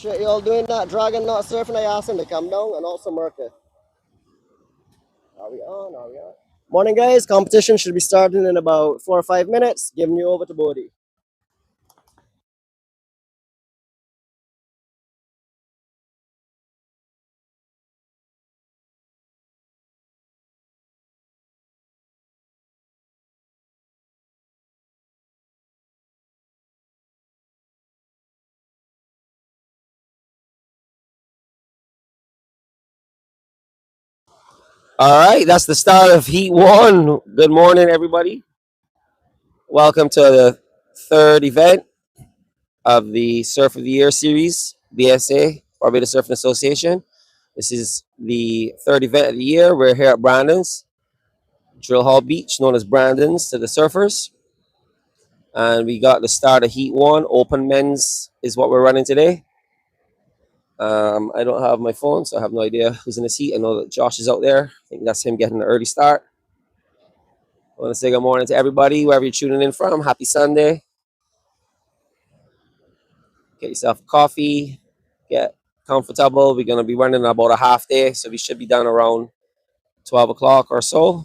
Appreciate you all doing that. Dragon not surfing, I asked him to come down, and also Merca. Are we on? Are we on? Morning, guys. Competition should be starting in about 4 or 5 minutes. Giving you over to Bodhi. All right, that's the start of Heat 1. Good morning, everybody. Welcome to the third event of the Surf of the Year series, BSA, Barbados Surfing Association. This is the third event of the year. We're here at Brandon's, Drill Hall Beach, known as Brandon's to the surfers. And we got the start of Heat 1. Open men's is what we're running today. I don't have my phone, so I have no idea who's in this heat. I know that Josh is out there. I think that's him getting an early start. I want to say good morning to everybody, wherever you're tuning in from. Happy Sunday. Get yourself a coffee. Get comfortable. We're going to be running about a half day, so we should be done around 12 o'clock or so.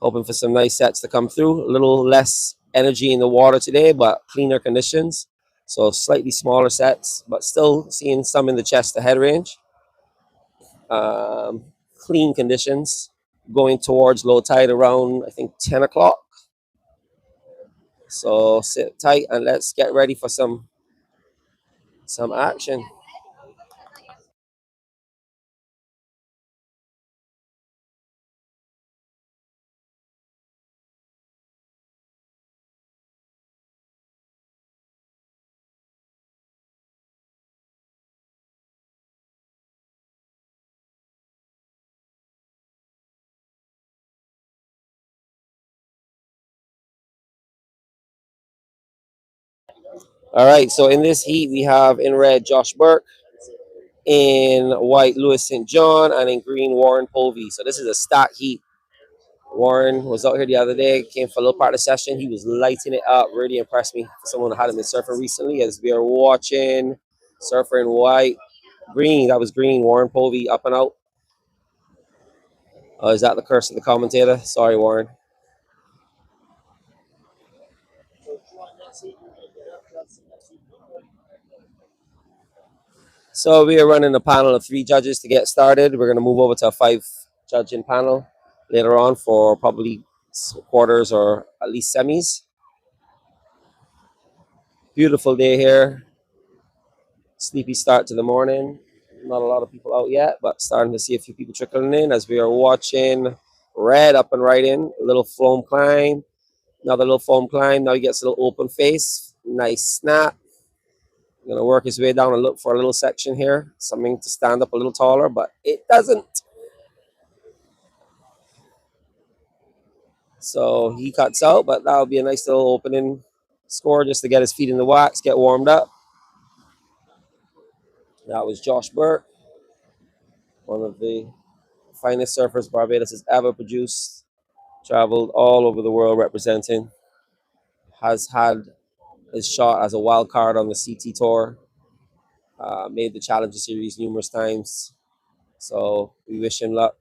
Hoping for some nice sets to come through. A little less energy in the water today, but cleaner conditions. So slightly smaller sets, but still seeing some in the chest to head range. Clean conditions. Going towards low tide around, I think, 10 o'clock. So sit tight and let's get ready for some action. All right, so in this heat, we have in red Josh Burke, in white Lewis St. John, and in green Warren Povey. So this is a stack heat. Warren was out here the other day, came for a little part of the session. He was lighting it up, really impressed me. Someone who hadn't been surfing recently, as we are watching surfer in white. Green, that was green, Warren Povey up and out. Is that the curse of the commentator? Sorry, Warren. So we are running a panel of 3 judges to get started. We're going to move over to a 5 judging panel later on for probably quarters or at least semis. Beautiful day here. Sleepy start to the morning. Not a lot of people out yet, but starting to see a few people trickling in as we are watching Red up and right in. A little foam climb. Another little foam climb. Now he gets a little open face. Nice snap. Going to work his way down and look for a little section here. Something to stand up a little taller, but it doesn't. So he cuts out, but that'll be a nice little opening score just to get his feet in the wax, get warmed up. That was Josh Burke, one of the finest surfers Barbados has ever produced. Traveled all over the world representing. Has had his shot as a wild card on the CT Tour. Made the Challenger Series numerous times. So we wish him luck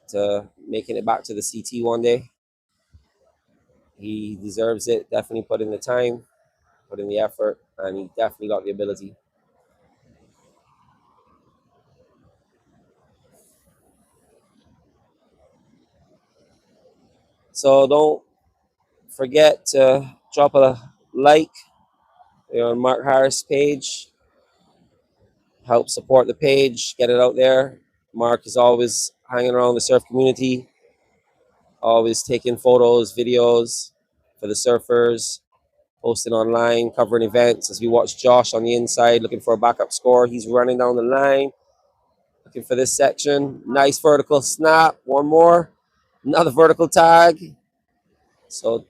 to making it back to the CT one day. He deserves it. Definitely put in the time, put in the effort, and he definitely got the ability. So don't forget to drop a like on Mark Harris' page. Help support the page, get it out there. Mark is always hanging around the surf community, always taking photos, videos for the surfers, posting online, covering events. As we watch Josh on the inside looking for a backup score, he's running down the line, looking for this section. Nice vertical snap, one more, another vertical tag. So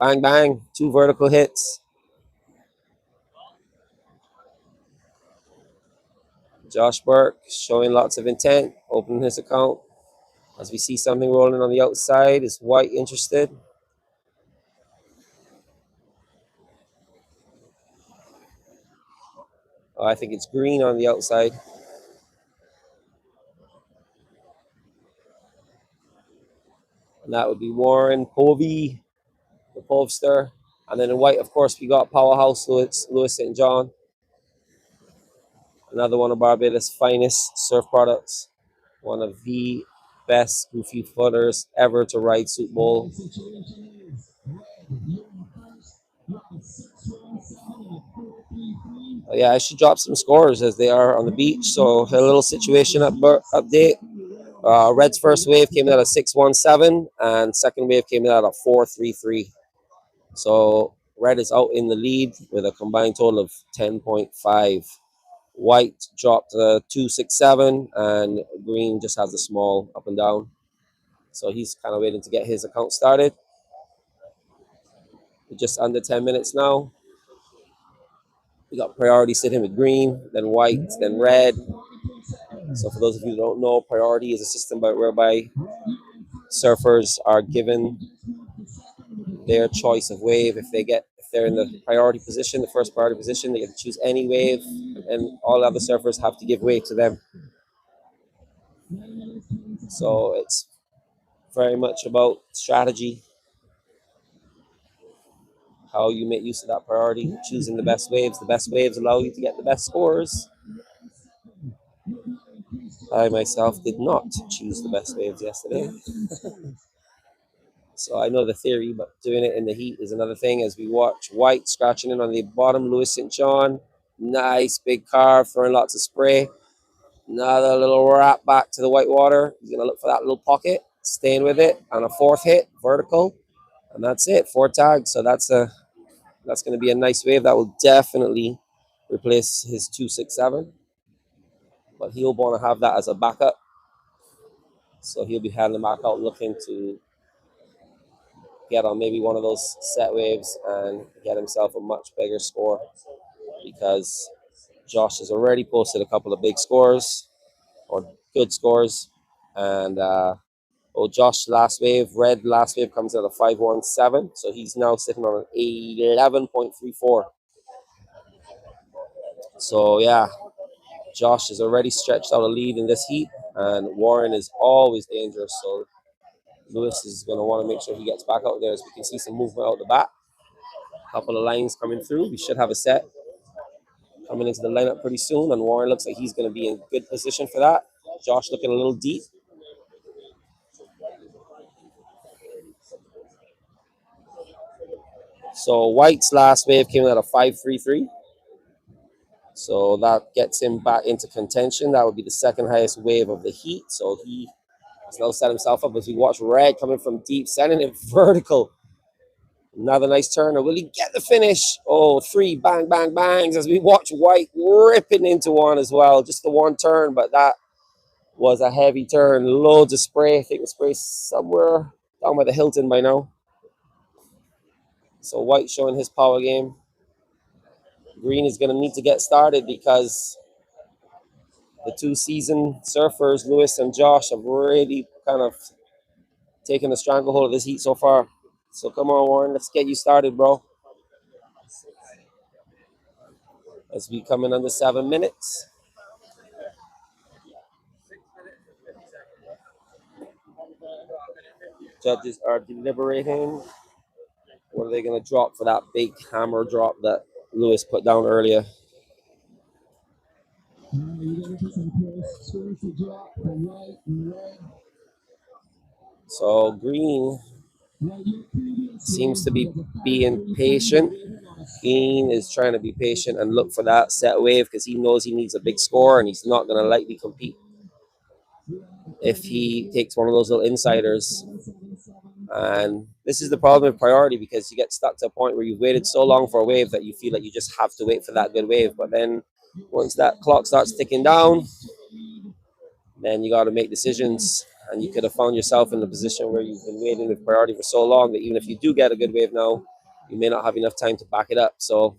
bang, bang, 2 vertical hits. Josh Burke showing lots of intent, opening his account. As we see something rolling on the outside, is White interested? I think it's green on the outside. And that would be Warren Povey, the Povester. And then in white, of course, we got Powerhouse Lewis St. John. Another one of Barbados' finest surf products. One of the best goofy footers ever to ride Soup Bowl. Yeah, I should drop some scores as they are on the beach. So a little situation update. Red's first wave came out of 617, and second wave came out of 433. So Red is out in the lead with a combined total of 10.5. White dropped 267, and Green just has a small up and down. So he's kind of waiting to get his account started. We're just under 10 minutes now. We got priority sitting with Green, then White, then Red. So for those of you who don't know, priority is a system whereby surfers are given their choice of wave. If they're in the priority position, the first priority position, they get to choose any wave, and all other surfers have to give way to them. So it's very much about strategy, how you make use of that priority, choosing the best waves. The best waves allow you to get the best scores. I myself did not choose the best waves yesterday. So I know the theory, but doing it in the heat is another thing. As we watch White scratching in on the bottom, Lewis St. John, nice big carve, throwing lots of spray. Another little wrap back to the white water. He's going to look for that little pocket, staying with it, and a fourth hit, vertical. And that's it, 4 tags. So that's going to be a nice wave. That will definitely replace his 267. But he'll want to have that as a backup. So he'll be handing back out looking to get on maybe one of those set waves and get himself a much bigger score, because Josh has already posted a couple of big scores or good scores. And Josh last wave, Red last wave comes out of 517. So he's now sitting on an 11.34. So yeah, Josh has already stretched out a lead in this heat, and Warren is always dangerous. So Lewis is going to want to make sure he gets back out there, as we can see some movement out the back. A couple of lines coming through. We should have a set coming into the lineup pretty soon, and Warren looks like he's going to be in good position for that. Josh looking a little deep. So White's last wave came out of 533. So that gets him back into contention. That would be the second highest wave of the heat. So he has now set himself up as we watch Red coming from deep, sending it vertical. Another nice turn. Will he get the finish? Oh, 3 bang, bang, bangs as we watch White ripping into one as well. Just the one turn, but that was a heavy turn. Loads of spray. I think the spray somewhere down by the Hilton by now. So White showing his power game. Green is going to need to get started, because the 2 seasoned surfers, Lewis and Josh, have really kind of taken the stranglehold of this heat so far. So come on, Warren, let's get you started, bro. As we come in under 7 minutes. Judges are deliberating. What are they going to drop for that big hammer drop that Lewis put down earlier? So Green seems to be being patient. Green is trying to be patient and look for that set wave, because he knows he needs a big score, and he's not going to likely compete if he takes one of those little insiders. And this is the problem with priority, because you get stuck to a point where you've waited so long for a wave that you feel like you just have to wait for that good wave. But then once that clock starts ticking down, then you got to make decisions. And you could have found yourself in a position where you've been waiting with priority for so long that even if you do get a good wave now, you may not have enough time to back it up. So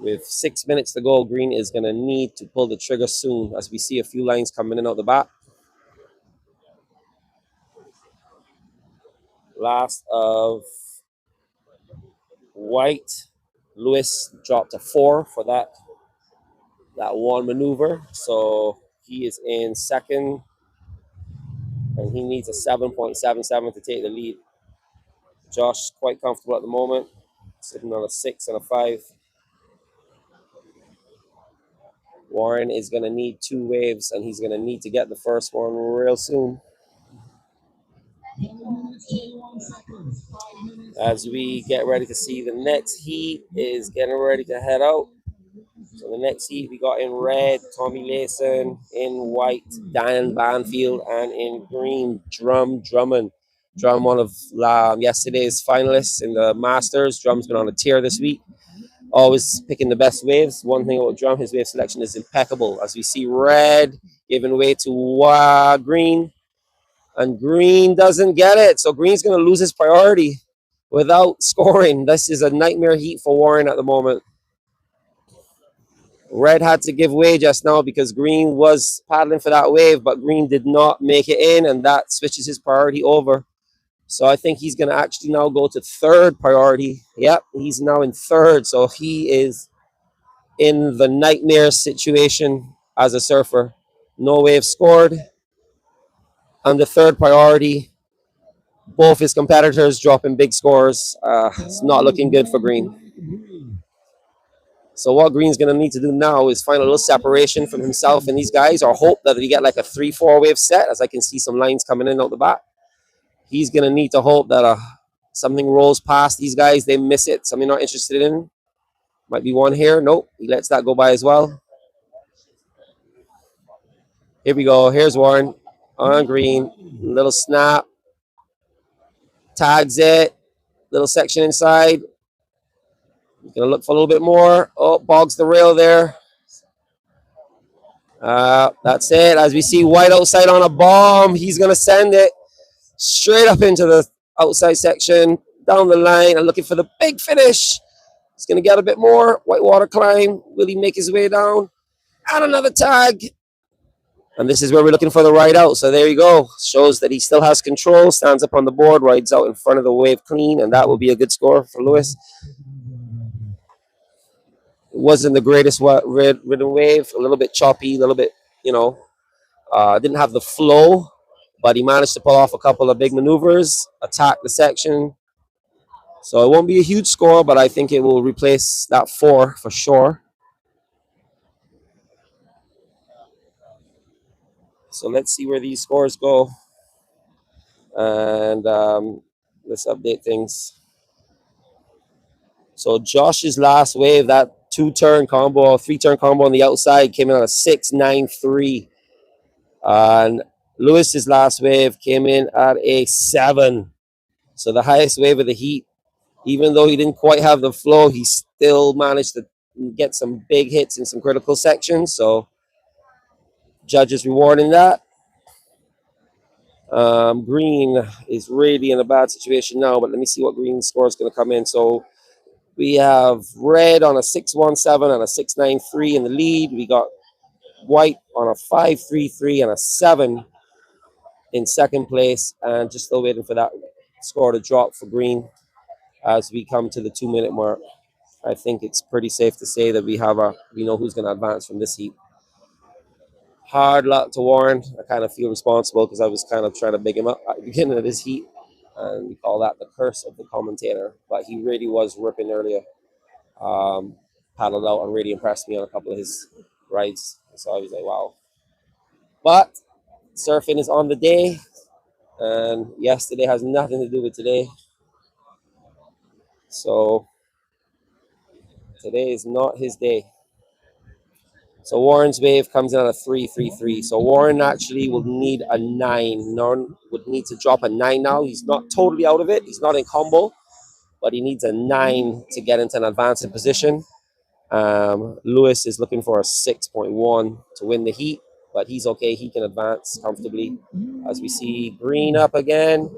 with 6 minutes to go, Green is going to need to pull the trigger soon, as we see a few lines coming in out the back. Last of White, Lewis dropped a 4 for that that one maneuver. So he is in second, and he needs a 7.77 to take the lead. Josh quite comfortable at the moment, sitting on a 6 and a 5. Warren is going to need 2 waves, and he's going to need to get the first one real soon. As we get ready to see the next heat is getting ready to head out. So the next heat we got in red, Tommy Layson, in white, Dan Banfield, and in green, Drummond. Drum, one of yesterday's finalists in the Masters. Drum's been on a tear this week. Always picking the best waves. One thing about Drum, his wave selection is impeccable. As we see red giving way to green, and green doesn't get it. So green's going to lose his priority without scoring. This is a nightmare heat for Warren at the moment. Red had to give way just now because green was paddling for that wave, but green did not make it in, and that switches his priority over. So I think he's going to actually now go to third priority. Yep, he's now in third. So he is in the nightmare situation as a surfer. No wave scored. On the third priority, both his competitors dropping big scores. It's not looking good for green. So what green's going to need to do now is find a little separation from himself and these guys, or hope that we get like a 3-4 wave set, as I can see some lines coming in out the back. He's going to need to hope that something rolls past these guys. They miss it. Something not interested in. Might be one here. Nope. He lets that go by as well. Here we go. Here's Warren on green. Little snap. Tags it. Little section inside. He's going to look for a little bit more. Oh, bogs the rail there. That's it. As we see white outside on a bomb, he's going to send it straight up into the outside section, down the line, and looking for the big finish. He's going to get a bit more. Whitewater climb. Will he make his way down? And another tag. And this is where we're looking for the ride out. So there you go. Shows that he still has control. Stands up on the board, rides out in front of the wave clean, and that will be a good score for Lewis. It wasn't the greatest ridden wave. A little bit choppy, a little bit, didn't have the flow, but he managed to pull off a couple of big maneuvers, attack the section. So it won't be a huge score, but I think it will replace that 4 for sure. So let's see where these scores go. And let's update things. So Josh's last wave, that 2-turn combo, 3-turn combo on the outside came in at a 6.93. And Lewis's last wave came in at a 7. So the highest wave of the heat. Even though he didn't quite have the flow, he still managed to get some big hits in some critical sections. So judges rewarding that. Green is really in a bad situation now, but let me see what green score is going to come in. So we have red on a 6.17 and a 6.93 in the lead. We got white on a 5.33 and a 7 in second place, and just still waiting for that score to drop for green as we come to the 2-minute mark. I think it's pretty safe to say that we know who's going to advance from this heat. Hard luck to Warren. I kind of feel responsible because I was kind of trying to big him up at the beginning of this heat, and we call that the curse of the commentator. But he really was ripping earlier. Paddled out and really impressed me on a couple of his rides. So I was like, wow. But surfing is on the day, and yesterday has nothing to do with today. So today is not his day. So Warren's wave comes in at a 3.33. So Warren actually will need a 9. Warren would need to drop a 9 now. He's not totally out of it. He's not in combo, but he needs a 9 to get into an advancing position. Lewis is looking for a 6.1 to win the heat, but he's okay. He can advance comfortably. As we see green up again.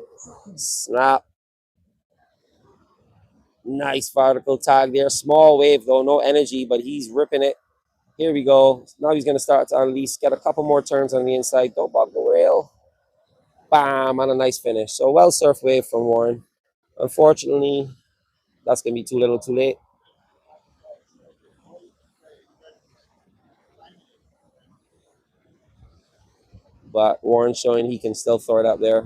Snap. Nice vertical tag there. Small wave though, no energy, but he's ripping it. Here we go. Now he's going to start to unleash, get a couple more turns on the inside. Don't bog the rail. Bam, and a nice finish. So well surf wave from Warren. Unfortunately, that's going to be too little too late. but Warren's showing he can still throw it up there.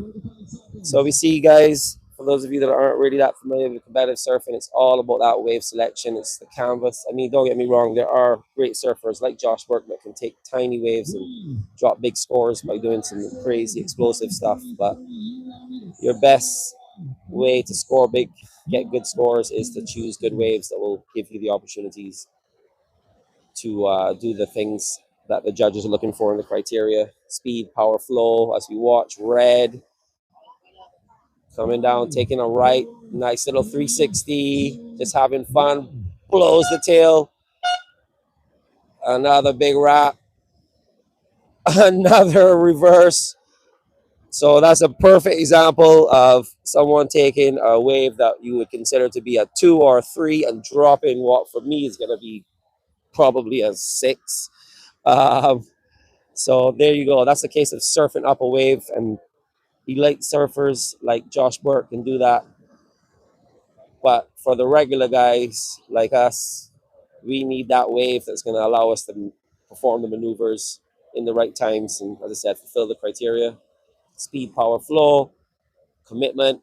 So we see, guys, for those of you that aren't really that familiar with competitive surfing, it's all about that wave selection. It's the canvas. I mean, don't get me wrong, there are great surfers like Josh Burke that can take tiny waves and drop big scores by doing some crazy explosive stuff. But your best way to score big, get good scores, is to choose good waves that will give you the opportunities to do the things that the judges are looking for in the criteria: speed, power, flow. As we watch, Red coming down, taking a right, nice little 360, just having fun, blows the tail, another big wrap, another reverse. So that's a perfect example of someone taking a wave that you would consider to be a 2 or a 3 and dropping what for me is going to be probably a 6. Um, so there you go. That's the case of surfing up a wave, and elite surfers like Josh Burke can do that. But for the regular guys like us, we need that wave that's going to allow us to perform the maneuvers in the right times and, as I said, fulfill the criteria: speed, power, flow, commitment,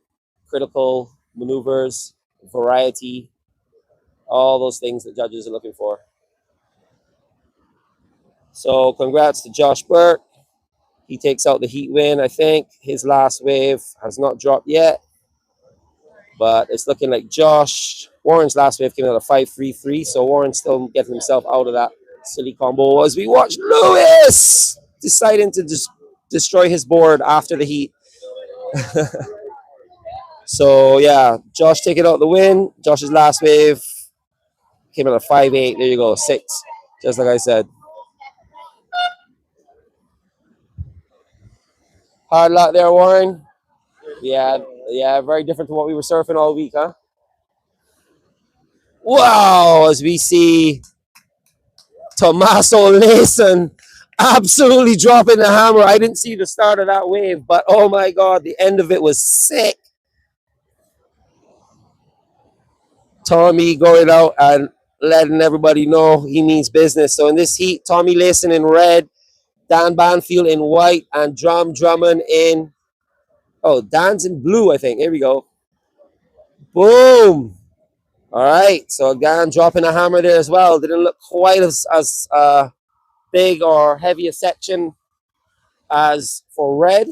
critical maneuvers, variety, all those things that judges are looking for. So congrats to Josh Burke. He takes out the heat win, I think. His last wave has not dropped yet, but it's looking like Warren's last wave came out of 5.33, so Warren's still getting himself out of that silly combo as we watch Lewis deciding to just destroy his board after the heat. So yeah, Josh taking out the win. Josh's last wave came out of 5.8. There you go, 6. Just like I said. Hard luck there, Warren. Yeah, very different to what we were surfing all week, huh? Wow, as we see Tommaso Layson absolutely dropping the hammer. I didn't see the start of that wave, but oh my God, the end of it was sick. Tommy going out and letting everybody know he means business. So in this heat, Tommy Layson in red, Dan Banfield in white, and Drummond in, Dan's in blue, I think. Here we go. Boom. All right, so again, dropping a hammer there as well. Didn't look quite as big or heavy a section as for red,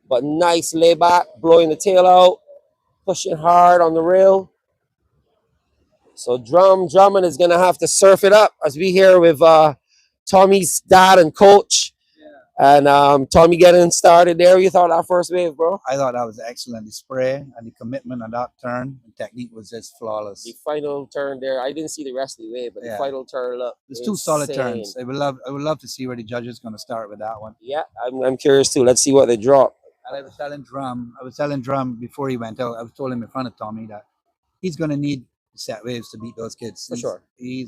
but nice layback, blowing the tail out, pushing hard on the rail. So Drummond is gonna have to surf it up, as we hear with Tommy's dad and coach. And Tommy getting started there. You thought that first wave, bro? I thought that was excellent. The spray and the commitment on that turn, the technique was just flawless. The final turn there, I didn't see the rest of the wave, but the final turn looked There's two solid turns. I would love to see where the judge is going to start with that one. Yeah, I'm curious too. Let's see what they drop. And I was telling Drum before he went out. I was told him in front of Tommy that he's going to need set waves to beat those kids. For sure. He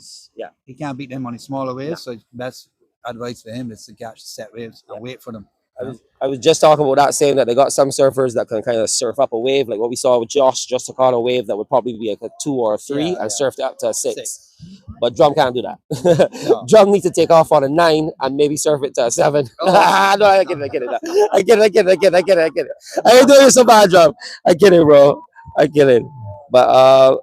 can't beat them on the smaller waves. So best advice for him is to catch the set waves and wait for them. I was just talking about that, saying that they got some surfers that can kind of surf up a wave, like what we saw with Josh. Just took on a wave that would probably be like a 2 or a 3 and surfed up to a 6. But Drum can't do that. No. Drum needs to take off on a 9 and maybe surf it to a 7. No, I get it. I get it. I ain't doing it so bad, Drum. I get it, bro. I get it. But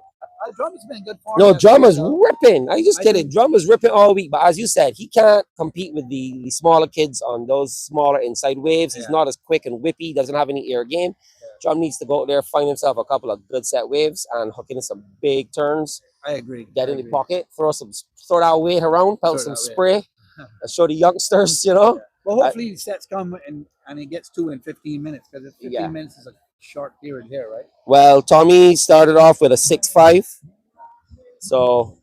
Drum has been good form. No, Drum is ripping. I just get it. Drum is ripping all week. But as you said, he can't compete with the smaller kids on those smaller inside waves. He's not as quick and whippy. Doesn't have any air game. Drum needs to go out there, find himself a couple of good set waves and hook into some big turns. I agree. Get in the pocket, throw that weight around, pelt some spray, and show the youngsters, you know. Well, hopefully the sets come and he gets 2 in 15 minutes, because 15 minutes is a short period here, right? Well, Tommy started off with a 6.5. So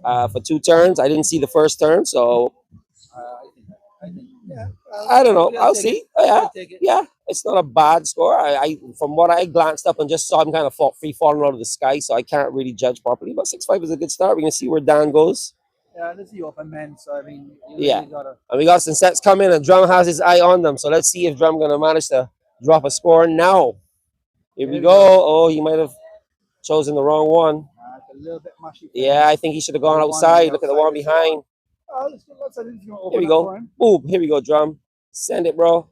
for 2 turns, I didn't see the first turn, so I don't know. I'll see. Yeah, it's not a bad score. I from what I glanced up and just saw him kind of free falling out of the sky, so I can't really judge properly. But 6.5 is a good start. We're gonna see where Dan goes. Yeah, this is the open men, so I mean, and we got some sets coming, and Drum has his eye on them. So let's see if Drum gonna manage to drop a score now. Here we go. Oh, he might have chosen the wrong one. A little bit mushy. Yeah, I think he should have gone outside. Look at the one behind. Here we go. Boom. Here we go, Drum. Send it, bro.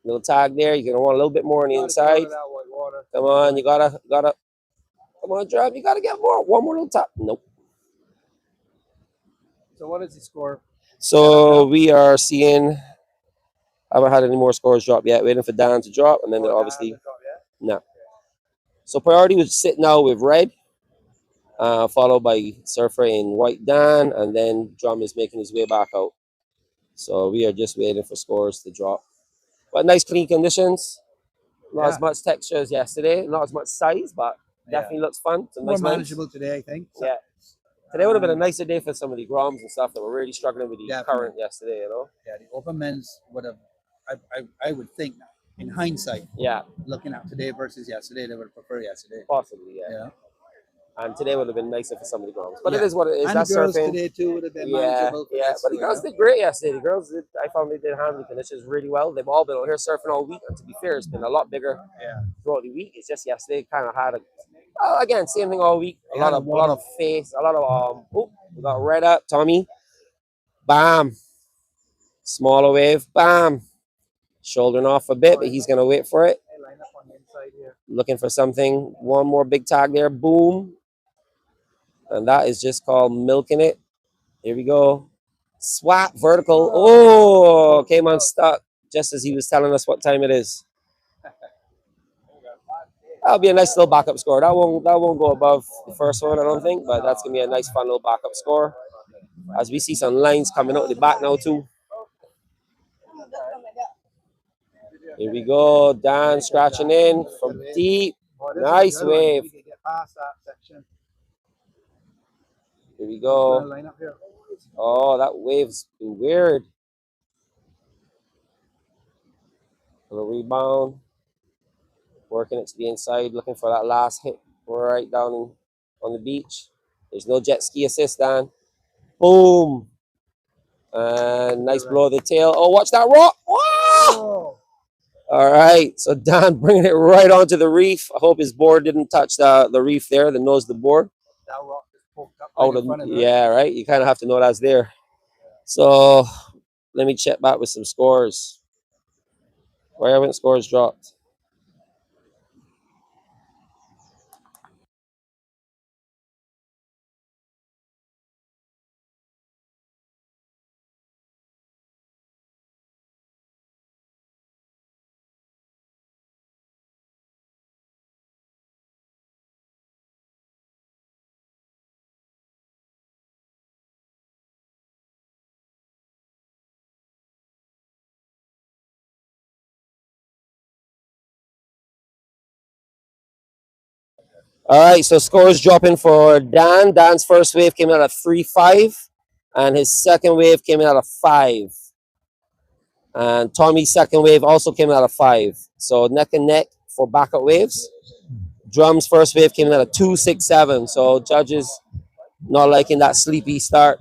Little tag there. You're gonna want a little bit more on the inside. Come on, you gotta. Come on, Drum. You gotta get more. One more little tap. Nope. So what is the score? So we are seeing. I haven't had any more scores drop yet. Waiting for Dan to drop, and then obviously no. So priority would sit now with red, followed by Surfer in white Dan, and then Drum is making his way back out. So we are just waiting for scores to drop. But nice clean conditions. Not as much texture as yesterday. Not as much size, but definitely looks fun. Some more nice manageable today, I think. So, yeah. Today would have been a nicer day for some of the groms and stuff that were really struggling with the Definitely. current yesterday, you know? Yeah, the open men's would have, I would think, in hindsight, Yeah, looking at today versus yesterday, they would prefer yesterday. possibly, yeah. Yeah. And today would have been nicer for some of the groms. But it Yeah. is what it is. And That's the girls surfing. today too would have been Yeah, manageable. For yeah. this But the too, girls did great yesterday. The girls did, I found they did handle the conditions really well. They've all been out here surfing all week. And to be fair, it's been a lot bigger throughout the week. It's just yesterday kind of had a, again, same thing all week. A lot of face, a lot of, oh, we got red up, Tommy. Bam. Smaller wave, bam. Shouldering off a bit, but he's going to wait for it. Looking for something. One more big tag there, boom. And that is just called milking it. Here we go. Swap, vertical. Oh, came unstuck just as he was telling us what time it is. That'll be a nice little backup score. That won't go above the first one, I don't think, but that's gonna be a nice fun little backup score. As we see some lines coming out the back now too. Here we go. Dan scratching in from deep. Nice wave. Here we go. Oh, that wave's weird. A little rebound. Working it to the inside, looking for that last hit right down on the beach. There's no jet ski assist, Dan. Boom. And nice blow of the tail. Oh, watch that rock. Wow. All right. So Dan bringing it right onto the reef. I hope his board didn't touch the reef there, the nose of the board. That rock is poked up Oh, right in front of it. yeah, right. You kind of have to know that's there. So let me check back with some scores. Where haven't scores dropped? All right, so scores dropping for Dan. Dan's first wave came out at 3.5, and his second wave came out of 5. And Tommy's second wave also came out of 5. So neck and neck for backup waves. Drum's first wave came out of 2.67. So judges not liking that sleepy start.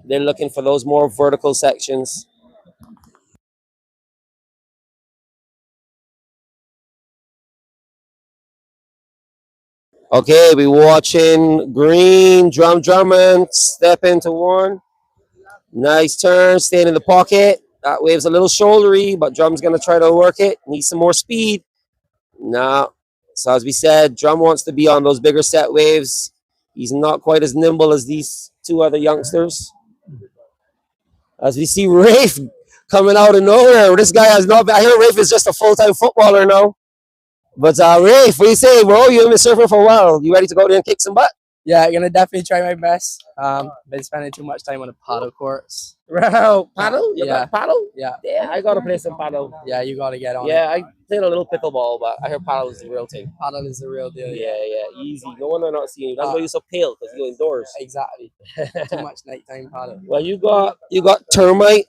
They're looking for those more vertical sections. Okay, we watching green, drumming, step into one. Nice turn, staying in the pocket. That wave's a little shouldery, but Drum's going to try to work it. Needs some more speed. No. So as we said, Drum wants to be on those bigger set waves. He's not quite as nimble as these two other youngsters. As we see Rafe coming out of nowhere. This guy has not been. I hear Rafe is just a full-time footballer now. But Rafe, what do you say, bro? You've been surfing for a while. You ready to go there and kick some butt? Yeah, I'm gonna definitely try my best. Been spending too much time on the paddle courts. Wow, paddle? You Yeah. got paddle? Yeah, Yeah, I gotta play some paddle. yeah, you gotta get on Yeah, it. I played a little pickleball, but I heard paddle is the real thing. Paddle is the real deal. Yeah, easy. No wonder I'm not seeing you. That's why you're so pale, because you're indoors. Exactly. Too much nighttime paddle. Well, you got Termite,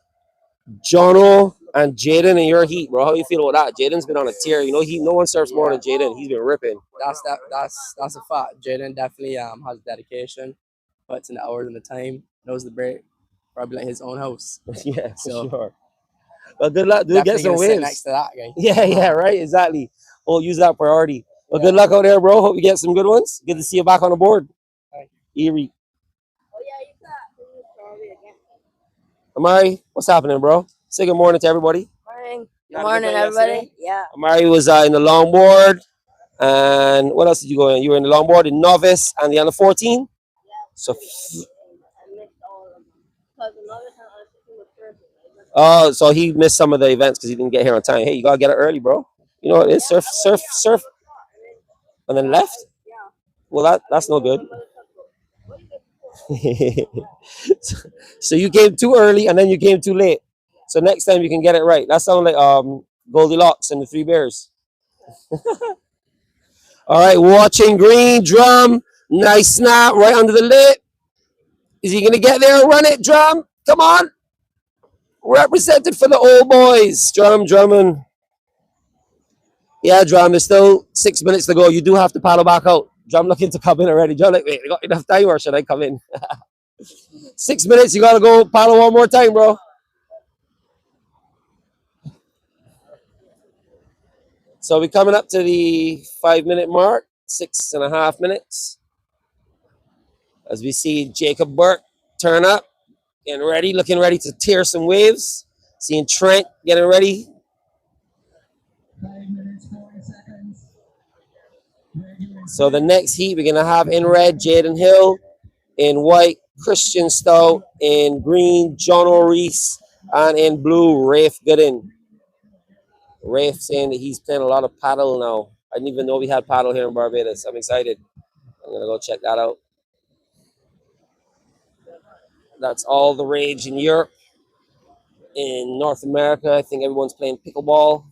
Jono, and Jaden in your heat, bro. How you feel about that? Jaden's been on a tear. You know, no one surfs more than Jaden. He's been ripping. That's a fact. Jaden definitely has dedication, puts in the hours and the time, knows the break, probably like his own house. Yeah, for So- sure. Well, good luck, dude. Get Definitely some gonna sit wins. next to that guy. Yeah, right, exactly. We'll use that priority. Well, good luck out there, bro. Hope you get some good ones. Good to see you back on the board. Thank Erie. Amari, what's happening, bro? Say good morning to everybody. Morning. You Good had a good morning, day everybody. yesterday? Yeah. Amari was in the longboard. And what else did you go in? You were in the longboard, the novice, and the under 14. So, I missed all of them. Because the novice and under 16 was perfect. oh, so he missed some of the events because he didn't get here on time. Hey, you gotta get it early, bro. You know what it is? Surf, and then left. Yeah. Well, that's no good. So you came too early and then you came too late. So next time you can get it right. That sounds like Goldilocks and the Three Bears. All right, watching green drum. Nice snap right under the lip. Is he gonna get there and run it, drum? Come on. Represented for the old boys. Drumming. Yeah, drum. There's still 6 minutes to go. You do have to paddle back out. Drum looking to come in already. Drum like, wait, I got enough time or should I come in? 6 minutes, you gotta go paddle one more time, bro. So we're coming up to the 5 minute mark, 6.5 minutes. As we see Jacob Burke turn up, getting ready, looking ready to tear some waves. Seeing Trent getting ready. 5 minutes, 40 seconds. So the next heat, we're gonna have in red Jaden Hill, in white Christian Stout, in green John O'Reese, and in blue Rafe Gooden. Rafe saying that he's playing a lot of paddle now. I didn't even know we had paddle here in Barbados. I'm excited. I'm gonna go check that out. That's all the rage in Europe. In North America, I think everyone's playing pickleball.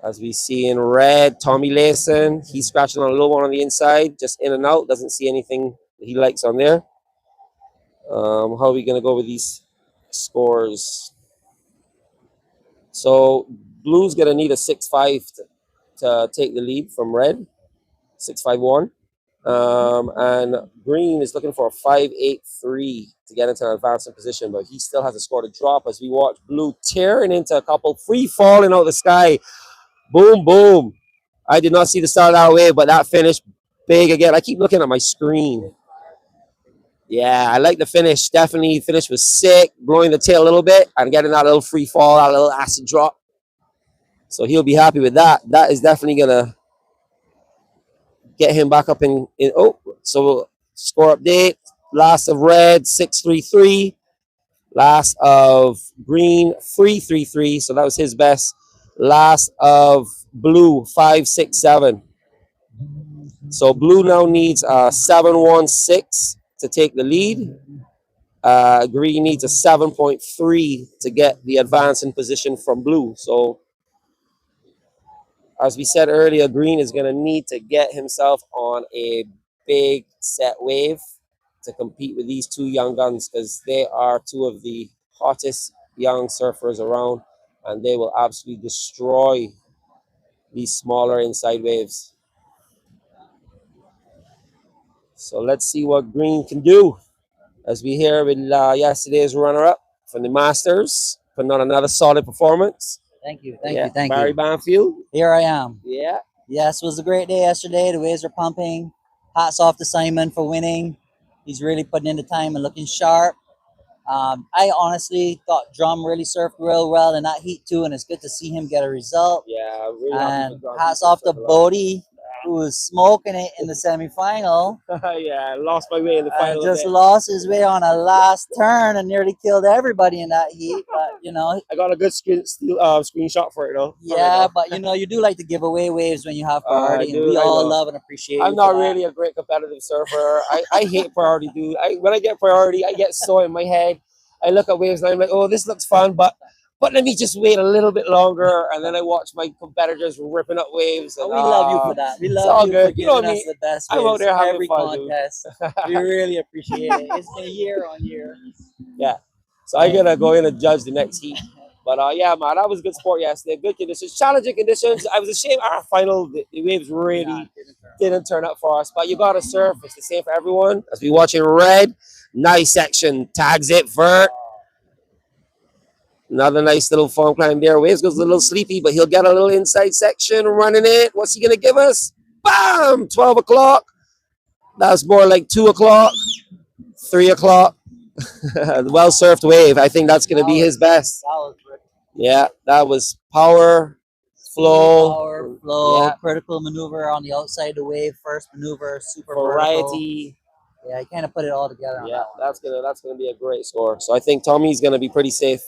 As we see in red, Tommy Layson, he's scratching on a low one on the inside, just in and out, doesn't see anything that he likes on there. How are we going to go with these scores? So blue's going to need a 6-5 to take the lead from red, 6-5-1. And green is looking for a 5-8-3 to get into an advancing position, but he still has a score to drop as we watch blue tearing into a couple, free falling out of the sky. Boom, boom. I did not see the start of that wave, but that finish big again. I keep looking at my screen. Yeah, I like the finish. Definitely, finish was sick, blowing the tail a little bit and getting that little free fall, that little acid drop. So he'll be happy with that. That is definitely gonna get him back up in so score update. Last of red 6-3-3. Last of green 3-3-3. So that was his best. Last of blue 5-6-7. So blue now needs a 7-1-6 to take the lead. Green needs a 7.3 to get the advance in position from blue. So as we said earlier, green is going to need to get himself on a big set wave to compete with these two young guns because they are two of the hottest young surfers around and they will absolutely destroy these smaller inside waves. So let's see what green can do. As we hear with yesterday's runner-up from the Masters, putting on another solid performance. Thank you, Barry Banfield. Here I am. Yeah. Yes, it was a great day yesterday. The waves are pumping. Hats off to Simon for winning. He's really putting in the time and looking sharp. I honestly thought Drum really surfed real well in that heat too, and it's good to see him get a result. Yeah, really And hats off to Bodie, who was smoking it in the semi-final. Yeah, lost my way in the final. Just lost his way on a last turn and nearly killed everybody in that heat. But you know, I got a good screenshot for it though. yeah, but you know, you do like to give away waves when you have priority, and we all love and appreciate. I'm not really a great competitive surfer. I hate priority, dude. When I get priority, I get so in my head. I look at waves and I'm like, oh, this looks fun, but let me just wait a little bit longer, and then I watch my competitors ripping up waves. And, we love you for that. We love all you good. for giving us the best waves I'm out there having every fun, contest. We really appreciate it. It's been year on year. Yeah. So I gotta go in and judge the next heat. But yeah, man, that was good sport yesterday. Good conditions, challenging conditions. I was ashamed our final the waves really didn't turn up for us. But you gotta surf. It's the same for everyone. As we watching red, nice section, tags it, vert. Another nice little foam climb there. Waves goes a little sleepy, but he'll get a little inside section running it. What's he gonna give us? Bam! 12 o'clock. That's more like 2 o'clock, 3 o'clock. Well surfed wave. I think that's going to be his best. That was Yeah, that was power, flow, power, flow, yeah, critical maneuver on the outside of the wave, first maneuver, super vertical. variety. Yeah, you kind of put it all together on Yeah, that one. that's gonna be a great score. So I think Tommy's gonna be pretty safe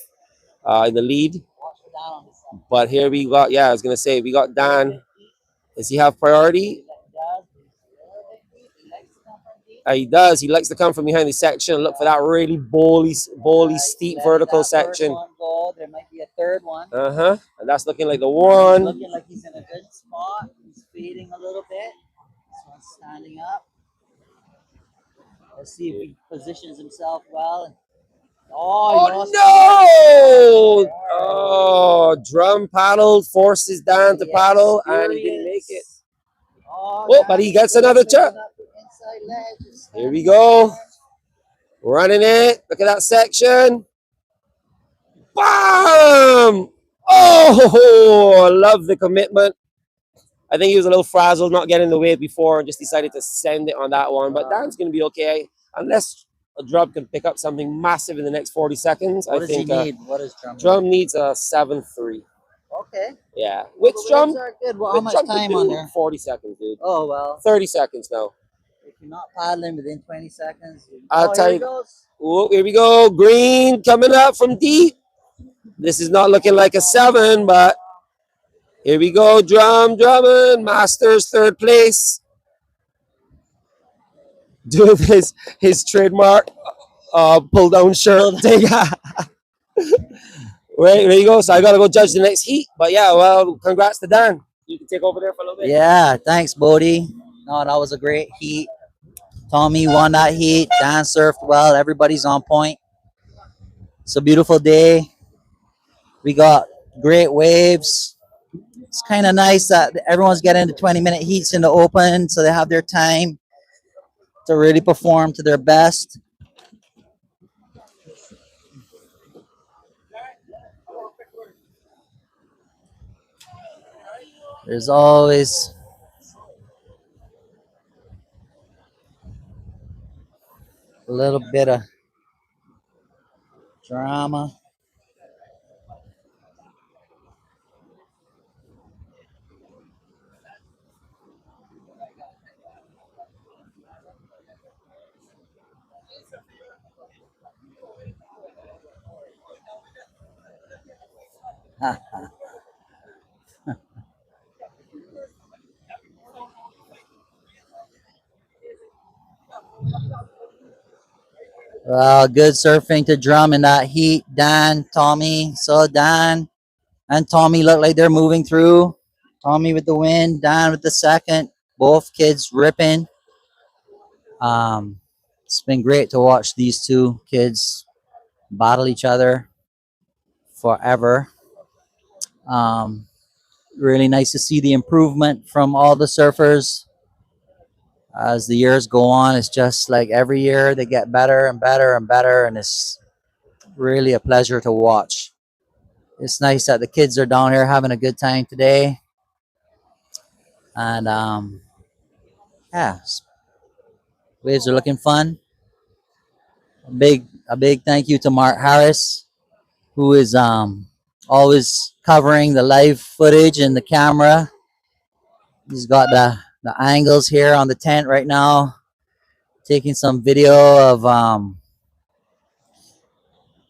in the lead. Watch it down on this side. But here we got, yeah, I was gonna say we got Dan. Does he have priority? He does. He likes to come from behind the section and look for that really bowly, steep vertical section. One go. There might be a third one. And that's looking like the one. Looking like he's in a good spot. He's fading a little bit. This one's standing up. Let's see if he positions himself well. Oh no! Oh, drum paddled, forces Dan to paddle, and he didn't make it. Oh, but he gets another chance. Here we go. Running it. Look at that section. Bam! Oh, I love the commitment. I think he was a little frazzled not getting the wave before and just decided to send it on that one. But Dan's going to be okay. Unless a drum can pick up something massive in the next 40 seconds. What I does think he need? What does drum needs a 7-3. Okay. Yeah. Which The drum? waves are good. Well, how Which much drum could time do on there? 40 seconds, dude. Oh, well. 30 seconds now. If you're not paddling within 20 seconds. I'll tell here you. he goes. Oh, here we go. Green coming up from deep. This is not looking like a 7, but here we go. Drumming. Masters, 3rd place. Doing his trademark pull down shirt thing. Right, there you go. So I got to go judge the next heat. But yeah, well, congrats to Dan. You can take over there for a little bit. Yeah, thanks, Bodie. No, that was a great heat. Tommy won that heat. Dan surfed well. Everybody's on point. It's a beautiful day. We got great waves. It's kind of nice that everyone's getting the 20-minute heats in the open, so they have their time to really perform to their best. There's always a little bit of drama. Well, good surfing to drum in that heat. Dan, Tommy, so Dan and Tommy look like they're moving through. Tommy with the win, Dan with the second. Both kids ripping. It's been great to watch these two kids battle each other forever. Really nice to see the improvement from all the surfers as the years go on. It's just like every year they get better and better and better, and it's really a pleasure to watch. It's nice that the kids are down here having a good time today, and yeah, waves are looking fun. A big thank you to Mark Harris, who is always covering the live footage and the camera. He's got the angles here on the tent right now, taking some video of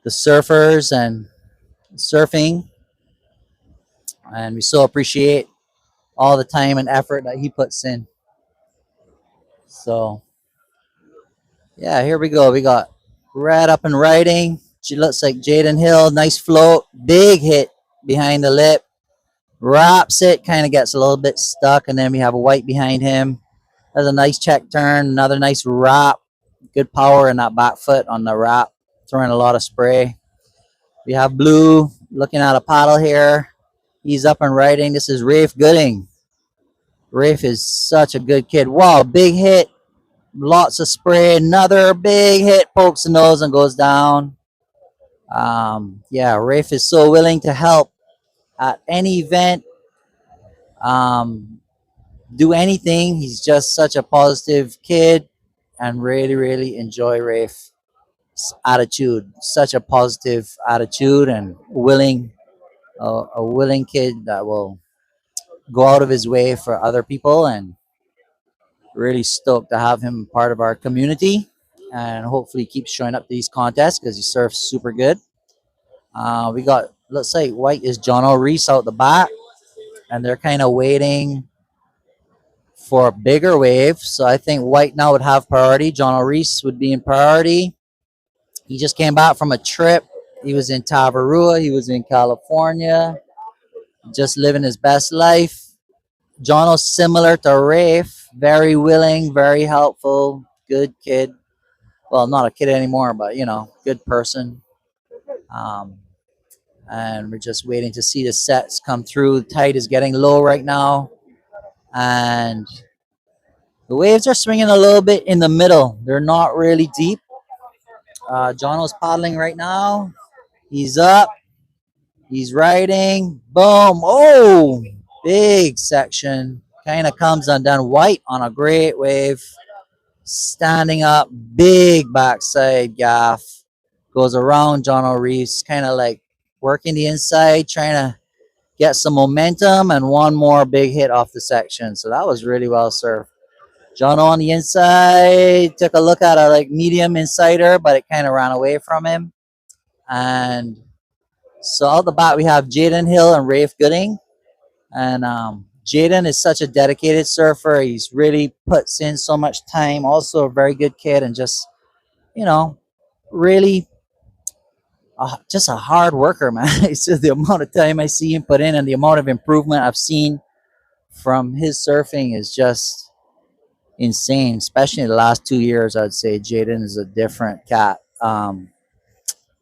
the surfers and surfing, and we so appreciate all the time and effort that he puts in. So yeah, here we go. We got Red up and riding. She looks like Jaden Hill. Nice float, big hit behind the lip, wraps it, kind of gets a little bit stuck, and then we have a white behind him. That's a nice check turn, another nice wrap. Good power in that back foot on the wrap, throwing a lot of spray. We have Blue looking at a paddle here. He's up and riding. This is Rafe Gooding. Rafe is such a good kid. Wow, big hit. Lots of spray. Another big hit, pokes the nose and goes down. Yeah, Rafe is so willing to help at any event. Do anything. He's just such a positive kid. and really, really enjoy Rafe's attitude. Such a positive attitude and a willing kid that will go out of his way for other people, and really stoked to have him part of our community, and hopefully keep showing up to these contests because he surfs super good. We got, looks like white is John O'Reese out the back, and they're kind of waiting for a bigger wave. So I think white now would have priority. John O'Reese would be in priority. He just came back from a trip. He was in Tavarua. He was in California, just living his best life. Jono's similar to Rafe, very willing, very helpful, good kid. Well, not a kid anymore, but good person. Um, and we're just waiting to see the sets come through. The tide is getting low right now, and the waves are swinging a little bit in the middle. They're not really deep. Jono's paddling right now. He's up. He's riding. Boom. Oh, big section. Kind of comes undone. White on a great wave. Standing up. Big backside gaff. Goes around John O'Reese. Kind of like working the inside, trying to get some momentum, and one more big hit off the section. So that was really well surfed. John on the inside took a look at a medium insider, but it kind of ran away from him. And so out the bat we have Jaden Hill and Rafe Gooding. And Jaden is such a dedicated surfer. He's really puts in so much time. Also a very good kid, and just really just a hard worker, man. It's just the amount of time I see him put in, and the amount of improvement I've seen from his surfing is just insane, especially in the last 2 years. I'd say Jaden is a different cat.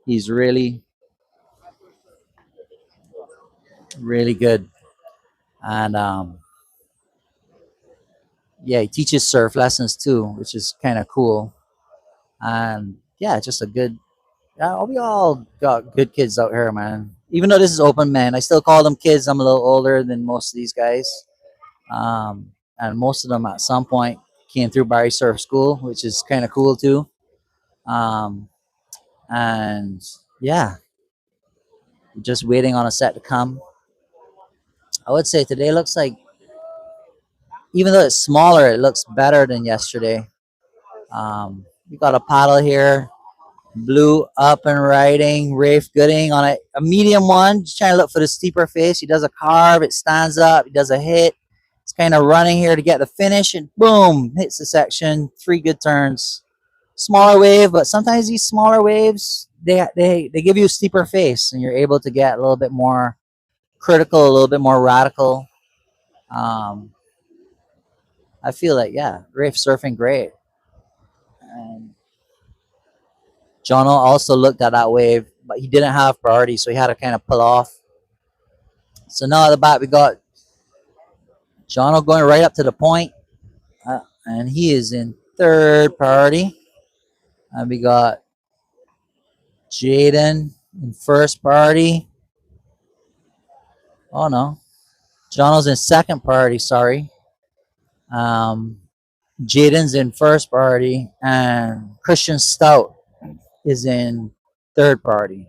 He's really, really good. And yeah, he teaches surf lessons too, which is kind of cool. And yeah, just a good, yeah, we all got good kids out here, man. Even though this is open, man, I still call them kids. I'm a little older than most of these guys. And most of them at some point came through Barry Surf School, which is kind of cool too. And yeah, just waiting on a set to come. I would say today looks like, even though it's smaller, it looks better than yesterday. We got a paddle here, blue up and riding, Rafe Gooding on a medium one, just trying to look for the steeper face. He does a carve, it stands up, he does a hit. It's kind of running here to get the finish, and boom, hits the section. 3 good turns. Smaller wave, but sometimes these smaller waves, they give you a steeper face, and you're able to get a little bit more critical, a little bit more radical. I feel like, yeah, Rafe surfing great. And Jono also looked at that wave, but he didn't have priority, so he had to kind of pull off. So now at the back we got Jono going right up to the point, and he is in 3rd priority. And we got Jaden in 1st priority. Oh no, Jono's in 2nd priority. Sorry. Jaden's in 1st priority, and Christian Stout is in 3rd priority.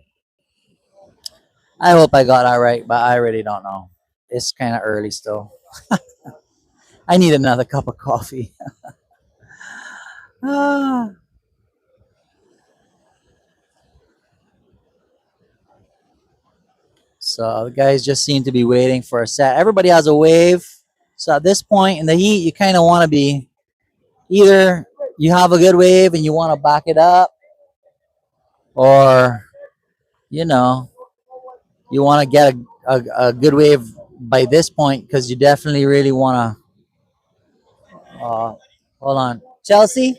I hope I got that right, but I really don't know. It's kind of early still. I need another cup of coffee. So the guys just seem to be waiting for a set. Everybody has a wave. So at this point in the heat, you kind of want to be, either you have a good wave and you want to back it up, or you want to get a good wave by this point, because you definitely really want to. Hold on, Chelsea,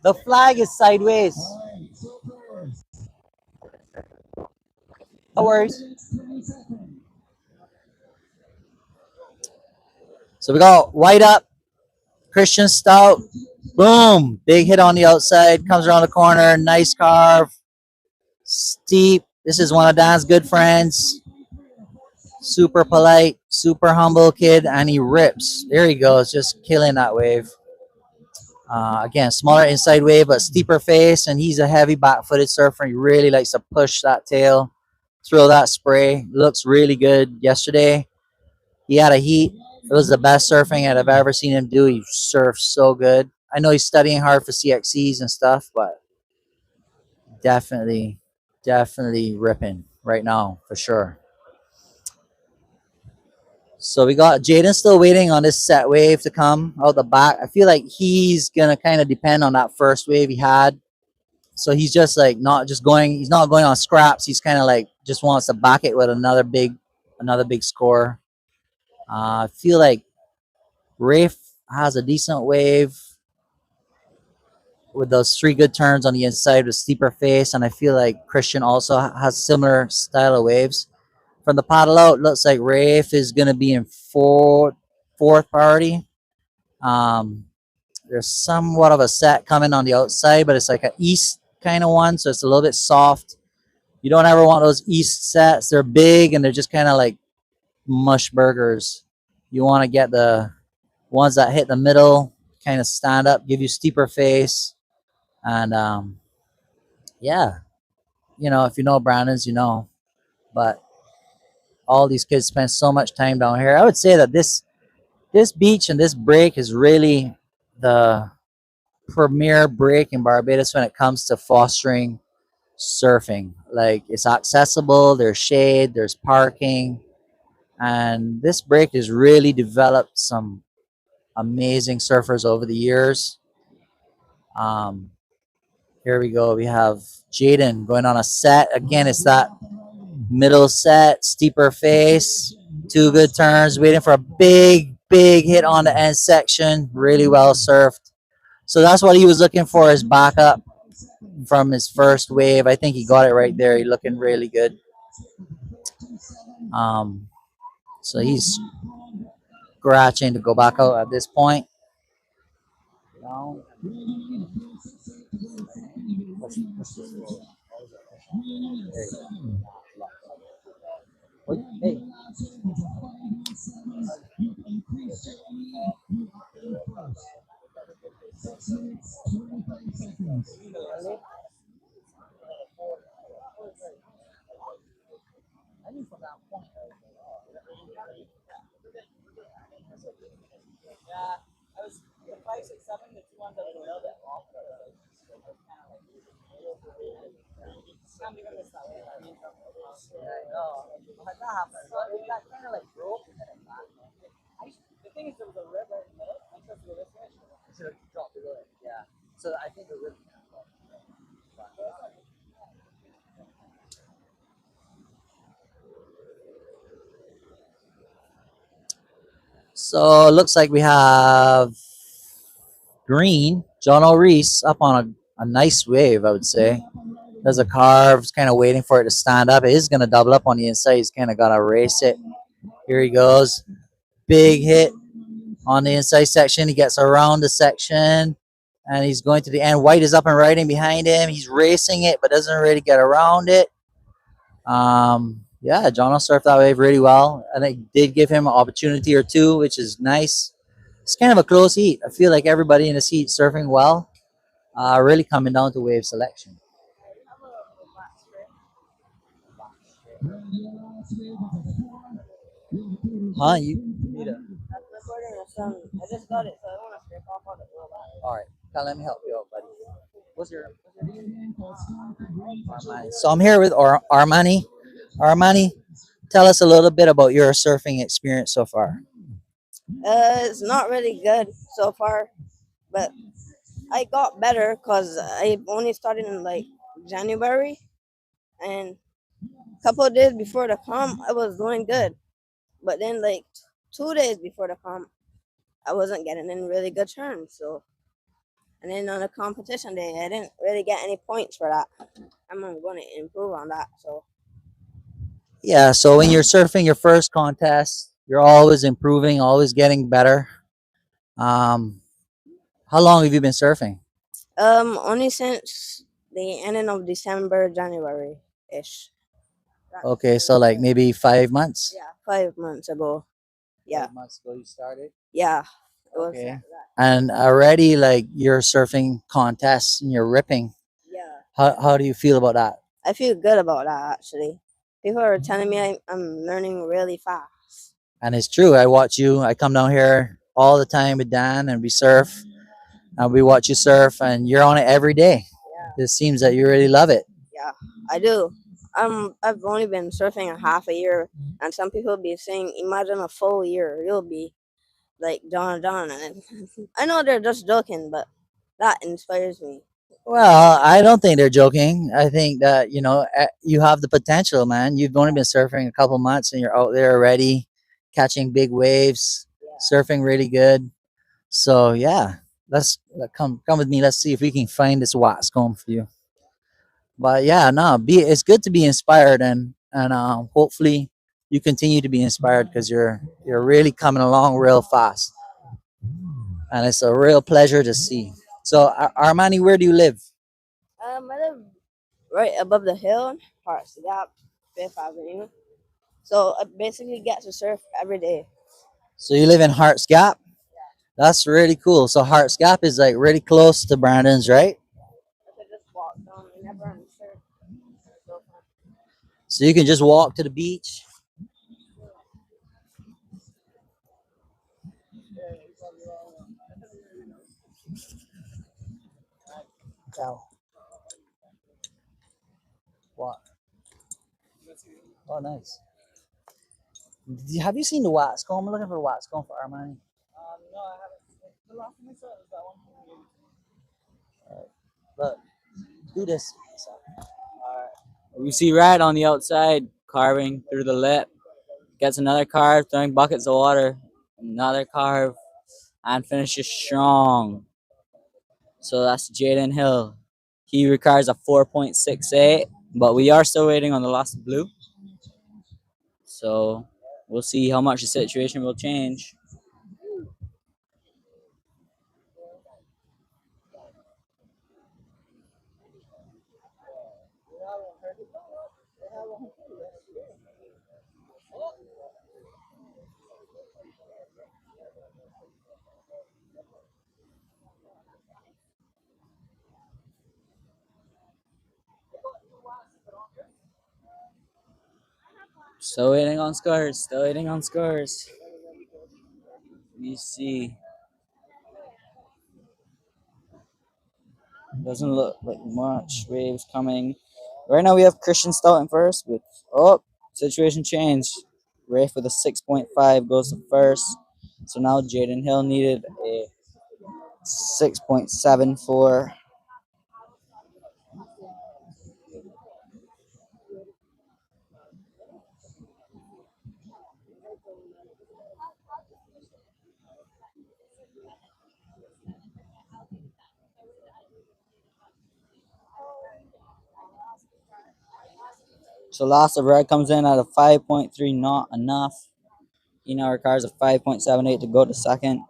the flag is sideways. No worries. So we got white up, Christian Stout, boom, big hit on the outside, comes around the corner, nice carve, steep. This is one of Dan's good friends. Super polite, super humble kid, and he rips. There he goes, just killing that wave. Again, smaller inside wave, but steeper face, and he's a heavy back-footed surfer. He really likes to push that tail, throw that spray. Looks really good. Yesterday, he had a heat. It was the best surfing I've ever seen him do. He surfed so good. I know he's studying hard for CXCs and stuff, but definitely, definitely ripping right now for sure. So we got Jaden still waiting on this set wave to come out the back. I feel like he's gonna kind of depend on that first wave he had. So he's just like not just going. He's not going on scraps. He's kind of like just wants to back it with another big score. I feel like Rafe has a decent wave with those three good turns on the inside with steeper face, and I feel like Christian also has similar style of waves. From the paddle out, looks like Rafe is gonna be in fourth priority. Um, there's somewhat of a set coming on the outside, but it's like an east kind of one, so it's a little bit soft. You don't ever want those east sets. They're big and they're just kind of like mush burgers. You want to get the ones that hit the middle, kind of stand up, give you steeper face, and yeah, if you know Brandon's, you know. But all these kids spend so much time down here. I would say that this beach and this break is really the premier break in Barbados when it comes to fostering surfing. Like, it's accessible, there's shade, there's parking, and this break has really developed some amazing surfers over the years. Um, Here we go. We have Jaden going on a set. Again, it's that middle set, steeper face, two good turns, waiting for a big hit on the end section. Really well surfed. So that's what he was looking for, his backup from his first wave. I think he got it right there. He's looking really good. So he's scratching to go back out at this point. No. Hey. Increase your lead. You are in first. 6 minutes, 25 seconds. Yeah, I was the 5, 6, 7, the two ones that were a little bit off. I'm gonna miss that one. Yeah, I know. But that happened. So it got kind of like broke and then it back. The thing is, there was a rib right in the middle. I tried to go this way. I should have dropped below it. Yeah. So I think the rib. So it looks like we have green, John O'Reese up on a nice wave, I would say. There's a carve, kind of waiting for it to stand up. It is going to double up on the inside. He's kind of got to race it. Here he goes. Big hit on the inside section. He gets around the section and he's going to the end. White is up and riding behind him. He's racing it, but doesn't really get around it. Yeah, John will surf that wave really well. I think did give him an opportunity or two, which is nice. It's kind of a close heat. I feel like everybody in this heat surfing well. Really coming down to wave selection. Huh? You need a. I just got it, so I want to scrape off all the oil. All right. Now let me help you out, buddy. What's your name? Armani. So I'm here with Armani. Armani, tell us a little bit about your surfing experience so far. It's not really good so far, but I got better because I only started in like January, and a couple of days before the comp, I was doing good, but then like 2 days before the comp, I wasn't getting in really good terms. So, and then on the competition day, I didn't really get any points for that. I'm going to improve on that. So, Yeah, so when you're surfing your first contest, you're always improving, always getting better. Um, how long have you been surfing? only since the ending of December, January ish. Okay, so like maybe 5 months. Yeah, 5 months ago. Yeah, 5 months ago you started. yeah. It was Okay. And already like you're surfing contests and you're ripping. yeah. How do you feel about that? I feel good about that actually. People are telling me I'm learning really fast. And it's true. I watch you. I come down here all the time with Dan and we surf and we watch you surf and you're on it every day. Yeah, It seems that you really love it. yeah, I do. I've only been surfing a half a year, and some people be saying, "Imagine a full year, you'll be like Don." And I know they're just joking, but that inspires me. Well, I don't think they're joking. I think that, you have the potential, man. You've only been surfing a couple months and you're out there already catching big waves, surfing really good. So, yeah, come with me. Let's see if we can find this wax comb for you. But yeah, no, it's good to be inspired and hopefully you continue to be inspired because you're really coming along real fast. And it's a real pleasure to see. So, Armani, where do you live? I live right above the hill, Hearts Gap, Fifth Avenue. So I basically get to surf every day. So you live in Hearts Gap? That's really cool. So Hearts Gap is like really close to Brandon's, right? I could just walk down whenever I'm surf. So So you can just walk to the beach. Wow. Wow. Oh, nice. Have you seen the wax comb? I'm looking for a wax comb for Armani. No, I haven't. The last time I saw it was that one. Look, do this. We see Red on the outside carving through the lip. Gets another carve, throwing buckets of water. Another carve, and finishes strong. So that's Jaden Hill. He requires a 4.68, but we are still waiting on the last blue. So we'll see how much the situation will change. Still waiting on scores. Still waiting on scores. We see. Doesn't look like much waves coming. Right now we have Christian Stoughton first with situation changed. Rafe with a 6.5 goes to first. So now Jaden Hill needed a 6.74. So loss of red comes in at a 5.3, not enough. Eno requires a 5.78 to go to second.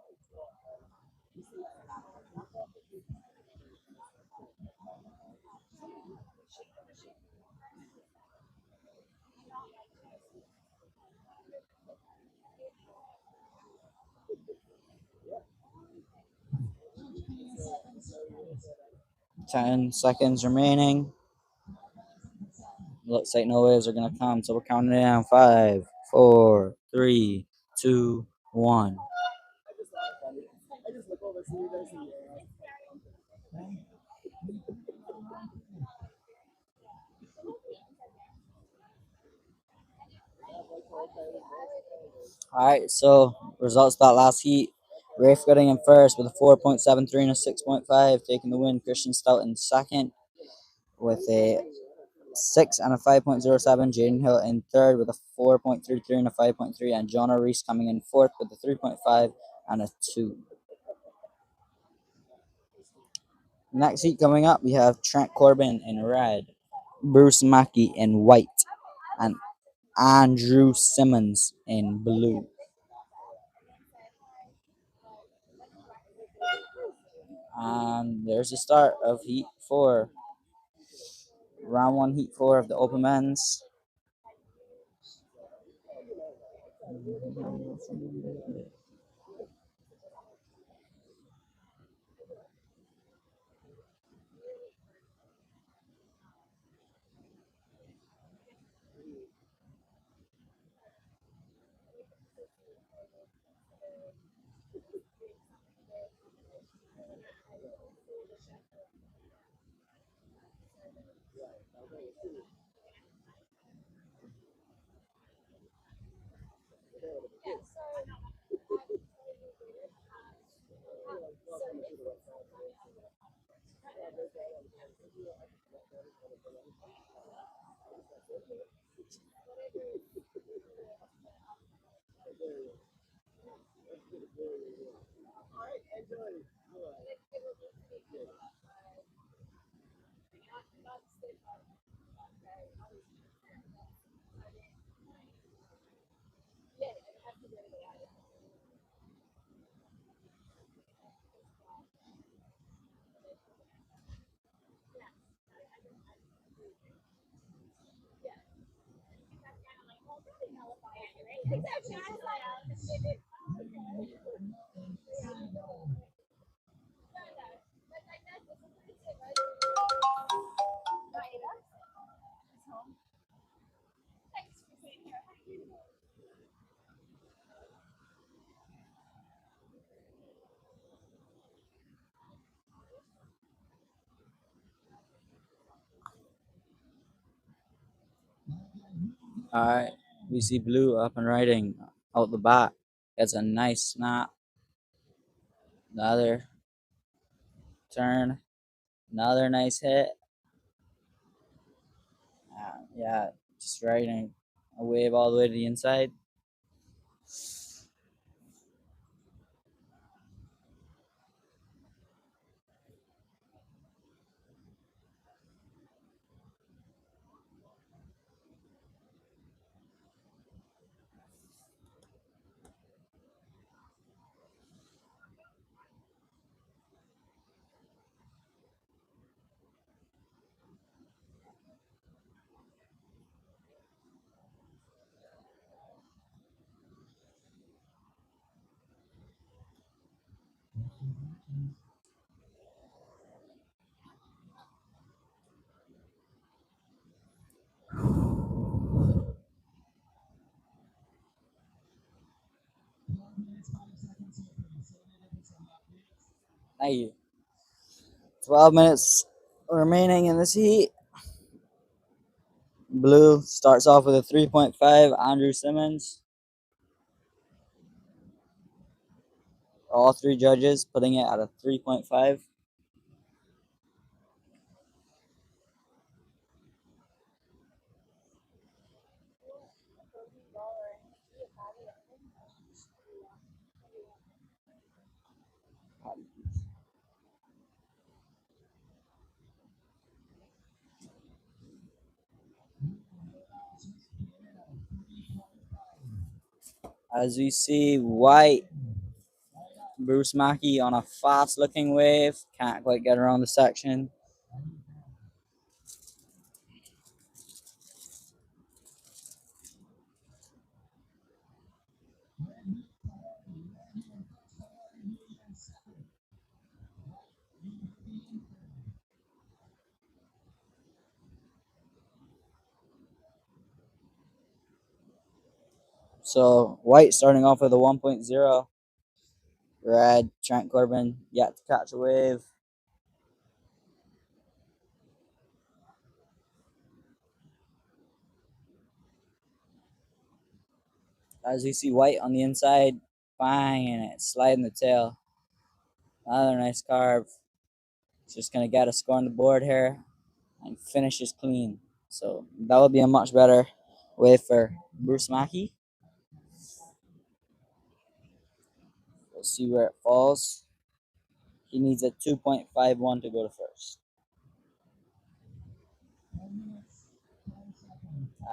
Ten seconds remaining. Looks like no waves are gonna come, so we're counting down. 5, 4, 3, 2, 1. I just look over, see you guys in the air. Alright, so results of that last heat. Rafe getting in first with a 4.73 and a 6.5, taking the win. Christian Stout in second with a 6 and a 5.07. Jaden Hill in third with a 4.33 and a 5.3. And John Reese coming in fourth with a 3.5 and a 2. Next heat coming up, we have Trent Corbin in red, Bruce Mackey in white, and Andrew Simmons in blue. And there's the start of Heat 4. Round 1, Heat 4 of the Open Men's. Alright, we see Blue up and riding out the back. Gets a nice snap. Another turn. Another nice hit. Yeah, just riding a wave all the way to the inside. Thank you. 12 minutes remaining in this heat. Blue starts off with a 3.5. Andrew Simmons. All three judges putting it at a 3.5. As we see, White Bruce Mackey on a fast looking wave. Can't quite get around the section. So White starting off with a 1.0. Red, Trent Corbin yet to catch a wave. As we see White on the inside, banging it, sliding the tail. Another nice carve. It's just gonna get a score on the board here and finishes clean. So that would be a much better way for Bruce Mackey. We'll see where it falls. He needs a 2.51 to go to first.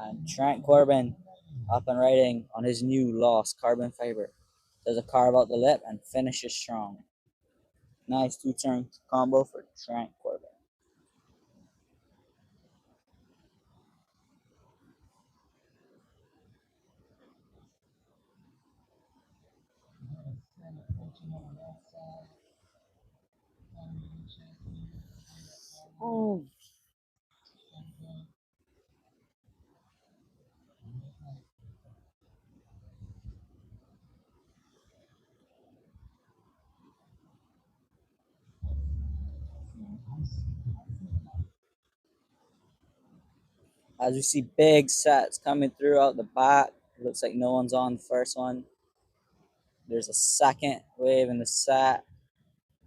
And Trent Corbin up and riding on his new Lost carbon fiber. Does a carve out the lip and finishes strong. Nice two-turn combo for Trent Corbin. Oh. As we see big sets coming through out the back. Looks like no one's on the first one. There's a second wave in the set.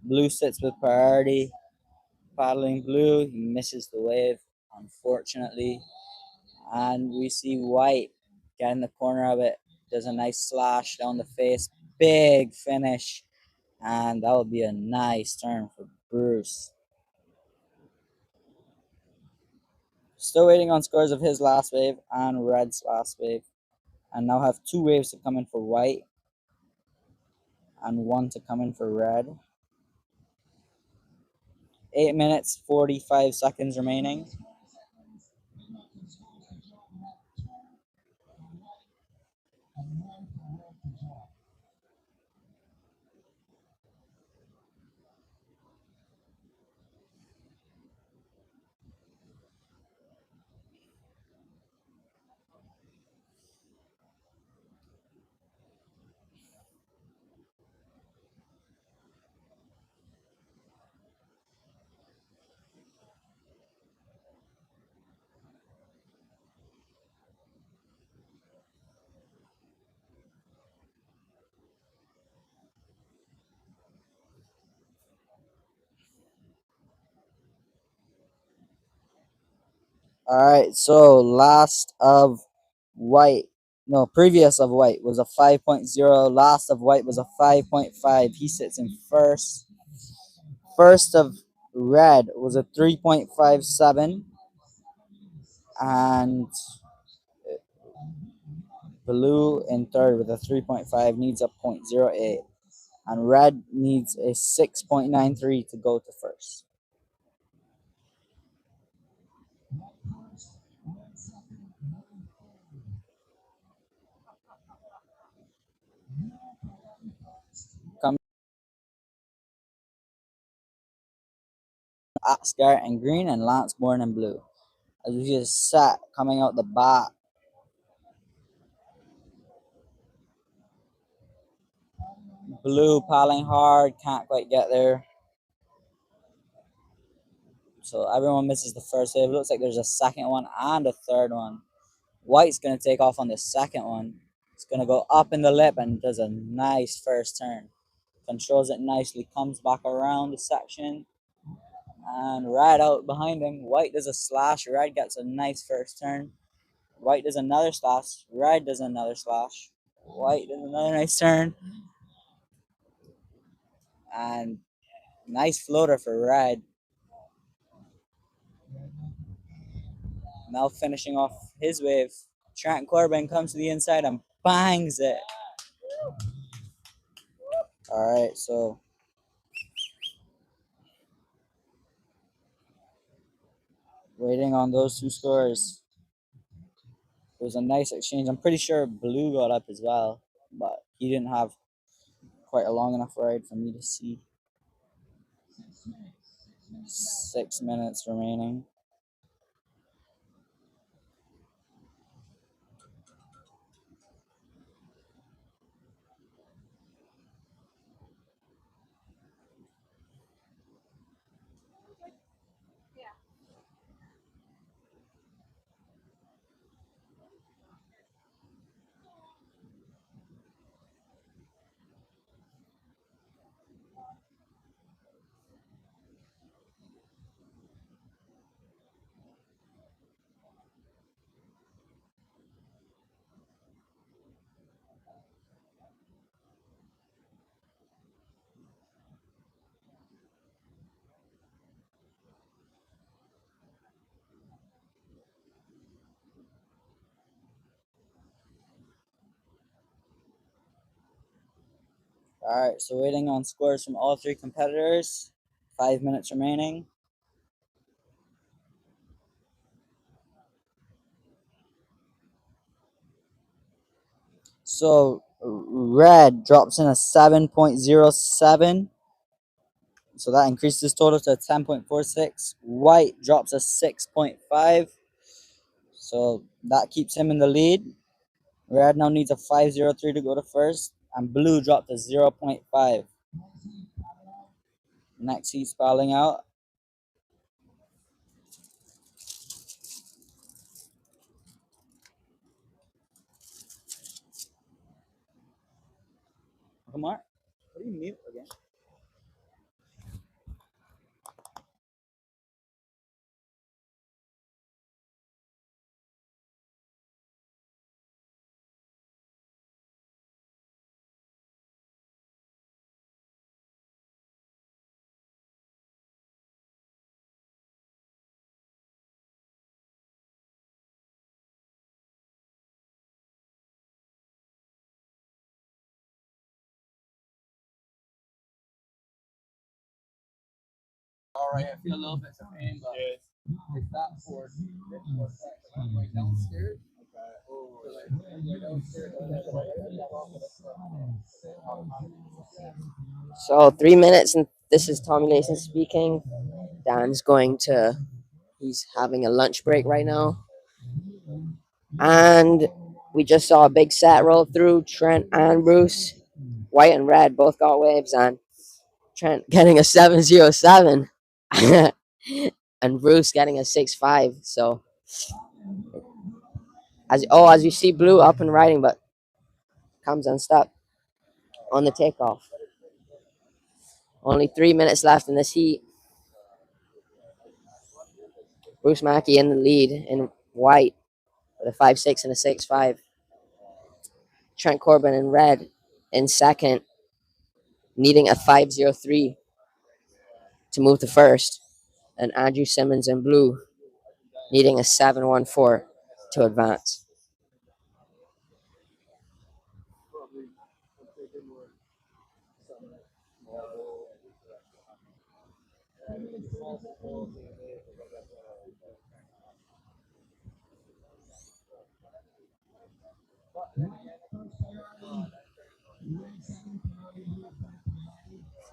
Blue sits with priority. Paddling blue, he misses the wave, unfortunately. And we see white get in the corner of it. Does a nice slash down the face. Big finish. And that would be a nice turn for Bruce. Still waiting on scores of his last wave and red's last wave. And now have 2 waves to come in for white and 1 to come in for red. 8 minutes, 45 seconds remaining. All right, so last of white, no, previous of white was a 5.0. Last of white was a 5.5. He sits in first. First of red was a 3.57. And blue in third with a 3.5 needs a 0.08. And red needs a 6.93 to go to first. Ascar in green and Lance Bourne in blue. As we see a set coming out the back. Blue paddling hard, can't quite get there. So everyone misses the first wave. Looks like there's a second one and a third one. White's going to take off on the second one. It's going to go up in the lip and does a nice first turn. Controls it nicely, comes back around the section. And red out behind him. White does a slash. Red gets a nice first turn. White does another slash. Red does another slash. White does another nice turn. And nice floater for red. Now finishing off his wave. Trent Corbin comes to the inside and bangs it. Alright, so waiting on those 2 scores. It was a nice exchange. I'm pretty sure blue got up as well, but he didn't have quite a long enough ride for me to see. 6 minutes remaining. Alright, so waiting on scores from all 3 competitors. 5 minutes remaining. So Red drops in a 7.07. So that increases total to 10.46. White drops a 6.5. So that keeps him in the lead. Red now needs a 5.03 to go to first. And blue dropped a 0.5. Next heat spelling out. Kumar, what do you mute again? All right, I feel a little bit of pain, but it's that force. Right downstairs. So 3 minutes, and this is Tommy Nason speaking. Dan's he's having a lunch break right now. And we just saw a big set roll through. Trent and Bruce, white and red, both got waves, and Trent getting a 707. And Bruce getting a 6.5. So as you see blue up and riding, but comes unstuck on the takeoff. Only 3 minutes left in this heat. Bruce Mackey in the lead in white with a 5.6 and a 6.5. Trent Corbin in red in second, needing a 5.03 to move to first. And Andrew Simmons in blue, needing a 7.14 to advance.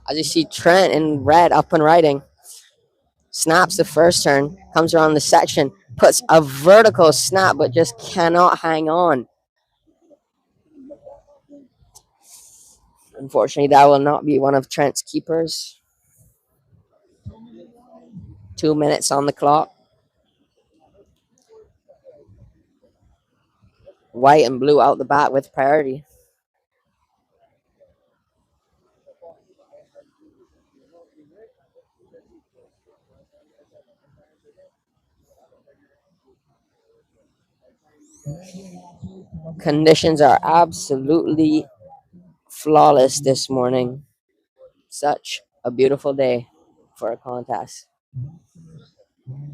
As you see Trent in red up and riding, snaps the first turn, comes around the section, puts a vertical snap, but just cannot hang on. Unfortunately, that will not be one of Trent's keepers. 2 minutes on the clock. White and blue out the bat with priority. Conditions are absolutely flawless this morning. Such a beautiful day for a contest.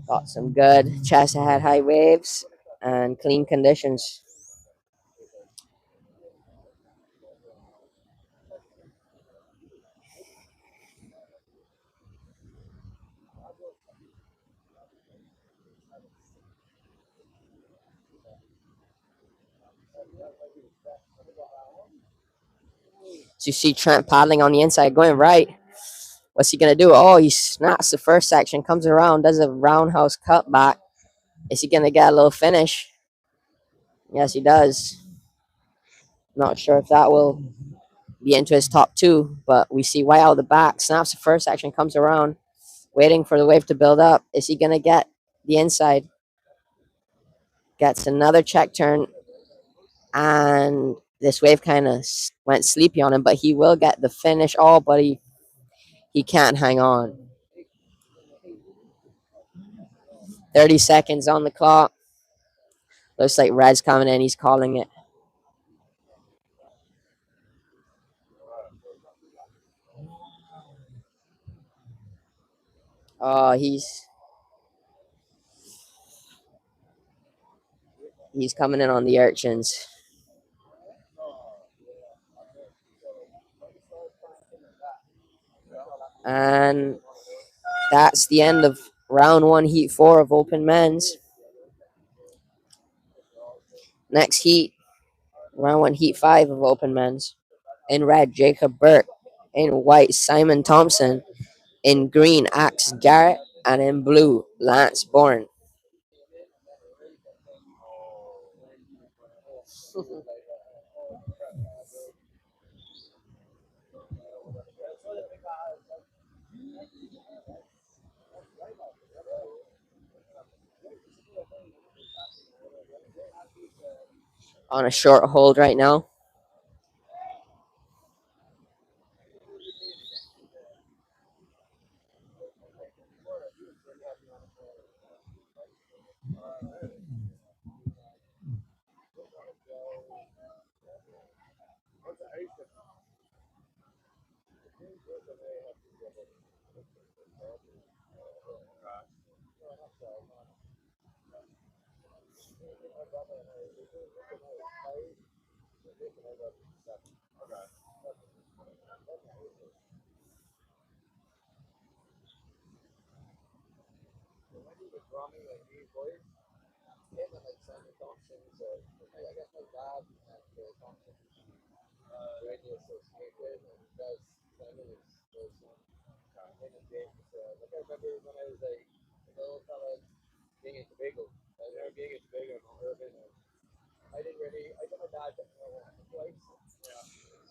Got some good chest ahead high waves and clean conditions. So you see Trent paddling on the inside, going right. What's he gonna do? Oh, he snaps the first section, comes around, does a roundhouse cut back. Is he gonna get a little finish? Yes, he does. Not sure if that will be into his top two, but we see White out of the back, snaps the first section, comes around, waiting for the wave to build up. Is he gonna get the inside? Gets another check turn, and this wave kind of went sleepy on him, but he will get the finish. Oh, but he can't hang on. 30 seconds on the clock. Looks like Red's coming in. He's calling it. Oh, he's coming in on the urchins. And that's the end of round one, heat 4 of Open Men's. Next heat, Round one, heat five of open men's. In red, Jacob Burke. In white, Simon Thompson. In green, Axe Garrett. And in blue, Lance Bourne. On a short hold right now.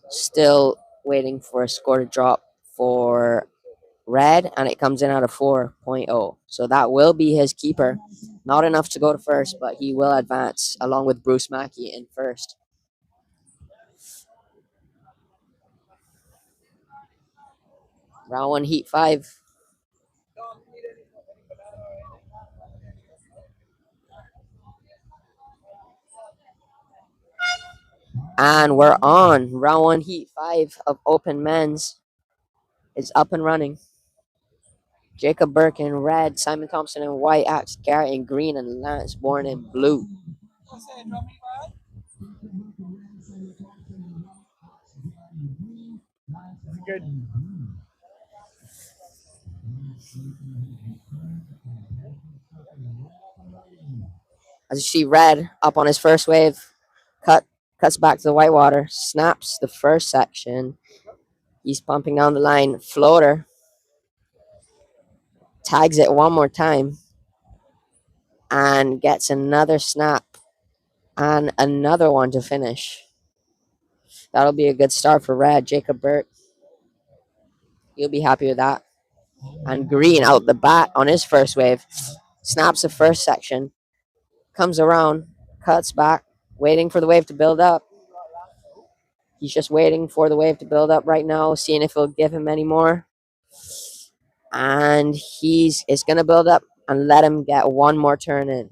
Still waiting for a score to drop for red, and it comes in at a 4.0. So that will be his keeper. Not enough to go to first, but he will advance along with Bruce Mackey in first. Round one, heat five. And we're on. Round one, heat five of open men's is up and running. Jacob Burke in red, Simon Thompson in white, Axe Garrett in green, and Lance Bourne in blue. As you see, red up on his first wave, cuts back to the whitewater, snaps the first section. He's pumping down the line, floater, tags it one more time, and gets another snap and another one to finish. That'll be a good start for red. Jacob Burke, he'll be happy with that. And green out the bat on his first wave, snaps the first section, comes around, cuts back, waiting for the wave to build up. He's just waiting for the wave to build up right now, seeing if it'll give him any more. And it's gonna build up and let him get one more turn in.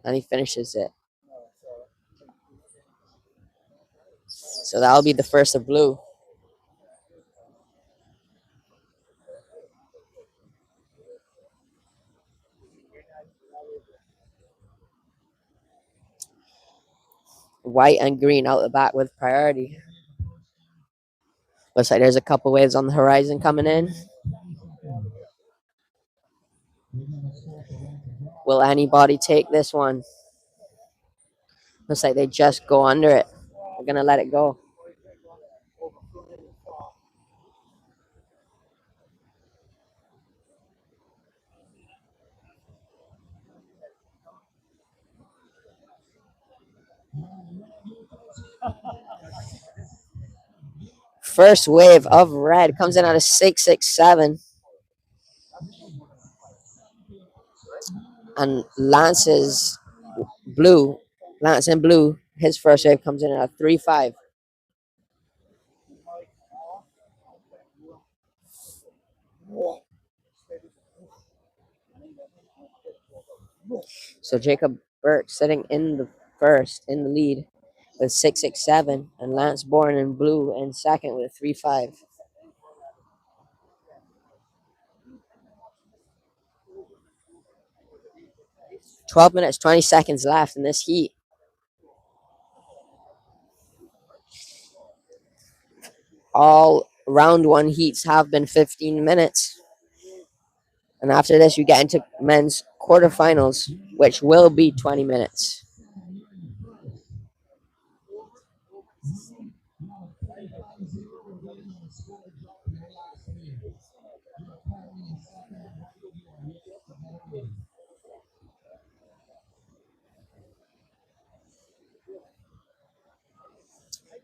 And he finishes it. So that'll be the first of blue. White and green out the back with priority. Looks like there's a couple waves on the horizon coming in. Will anybody take this one? Looks like they just go under it. We're gonna let it go. First wave of red comes in at a 667. And Lance in blue, his first wave comes in at a 3.5. So Jacob Burke sitting in the first, in the lead, with 667, and Lance Bourne in blue in second with a 3.5. "12 minutes, 20 seconds left in this heat. All round one heats have been 15 minutes. And after this, you get into men's quarterfinals, which will be 20 minutes.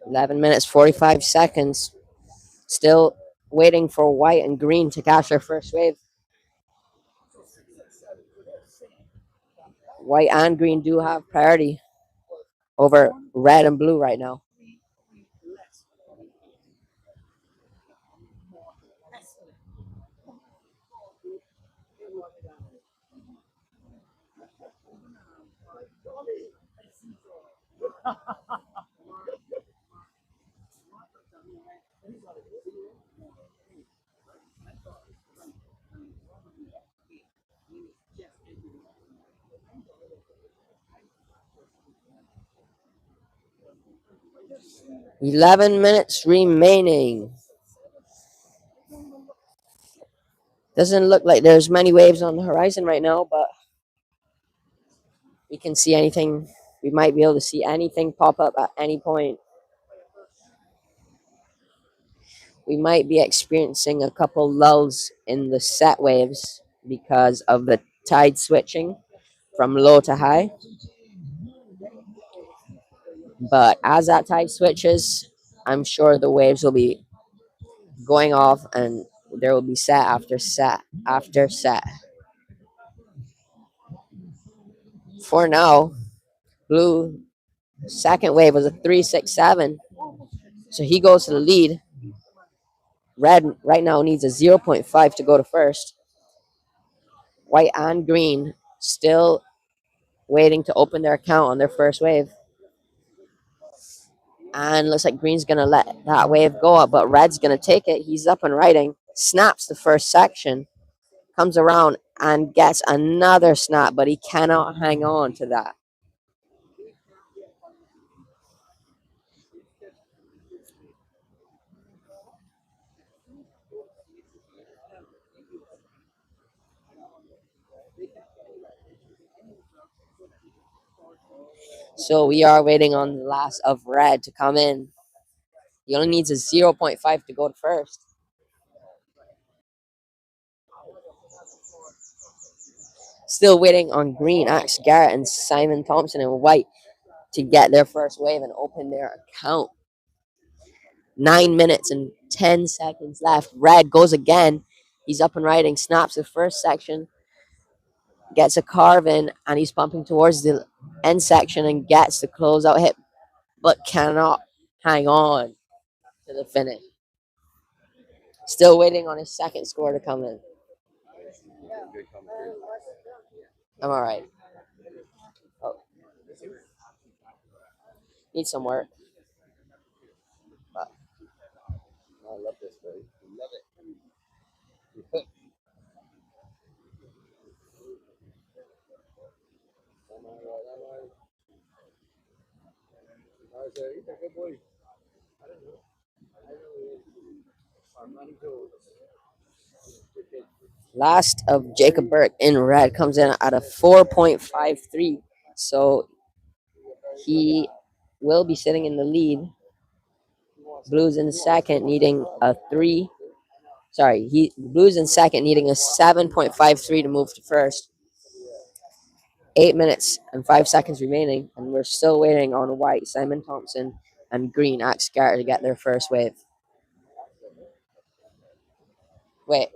.11 minutes 45 seconds. Still waiting for white and green to catch their first wave. White and green do have priority over red and blue right now. .11 minutes remaining. Doesn't look like there's many waves on the horizon right now, but we can see anything. We might be able to see anything pop up at any point. We might be experiencing a couple lulls in the set waves because of the tide switching from low to high. But as that tide switches, I'm sure the waves will be going off and there will be set after set after set. For now, blue second wave was a 367. So he goes to the lead. Red right now needs a 0.5 to go to first. White and green still waiting to open their account on their first wave. And looks like green's going to let that wave go up, but red's going to take it. He's up and riding, snaps the first section, comes around and gets another snap, but he cannot hang on to that. So we are waiting on the last of red to come in. He only needs a 0.5 to go to first. Still waiting on green, Axe Garrett and Simon Thompson and white to get their first wave and open their account. 9 minutes and 10 seconds left. Red goes again. He's up and riding, snaps the first section, gets a carve in, and he's pumping towards the end section and gets the closeout hit, but cannot hang on to the finish. Still waiting on his second score to come in. I'm all right. Oh. Need some work. But I love this, bro. Love it. last of Jacob Burke in red comes in at a 4.53. So he will be sitting in the lead. Blues in second, needing a 3. Sorry, Blues in second, needing a 7.53 to move to first. 8 minutes and 5 seconds remaining, and we're still waiting on white, Simon Thompson, and green, Axe Garrett, to get their first wave. Wait.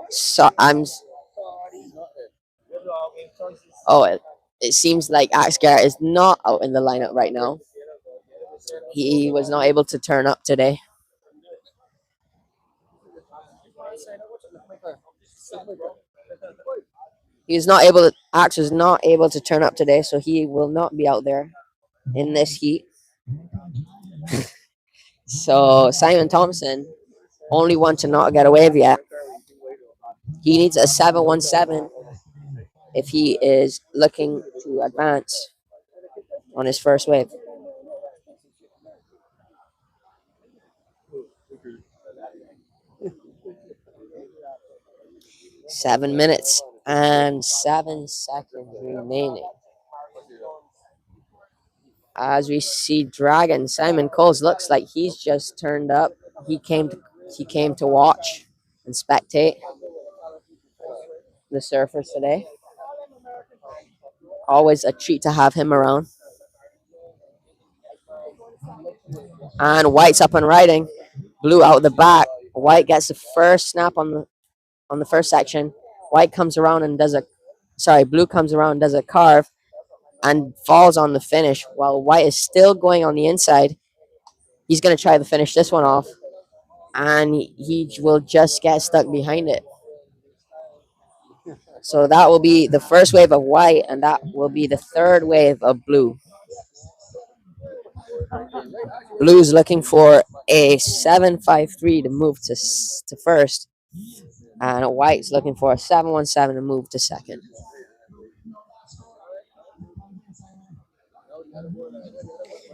So it seems like Axe Garrett is not out in the lineup right now. He was not able to turn up today. Axe was not able to turn up today, so he will not be out there in this heat. So Simon Thompson, only one to not get a wave yet. He needs a 717 if he is looking to advance on his first wave. Seven minutes and 7 seconds remaining. As we see Dragon, Simon Coles looks like he's just turned up. He came to watch and spectate the surfers today. Always a treat to have him around. And White's up and riding. Blue out the back. White gets the first snap on the first section. White comes around and does a Blue comes around and does a carve and falls on the finish while White is still going on the inside. He's gonna try to finish this one off, and he will just get stuck behind it. So that will be the first wave of White, and that will be the third wave of Blue. Blue's looking for a 7.53 to move to first, and White's looking for a 7.17 to move to second.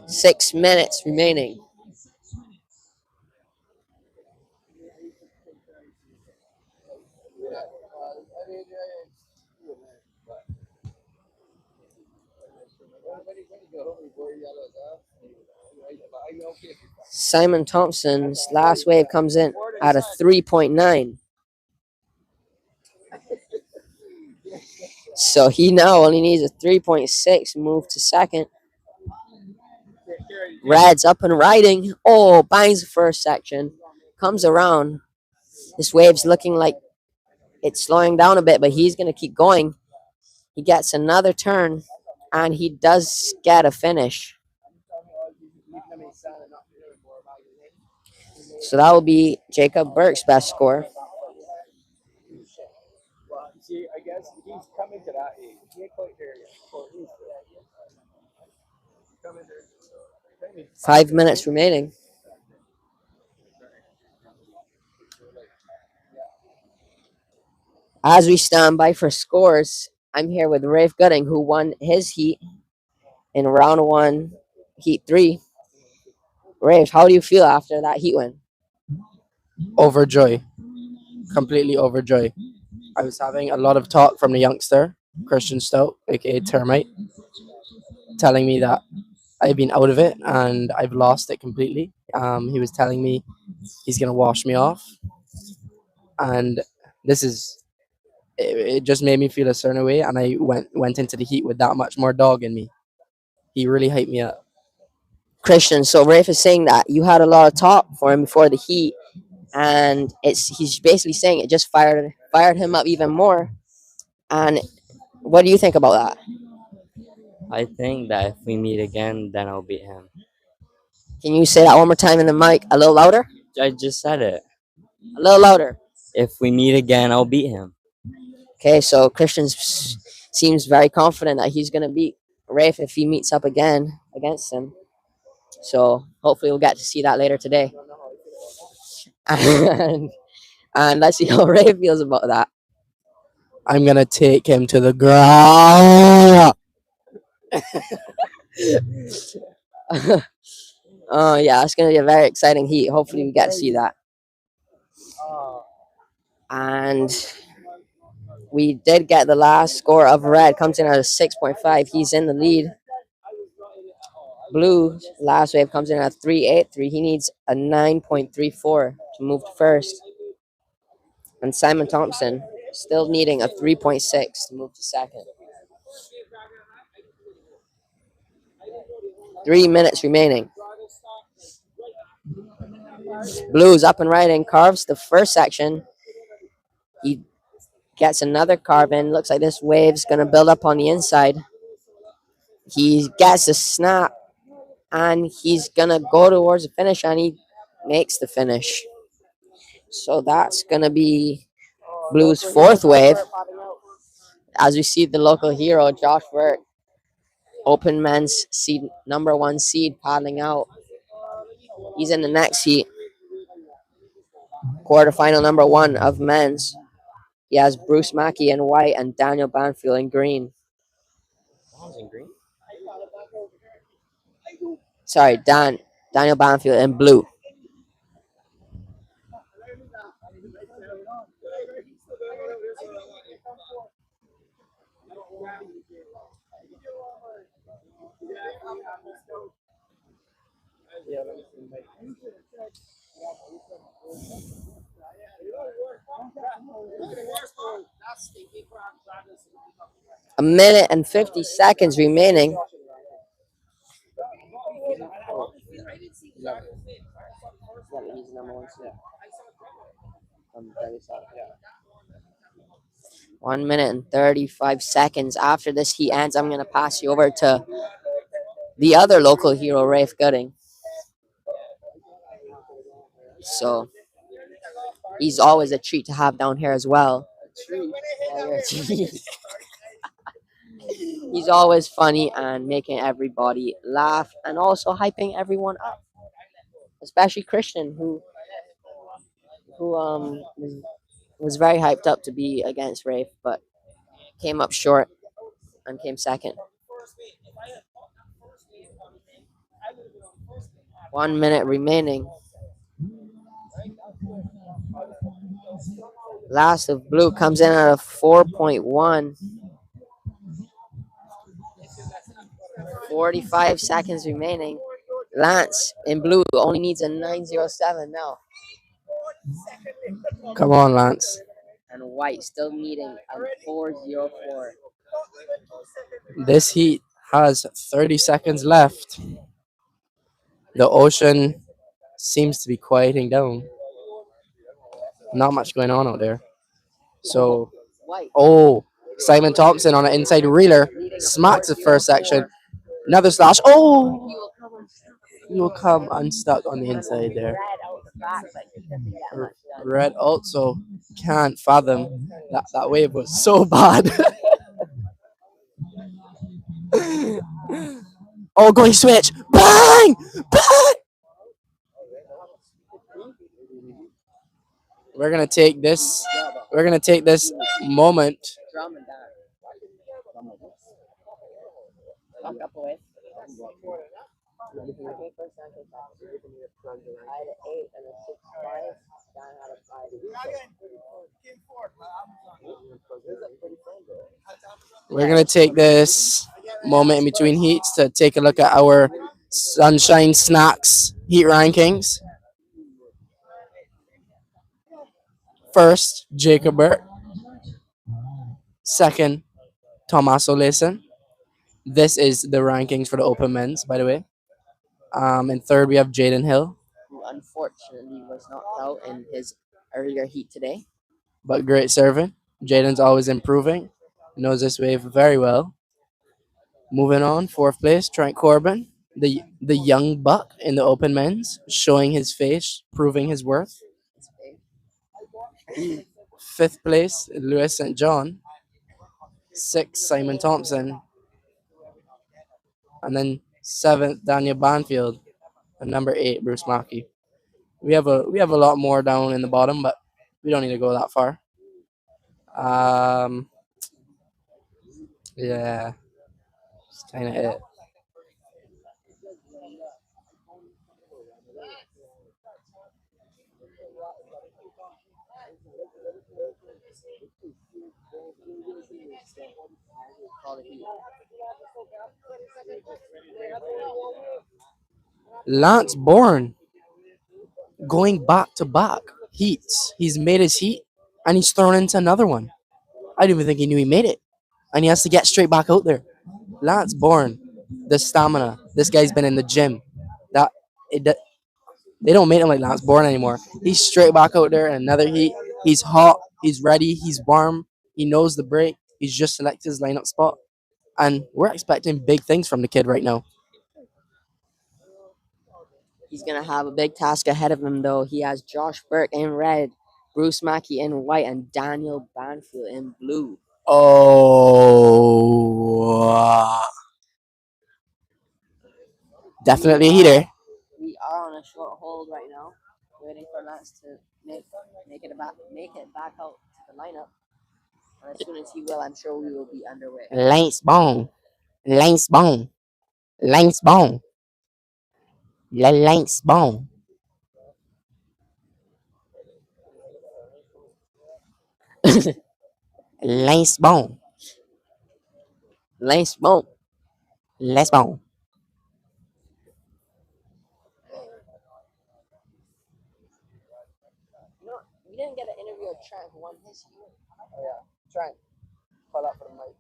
Six minutes remaining. Simon Thompson's last wave comes in at a 3.9. So he now only needs a 3.6 move to second. Red's up and riding. Oh, binds the first section. Comes around. This wave's looking like it's slowing down a bit, but he's going to keep going. He gets another turn, and he does get a finish. So that will be Jacob Burke's best score. I guess he's coming to that age. He ain't quite there yet. 5 minutes remaining. As we stand by for scores, I'm here with Rafe Gooding, who won his heat in round one, heat 3. Rafe, how do you feel after that heat win? Overjoy. Completely overjoy. I was having a lot of talk from the youngster, Christian Stout, aka Termite, telling me that I've been out of it and I've lost it completely. He was telling me he's gonna wash me off, and this is it just made me feel a certain way, and I went into the heat with that much more dog in me. He really hyped me up. Christian, so Rafe is saying that you had a lot of talk for him before the heat, and he's basically saying it just fired him up even more. And what do you think about that? I think that if we meet again, then I'll beat him. Can you say that one more time in the mic a little louder? I just said it. A little louder. If we meet again, I'll beat him. Okay, so Christian seems very confident that he's going to beat Rafe if he meets up again against him. So hopefully we'll get to see that later today. And let's see how Rafe feels about that. I'm gonna take him to the ground. Yeah, it's going to be a very exciting heat. Hopefully we get to see that. And we did get the last score of Red. Comes in at a 6.5. He's in the lead. Blue, last wave, comes in at 3.83. He needs a 9.34 to move to first. And Simon Thompson still needing a 3.6 to move to second. 3 minutes remaining. Blue's up and riding, carves the first section. He gets another carve in. Looks like this wave's going to build up on the inside. He gets a snap, and he's going to go towards the finish, and he makes the finish. So that's going to be Blue's fourth wave. As we see the local hero, Josh Vert, open men's seed, number 1 seed, paddling out. He's in the next heat. Quarterfinal number 1 of men's. He has Bruce Mackey in white and Daniel Banfield in green. Sorry, Daniel Banfield in blue. A minute and 50 seconds remaining. One minute and 35 seconds. After this heat ends, I'm going to pass you over to the other local hero, Rafe Gooding. So he's always a treat to have down here as well. He's always funny and making everybody laugh and also hyping everyone up, especially Christian, who was very hyped up to be against Rafe, but came up short and came second. 1 minute remaining. Last of Blue comes in at a 4.1. 45 seconds remaining. Lance in Blue only needs a 907 now. Come on, Lance. And White still needing a 404. This heat has 30 seconds left. The ocean seems to be quieting down. Not much going on out there. So, White oh, Simon Thompson on an inside reeler smacks the first section. Another slash. Oh, he will come unstuck on the inside there. Red also can't fathom that wave was so bad. Oh, going switch. Bang! Bang! We're gonna take this moment. We're gonna take this moment in between heats to take a look at our Sunshine Snacks heat rankings. First, Jacob Burt. Second, Tommaso Leeson. This is the rankings for the open men's, by the way. And third, we have Jaden Hill. who unfortunately was knocked out in his earlier heat today. But great serving. Jaden's always improving. Knows this wave very well. Moving on, fourth place, Trent Corbin, the young buck in the open men's, showing his face, proving his worth. Fifth place, Lewis St. John. Sixth, Simon Thompson. And then seventh, Daniel Banfield. And number 8, Bruce Mackey. We have a lot more down in the bottom, but we don't need to go that far. Yeah, that's kind of it. Lance Bourne going back to back heats. He's made his heat and he's thrown into another one. I didn't even think he knew he made it. And he has to get straight back out there. Lance Bourne, the stamina. This guy's been in the gym. They don't make him like Lance Bourne anymore. He's straight back out there in another heat. He's hot. He's ready. He's warm. He knows the break. He's just selected his lineup spot. And we're expecting big things from the kid right now. He's going to have a big task ahead of him, though. He has Josh Burke in red, Bruce Mackey in white, and Daniel Banfield in blue. Oh. Definitely a heater. We are on a short hold right now, waiting for Lance to make it back out to the lineup. And as soon as he will, I'm sure we will be underway. Lance Bone. Lance Bone. Lance Bone. Lance Bone. Lance Bone. Lance Bone. Lance Bone. know, we didn't get an interview with Trent who won his year. Oh yeah, Trent, call up for the mic.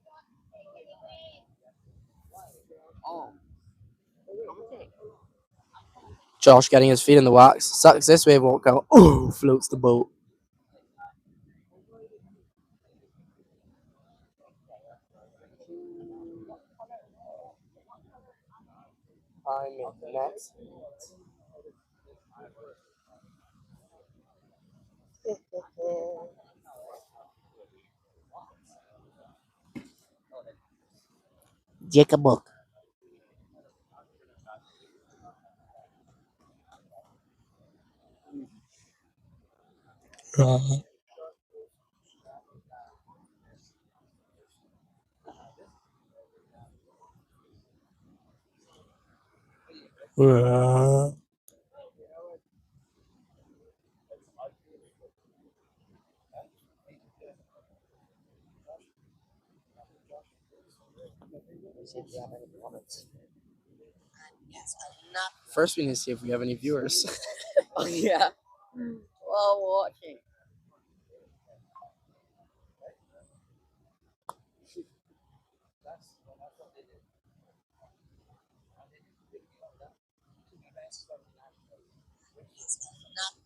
Oh. Commentate. Josh getting his feet in the wax. Sucks this way, won't count. Ooh, floats the boat. I'm in next. Jacob book. See if we have any comments. First, we need to see if we have any viewers. Oh yeah. Well, watching.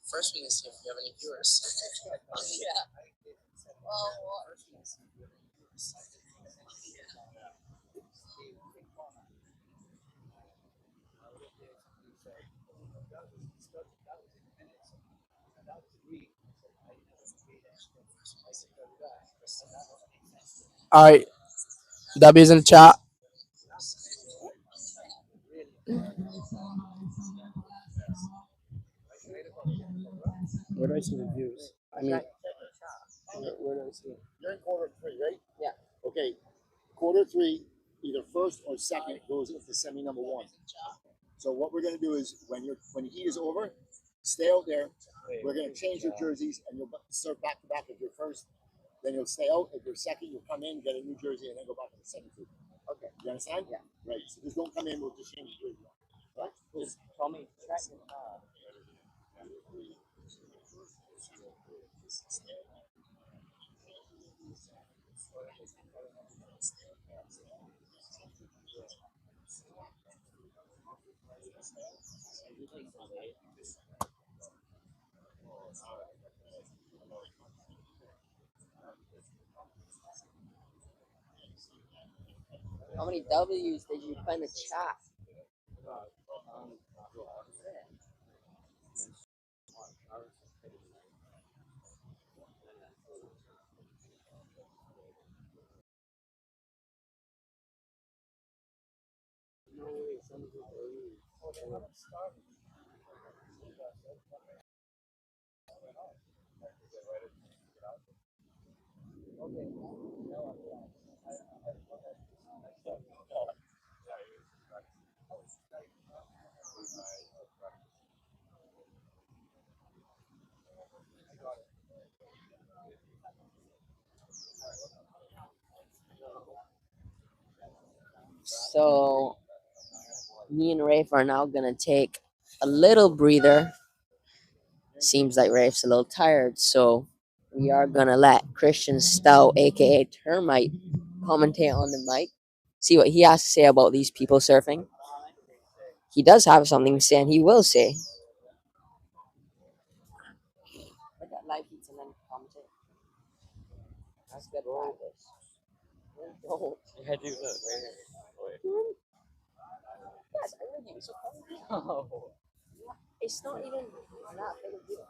First, we need to see if we have any viewers. Oh yeah. Well, watching. All right, W's in the chat. Where do I see the views? I mean, where do I see it? You're in quarter 3, right? Yeah. Okay. Quarter 3, either first or second goes into semi number 1. So what we're gonna do is when the heat is over, stay out there. We're gonna change your jerseys and you'll serve back to back if you're first. Then you'll stay out. If you're second, you'll come in, get a new jersey, and then go back to the second team. Okay. You understand? Yeah. Right. So just don't come in. We'll just change your jersey. Right? Just call me Trent. How many W's did you put in the chat? So me and Rafe are now gonna take a little breather. Seems like Rafe's a little tired, so we are gonna let Christian Stout, aka Termite, commentate on the mic. See what he has to say about these people surfing. He does have something to say, and he will say. Look at live feeds and then commentate. That's good practice. No. Yeah, do look right here. Yes, I heard you. So Oh. it's not even that big a deal.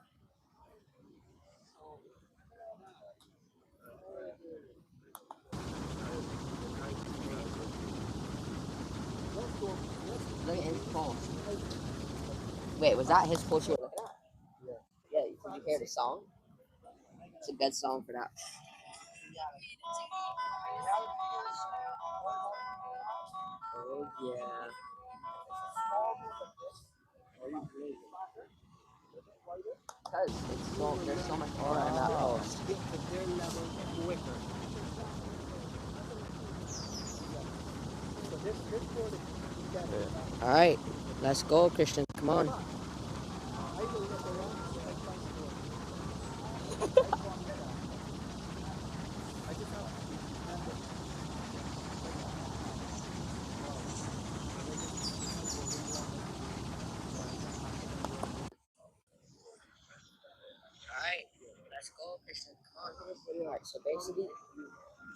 Look at his post. Wait, was that his post you were looking at? Yeah. Yeah, did you hear the song? It's a good song for that. Oh yeah. Because it's so there's so much aura in that post. All right, let's go, Christian. Come on. Alright, so basically, you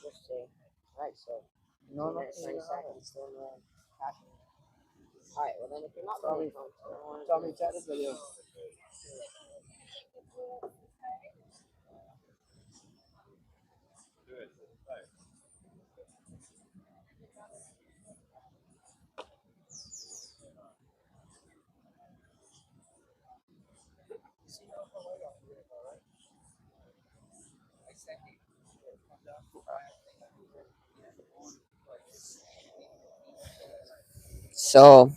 just say, alright, so 2 minutes, 20 seconds, still no cash. Alright, well then if you're not going to Tommy, check this video. So,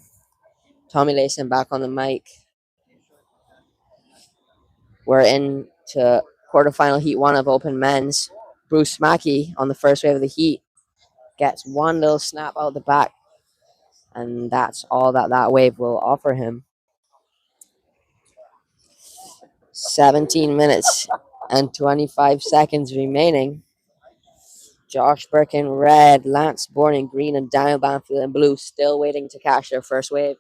Tommy Layson back on the mic. We're into quarterfinal heat one of open men's. Bruce Mackey on the first wave of the heat gets one little snap out the back, and that's all that wave will offer him. 17 minutes and 25 seconds remaining. Josh Burke in red, Lance Bourne in green, and Daniel Banfield in blue still waiting to catch their first wave.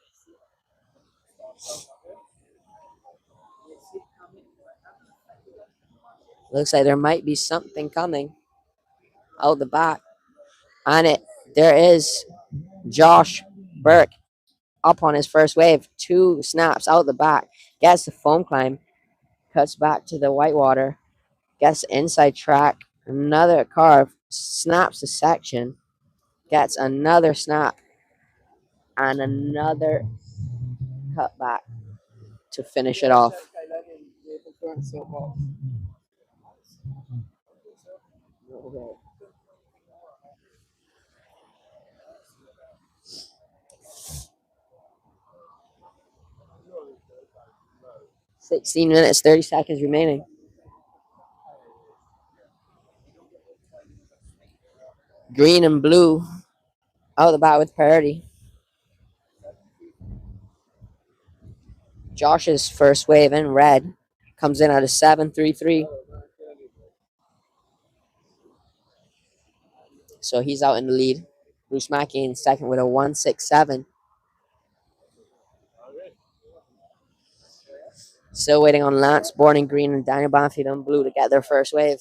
Looks like there might be something coming out the back. And there is Josh Burke up on his first wave. 2 snaps out the back. Gets the foam climb. Cuts back to the whitewater. Gets the inside track. Another carve. Snaps the section. Gets another snap. And another cut back to finish it off. 16 minutes, 30 seconds remaining. Green and blue out the bat with parity. Josh's first wave in red comes in at a 7.33. So he's out in the lead. Bruce Mackey in second with a 1.67. Still waiting on Lance Bourne in green and Daniel Banfield in blue to get their first wave.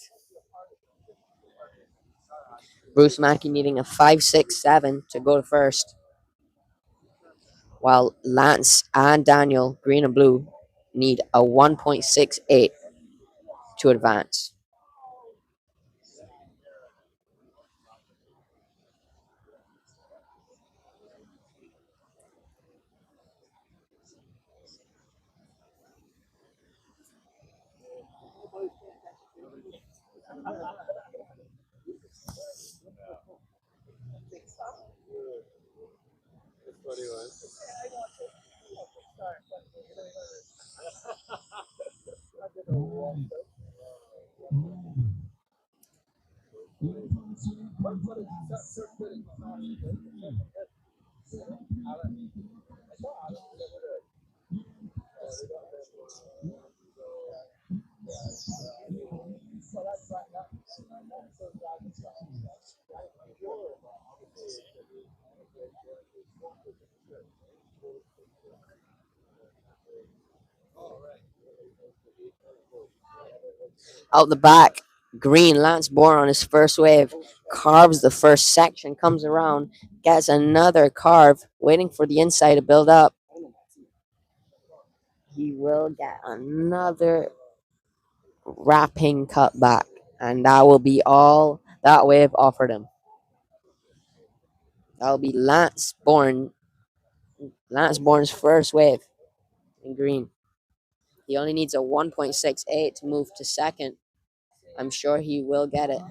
Bruce Mackey needing a 5.67 to go to first, while Lance and Daniel, green and blue, need a 1.68 to advance. Out the back, green, Lance Bourne on his first wave, carves the first section, comes around, gets another carve, waiting for the inside to build up. He will get another wrapping cut back, and that will be all that wave offered him. That will be Lance Bourne's first wave in green. He only needs a 1.68 to move to second. I'm sure he will get it.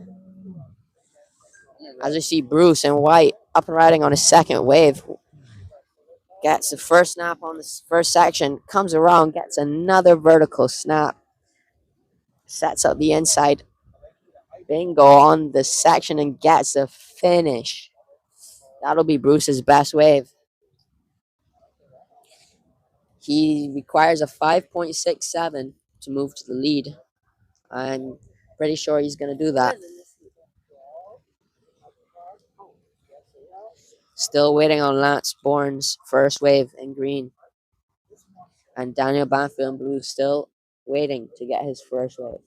As we see Bruce in white up and riding on his second wave, gets the first snap on the first section, comes around, gets another vertical snap, sets up the inside bingo on the section and gets the finish. That'll be Bruce's best wave. He requires a 5.67 to move to the lead. I'm pretty sure he's going to do that. Still waiting on Lance Bourne's first wave in green. And Daniel Banfield in blue still waiting to get his first wave.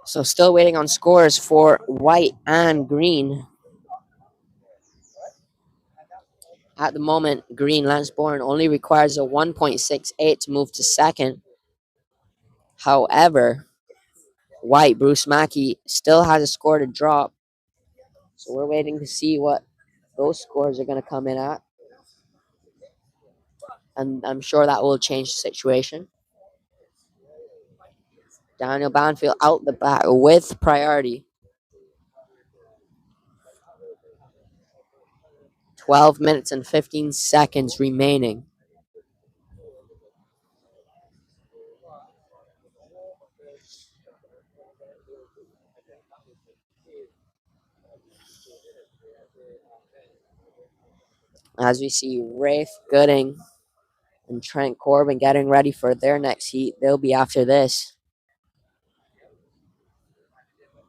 So still waiting on scores for white and green. At the moment, green Lance Bourne only requires a 1.68 to move to second. However, white Bruce Mackey still has a score to drop. So we're waiting to see what those scores are going to come in at. And I'm sure that will change the situation. Daniel Banfield out the back with priority. 12 minutes and 15 seconds remaining. As we see Rafe Gooding and Trent Corbin getting ready for their next heat. They'll be after this.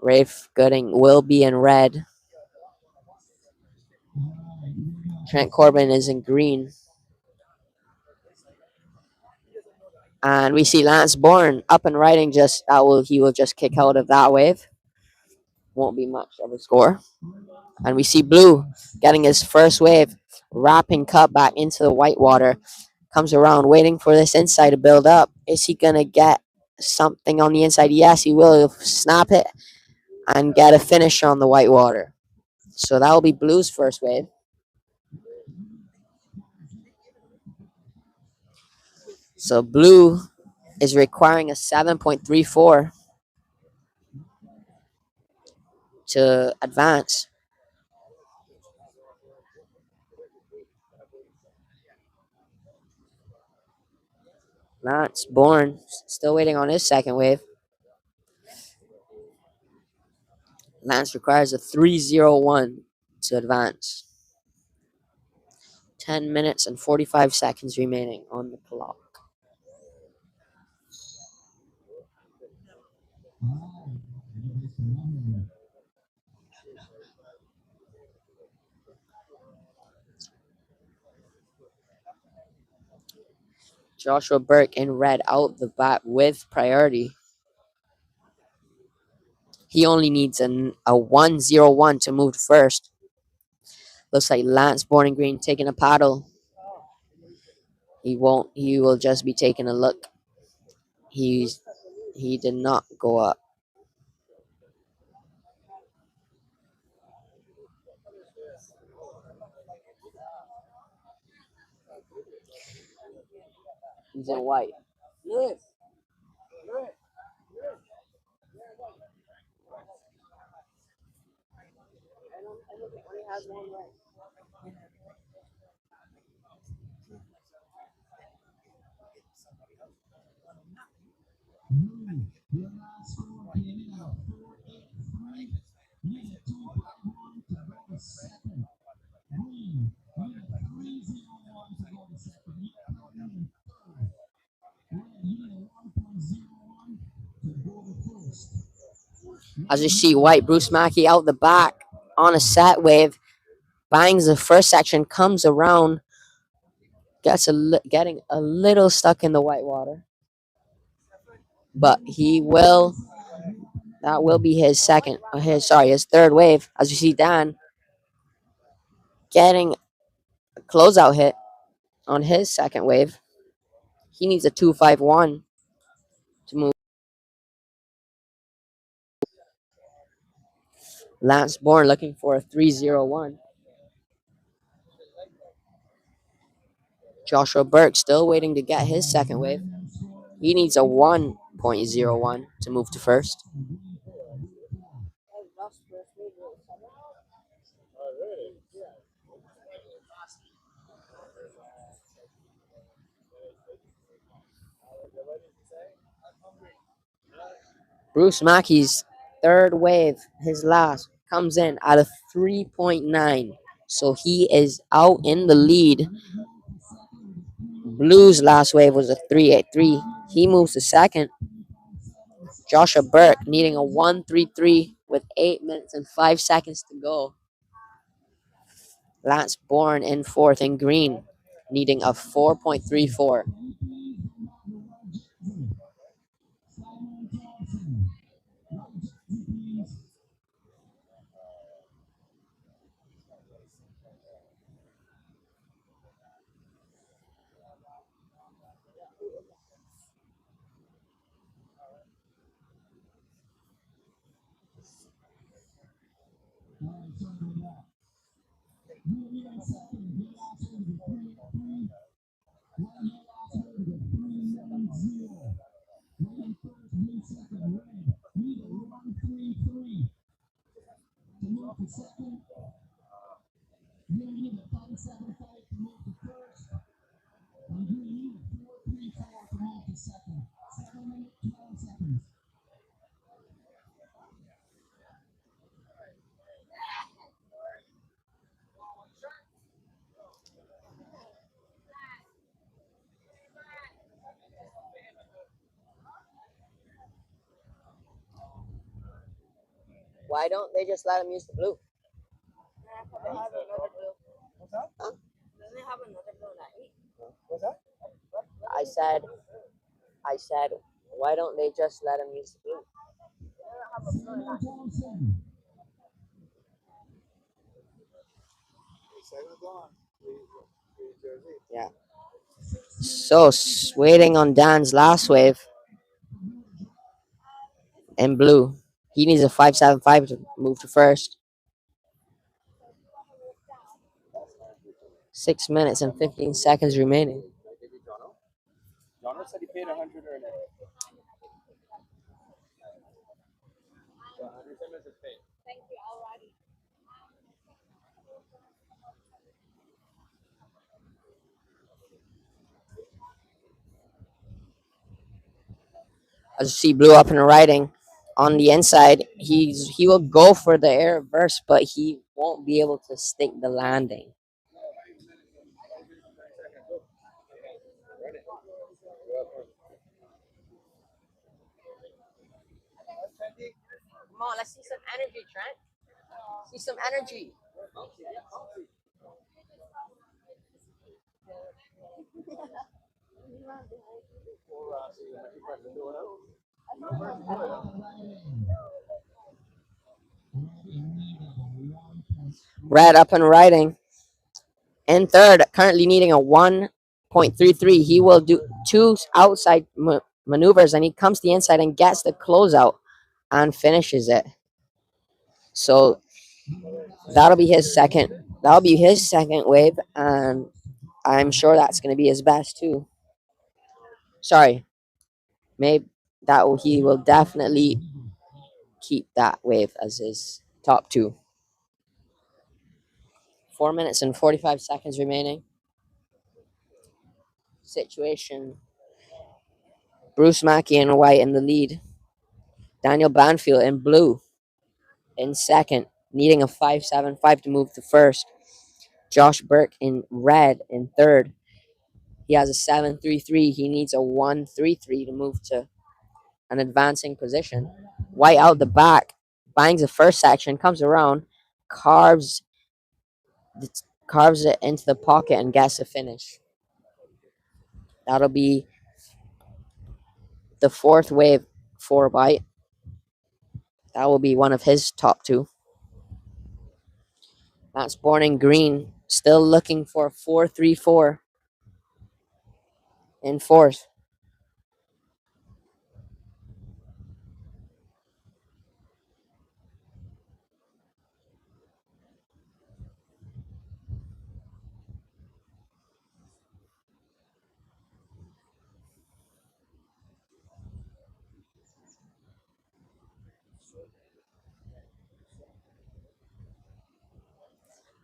Rafe Gooding will be in red. Trent Corbin is in green. And we see Lance Bourne up and riding, he will just kick out of that wave. Won't be much of a score. And we see Blue getting his first wave, wrapping cut back into the white water. Comes around waiting for this inside to build up. Is he gonna get something on the inside? Yes, he will. He'll snap it and get a finish on the white water. So that will be Blue's first wave. So Blue is requiring a 7.34 to advance. Lance Bourne still waiting on his second wave. Lance requires a 3:01 to advance. 10 minutes and 45 seconds remaining on the clock. Joshua Burke in red out the bat with priority. He only needs a 1:01 to move first. Looks like Lance Bourne in green taking a paddle. He won't. He will just be taking a look. He did not go up. He's in white. As you see, white Bruce Mackey out the back on a set wave, bangs the first section, comes around, getting a little stuck in the white water, but that will be his his third wave. As you see, Dan getting a closeout hit on his second wave. He needs a 2.51 to move. Lance Bourne looking for a 3:01. Joshua Burke still waiting to get his second wave. He needs a 1.01 to move to first. Bruce Mackey's third wave, his last, comes in at a 3.9. So he is out in the lead. Blue's last wave was a 3.83. He moves to second. Joshua Burke needing a 1.33 with 8 minutes and 5 seconds to go. Lance Bourne in fourth in green, needing a 4.34. Why don't they just let him use the blue? They have another blue. Huh? They have another blue that eat. I said, why don't they just let him use the blue? They don't have a blue that Yeah. So, waiting on Dan's last wave in blue. He needs a 5.75 to move to first. 6 minutes and 15 seconds remaining. John said he paid 100 earlier. As you see, blue up and writing on the inside. He will go for the air reverse, but he won't be able to stick the landing. Come on, let's see some energy, Trent. See some energy. Red up and riding. In third, currently needing a 1.33. He will do two outside maneuvers, and he comes to the inside and gets the closeout and finishes it. So that'll be his second. That'll be his second wave, and I'm sure that's going to be his best too. Sorry, maybe he will definitely keep that wave as his top two. 4 minutes and 45 seconds remaining. Situation. Bruce Mackey in white in the lead. Daniel Banfield in blue in second, needing a 5.75 to move to first. Josh Burke in red in third. He has a 7.33. He needs a 1.33 to move to an advancing position. White out the back, bangs the first section, comes around, carves it into the pocket and gets a finish. That'll be the fourth wave for White. That will be one of his top two. That's Born in Green, still looking for 4.34 in fourth.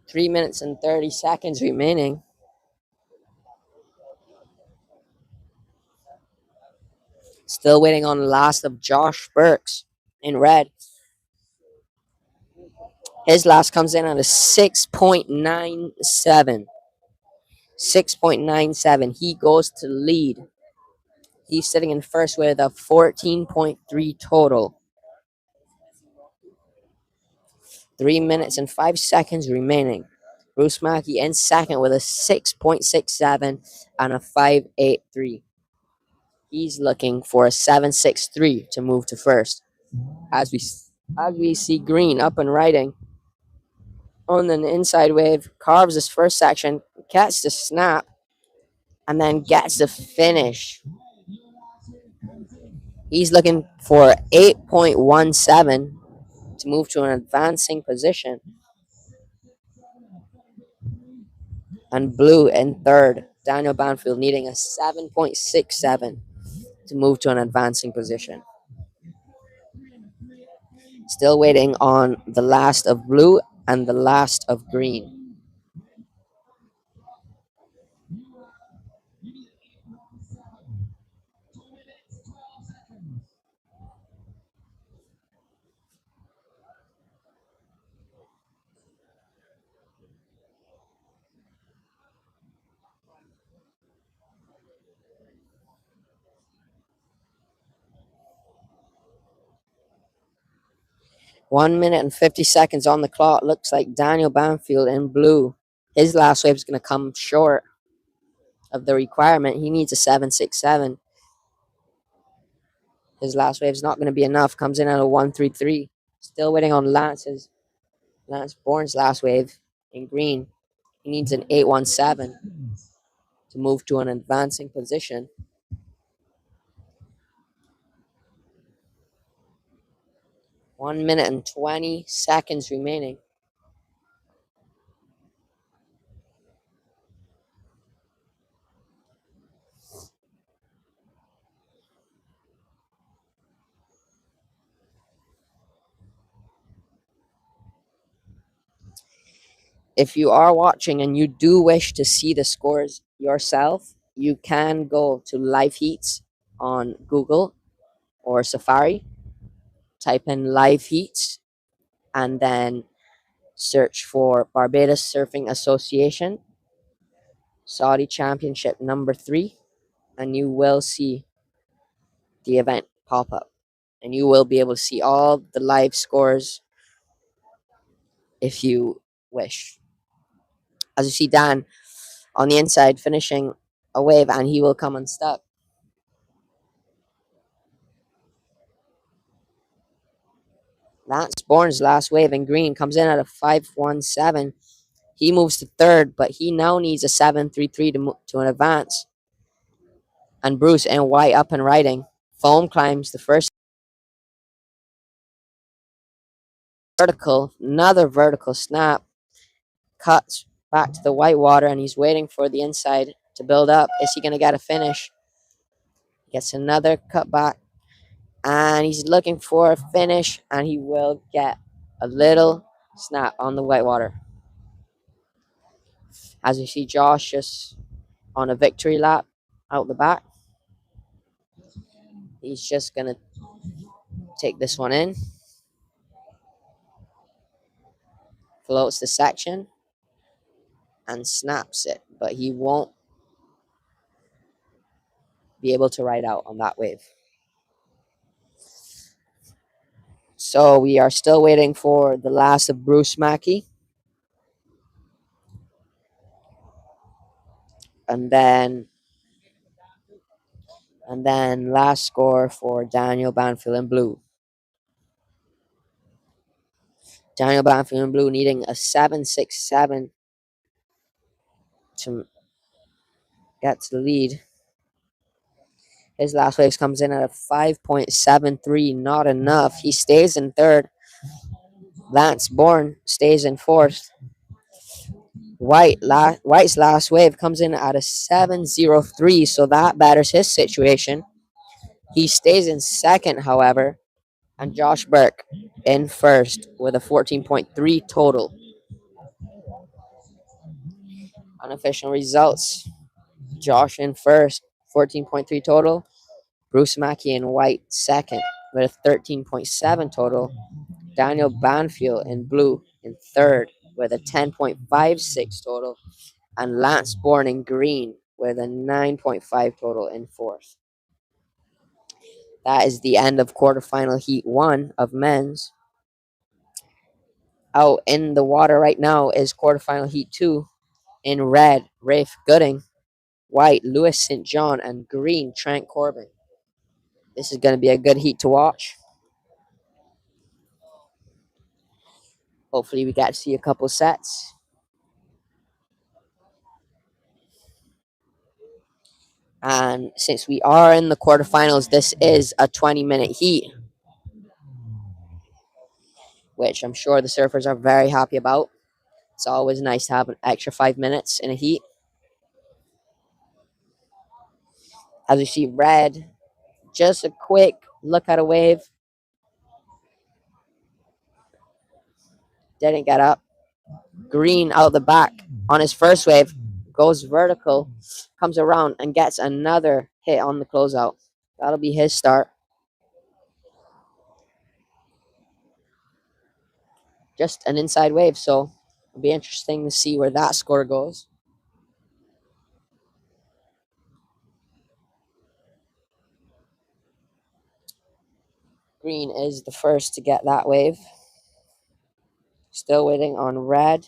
Three minutes and 30 seconds remaining. Still waiting on the last of Josh Burks in red. His last comes in at a 6.97. 6.97. He goes to lead. He's sitting in first with a 14.3 total. 3 minutes and 5 seconds remaining. Bruce Mackey in second with a 6.67 and a 5.83. He's looking for a 7.63 to move to first. As we see Green up and riding on an inside wave, carves his first section, gets the snap, and then gets the finish. He's looking for 8.17 to move to an advancing position. And Blue in third. Daniel Banfield needing a 7.67 to move to an advancing position. Still waiting on the last of Blue and the last of Green. 1 minute and 50 seconds on the clock. Looks like Daniel Banfield in Blue. His last wave is going to come short of the requirement. He needs a 7.67. His last wave is not going to be enough. Comes in at a 1.33. Still waiting on Lance Bourne's last wave in Green. He needs an 8.17 to move to an advancing position. 1 minute and 20 seconds remaining. If you are watching and you do wish to see the scores yourself, you can go to Live Heats on Google or Safari, type in Live Heats, and then search for Barbados Surfing Association, SOTY Championship number 3, and you will see the event pop up. And you will be able to see all the live scores if you wish. As you see Dan on the inside finishing a wave, and he will come unstuck. Lance Bourne's last wave in Green comes in at a 5.17. He moves to third, but he now needs a 7.33 to an advance. And Bruce and White up and riding. Foam climbs the first vertical, another vertical snap, cuts back to the white water, and he's waiting for the inside to build up. Is he going to get a finish? Gets another cut back, and he's looking for a finish, and he will get a little snap on the white water. As you see Josh just on a victory lap out the back. He's just going to take this one in. Floats the section and snaps it, but he won't be able to ride out on that wave. So we are still waiting for the last of Bruce Mackey. And then last score for Daniel Banfield in Blue. Daniel Banfield in Blue needing a 7.67 to get to the lead. His last wave comes in at a 5.73, not enough. He stays in third. Lance Bourne stays in fourth. White's last wave comes in at a 7.03, so that betters his situation. He stays in second, however, and Josh Burke in first with a 14.3 total. Unofficial results: Josh in first, 14.3 total. Bruce Mackey in white second with a 13.7 total. Daniel Banfield in blue in third with a 10.56 total. And Lance Bourne in green with a 9.5 total in fourth. That is the end of quarterfinal heat 1 of men's. Out in the water right now is quarterfinal heat 2. In red, Rafe Gooding. White, Lewis St. John. And green, Trent Corbin. This is going to be a good heat to watch. Hopefully we get to see a couple sets. And since we are in the quarterfinals, this is a 20-minute heat, which I'm sure the surfers are very happy about. It's always nice to have an extra 5 minutes in a heat. As you see, red, just a quick look at a wave. Didn't get up. Green out the back on his first wave, goes vertical, comes around and gets another hit on the closeout. That'll be his start. Just an inside wave, so it'll be interesting to see where that score goes. Green is the first to get that wave. Still waiting on red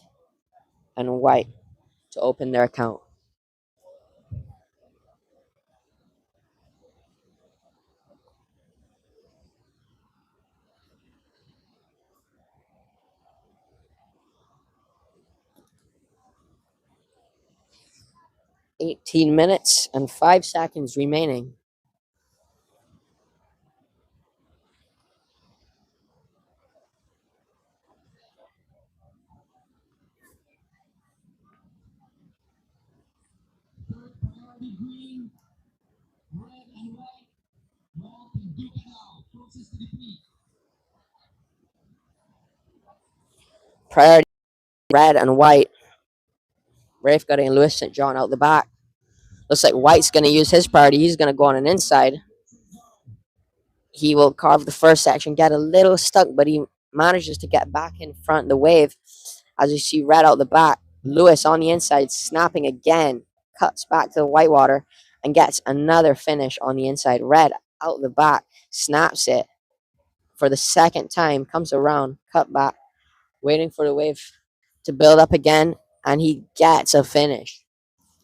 and white to open their account. $18 and 5 seconds remaining. Priority red and white. Rafe Gooding and Lewis St. John out the back. Looks like white's going to use his priority. He's going to go on an inside. He will carve the first section, get a little stuck, but he manages to get back in front of the wave. As you see red out the back, Lewis on the inside, snapping again, cuts back to the whitewater and gets another finish on the inside. Red out the back, snaps it for the second time, comes around, cut back, waiting for the wave to build up again, and he gets a finish.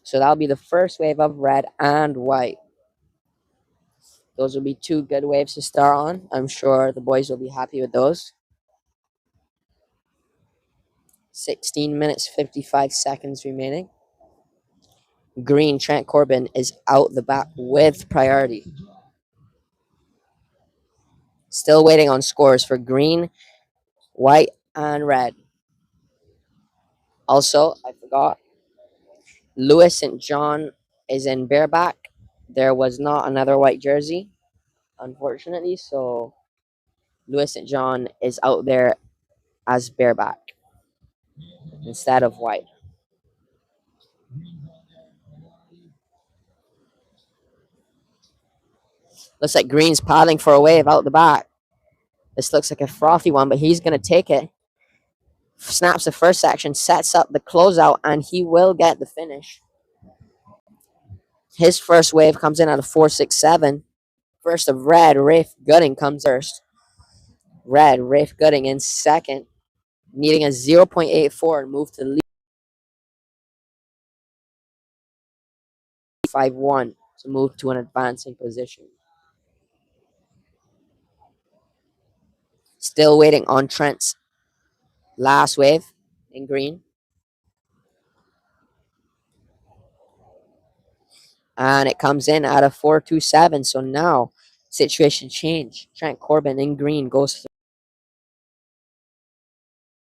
So that'll be the first wave of red and white. Those will be two good waves to start on. I'm sure the boys will be happy with those. 16 minutes, 55 seconds remaining. Green, Trent Corbin, is out the back with priority. Still waiting on scores for green, white, and red. Also, I forgot, Lewis St. John is in bareback. There was not another white jersey, unfortunately, so Lewis St. John is out there as bareback instead of white. Looks like Green's paddling for a wave out the back. This looks like a frothy one, but he's going to take it. Snaps the first section, sets up the closeout, and he will get the finish. His first wave comes in at a 4.67. First of red, Rafe Gooding comes first. Red, Rafe Gooding in second, needing a 0.84 and move to the lead. 5-1 to move to an advancing position. Still waiting on Trent's last wave in green. And it comes in at a 4.27. So now situation change. Trent Corbin in green goes to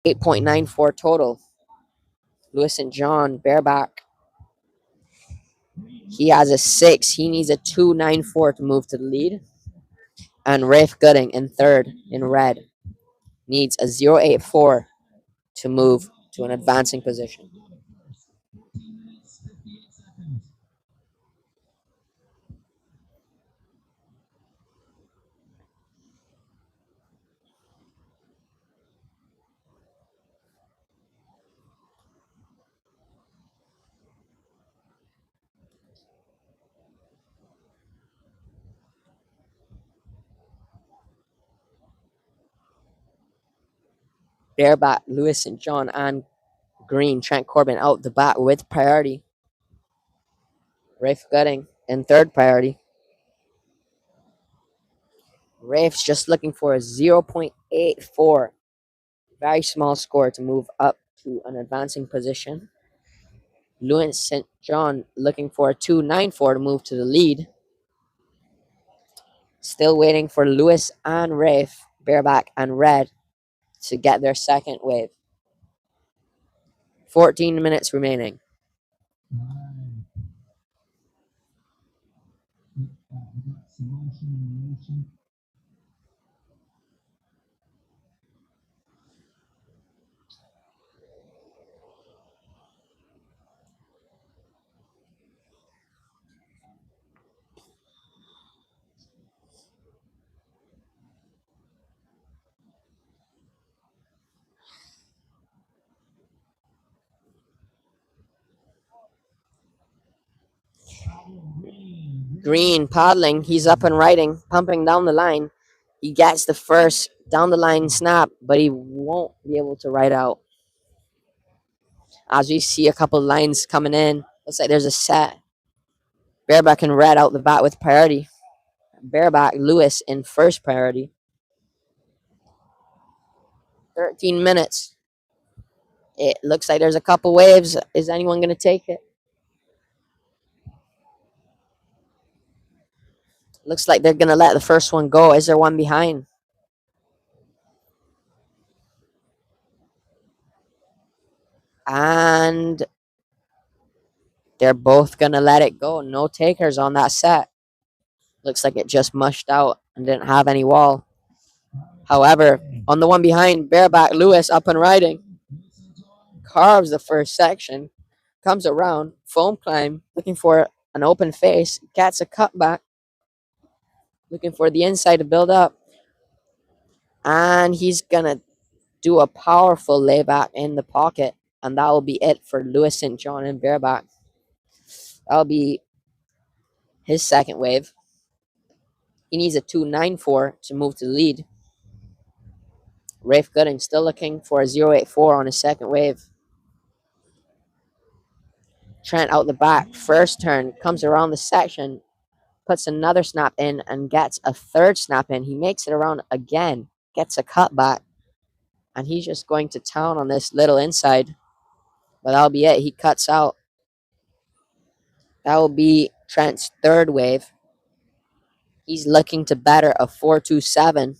8.94 total. Lewis St. John bareback. He has a 6. He needs a 2.94 to move to the lead. And Rafe Gooding in third in red needs a 0.84 to move to an advancing position. Bareback, Lewis St. John, and Green. Trent Corbin out the bat with priority. Rafe Gutting in third priority. Rafe's just looking for a 0.84. Very small score to move up to an advancing position. Lewis St. John looking for a 2.94 to move to the lead. Still waiting for Lewis and Rafe, Bareback and Red, to get their second wave. 14 minutes remaining. Green paddling, he's up and riding, pumping down the line. He gets the first down the line snap, but he won't be able to ride out. As we see a couple lines coming in, looks like there's a set. Bareback and Red out the bat with priority. Bareback, Lewis in first priority. 13 minutes. It looks like there's a couple waves. Is anyone going to take it? Looks like they're going to let the first one go. Is there one behind? And they're both going to let it go. No takers on that set. Looks like it just mushed out and didn't have any wall. However, on the one behind, Bareback Lewis up and riding. Carves the first section. Comes around. Foam climb. Looking for an open face. Gets a cutback. Looking for the inside to build up. And he's going to do a powerful layback in the pocket. And that will be it for Lewis St. John and Bareback. That'll be his second wave. He needs a 2.94 to move to the lead. Rafe Gooding still looking for a 0.84 on his second wave. Trent out the back, first turn, comes around the section, puts another snap in, and gets a third snap in. He makes it around again, gets a cutback, and he's just going to town on this little inside. But that'll be it. He cuts out. That will be Trent's third wave. He's looking to better a 4.27.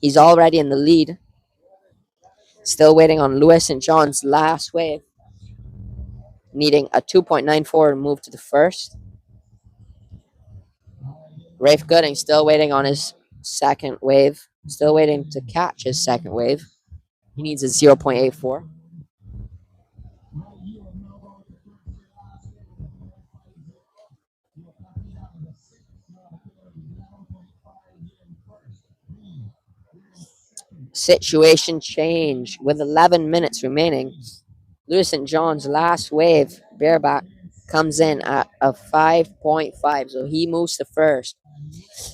He's already in the lead. Still waiting on Lewis St. John's last wave. Needing a 2.94 to move to the first. Rafe Gooding still waiting on his second wave. Still waiting to catch his second wave. He needs a 0.84. Situation change with 11 minutes remaining. Lewis St. John's last wave, Bareback, comes in at a 5.5, so he moves to first.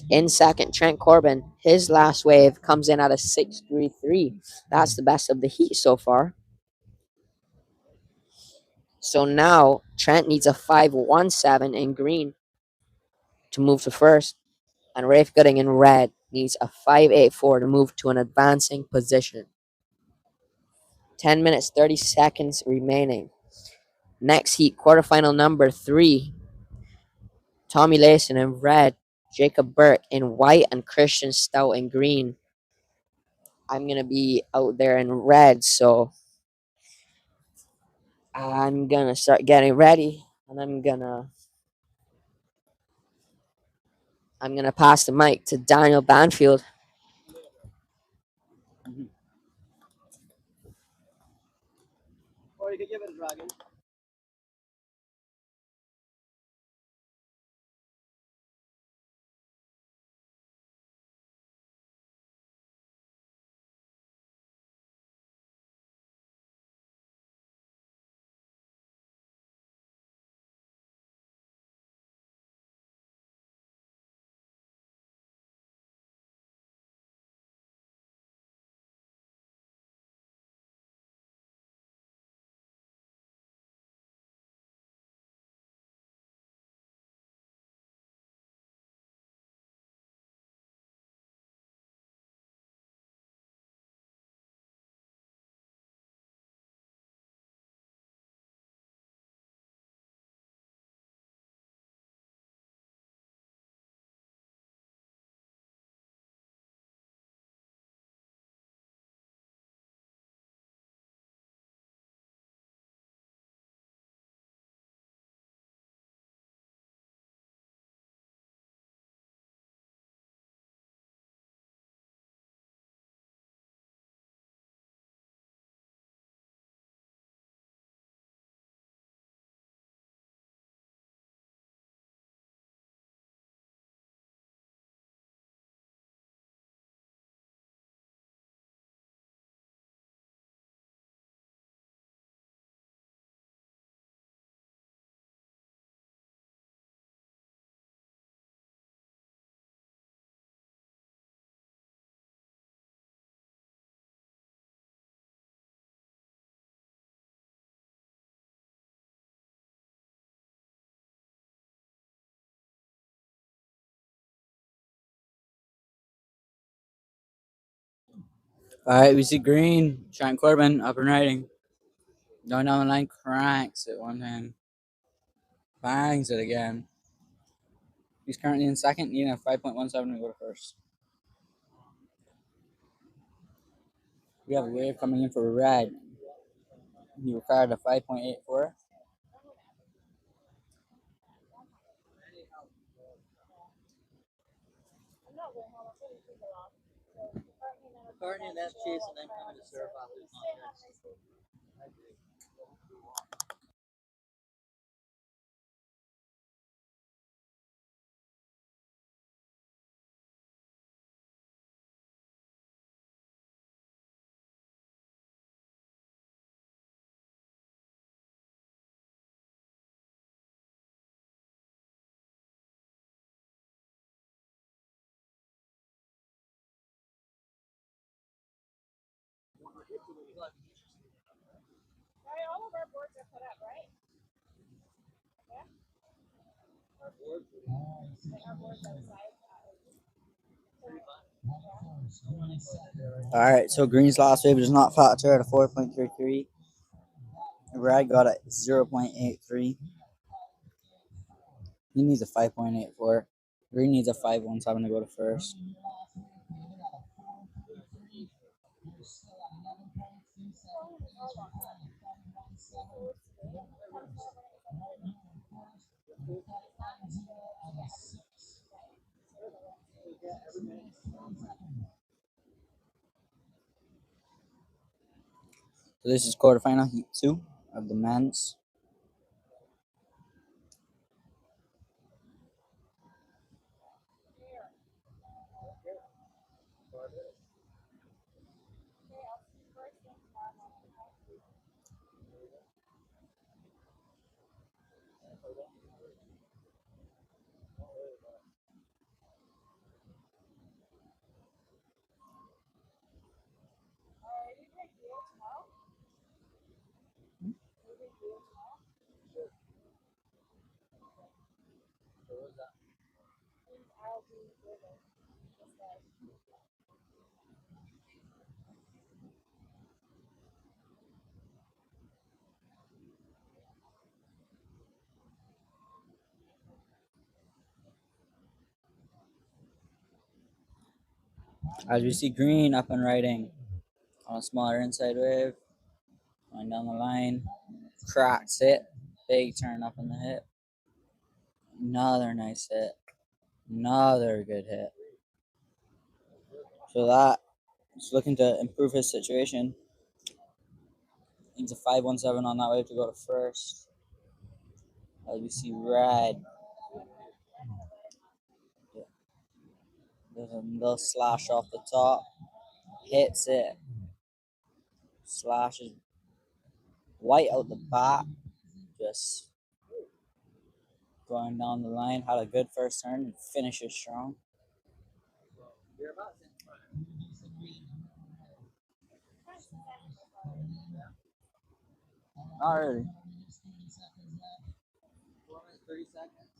In second, Trent Corbin, his last wave comes in at a 6.33. That's the best of the heat so far. So now Trent needs a 5.17 in green to move to first, and Rafe Gooding in red needs a 5.84 to move to an advancing position. 10 minutes, 30 seconds remaining. Next heat, quarterfinal number 3. Tommy Layson in red, Jacob Burke in white, and Christian Stout in green. I'm going to be out there in red, so I'm going to start getting ready, and I'm going to pass the mic to Daniel Banfield. Or you could give it a dragon. All right, we see green. Trent Corbin up and riding. Going down the line, cranks it one time. Bangs it again. He's currently in second, needing a 5.17 to go to first. We have a wave coming in for red. He required a 5.84. McCartney and F chase and then coming to surf off his contract. All right, so green's last wave does not factor at a 4.33. Red got a 0.83. He needs a 5.84. Green needs a 5.17 to go to first. So this is quarterfinal heat 2 of the men's. As we see green up and riding on a smaller inside wave. Going down the line. Cracks it. Big turn up in the hip. Another nice hit. Another good hit. So that is looking to improve his situation. Needs a 5.17 on that wave to go to first. As we see red. There's a little slash off the top. Hits it. Slashes white out the back. Just going down the line. Had a good first turn and finishes strong. Not really. 30 seconds.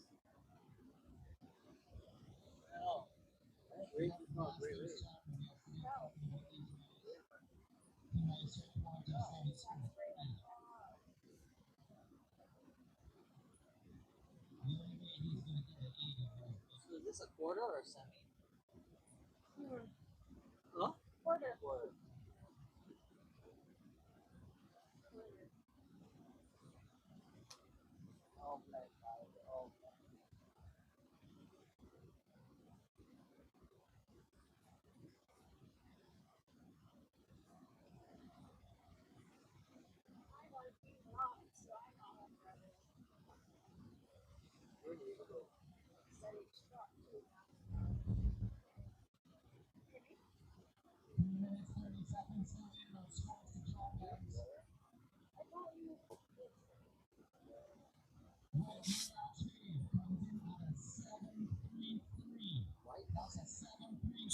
So is this a quarter or a semi? Huh? Quarter.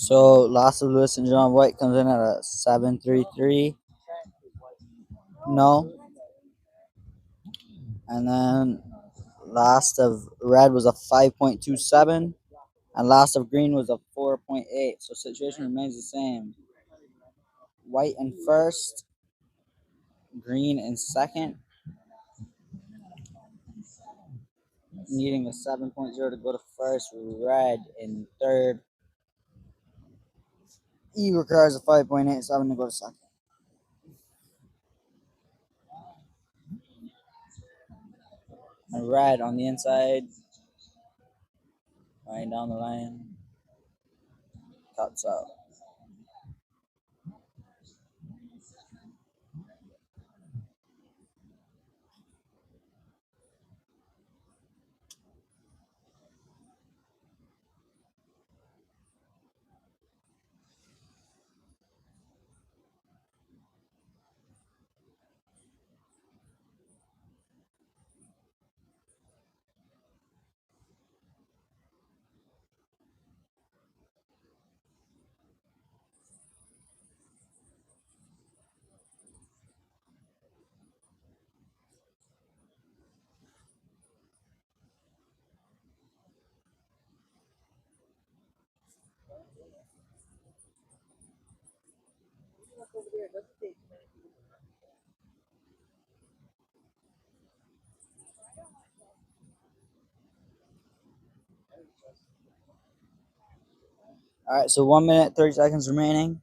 So last of Lewis and John White comes in at a 7.33. No. And then last of red was a 5.27. And last of green was a 4.8. So situation remains the same. white in first, green in second, needing a 7.0 to go to first, red in third. E requires a 5.87 to go to second. And red on the inside, right down the line, cuts out. All right, so 1 minute, 30 seconds remaining.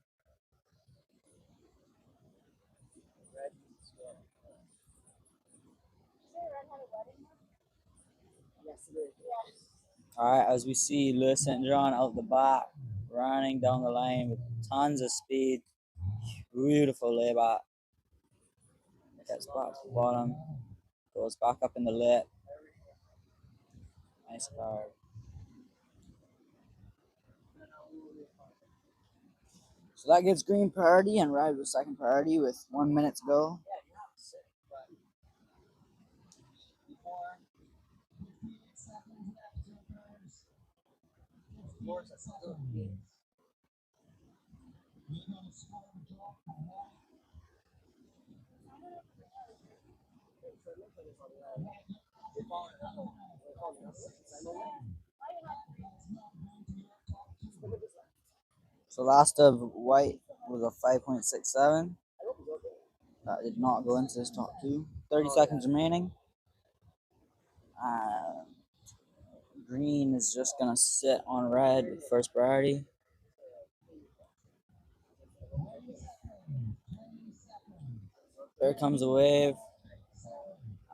All right, as we see Lewis St. John out the back, running down the line with tons of speed. Beautiful layback. Gets back to the bottom, goes back up in the lip. Nice card. So that gives green priority and red with second priority with 1 minute to go. So last of white was a 5.67. That did not go into his top two. 30 seconds remaining. Green is just gonna sit on red with first priority. There comes a wave.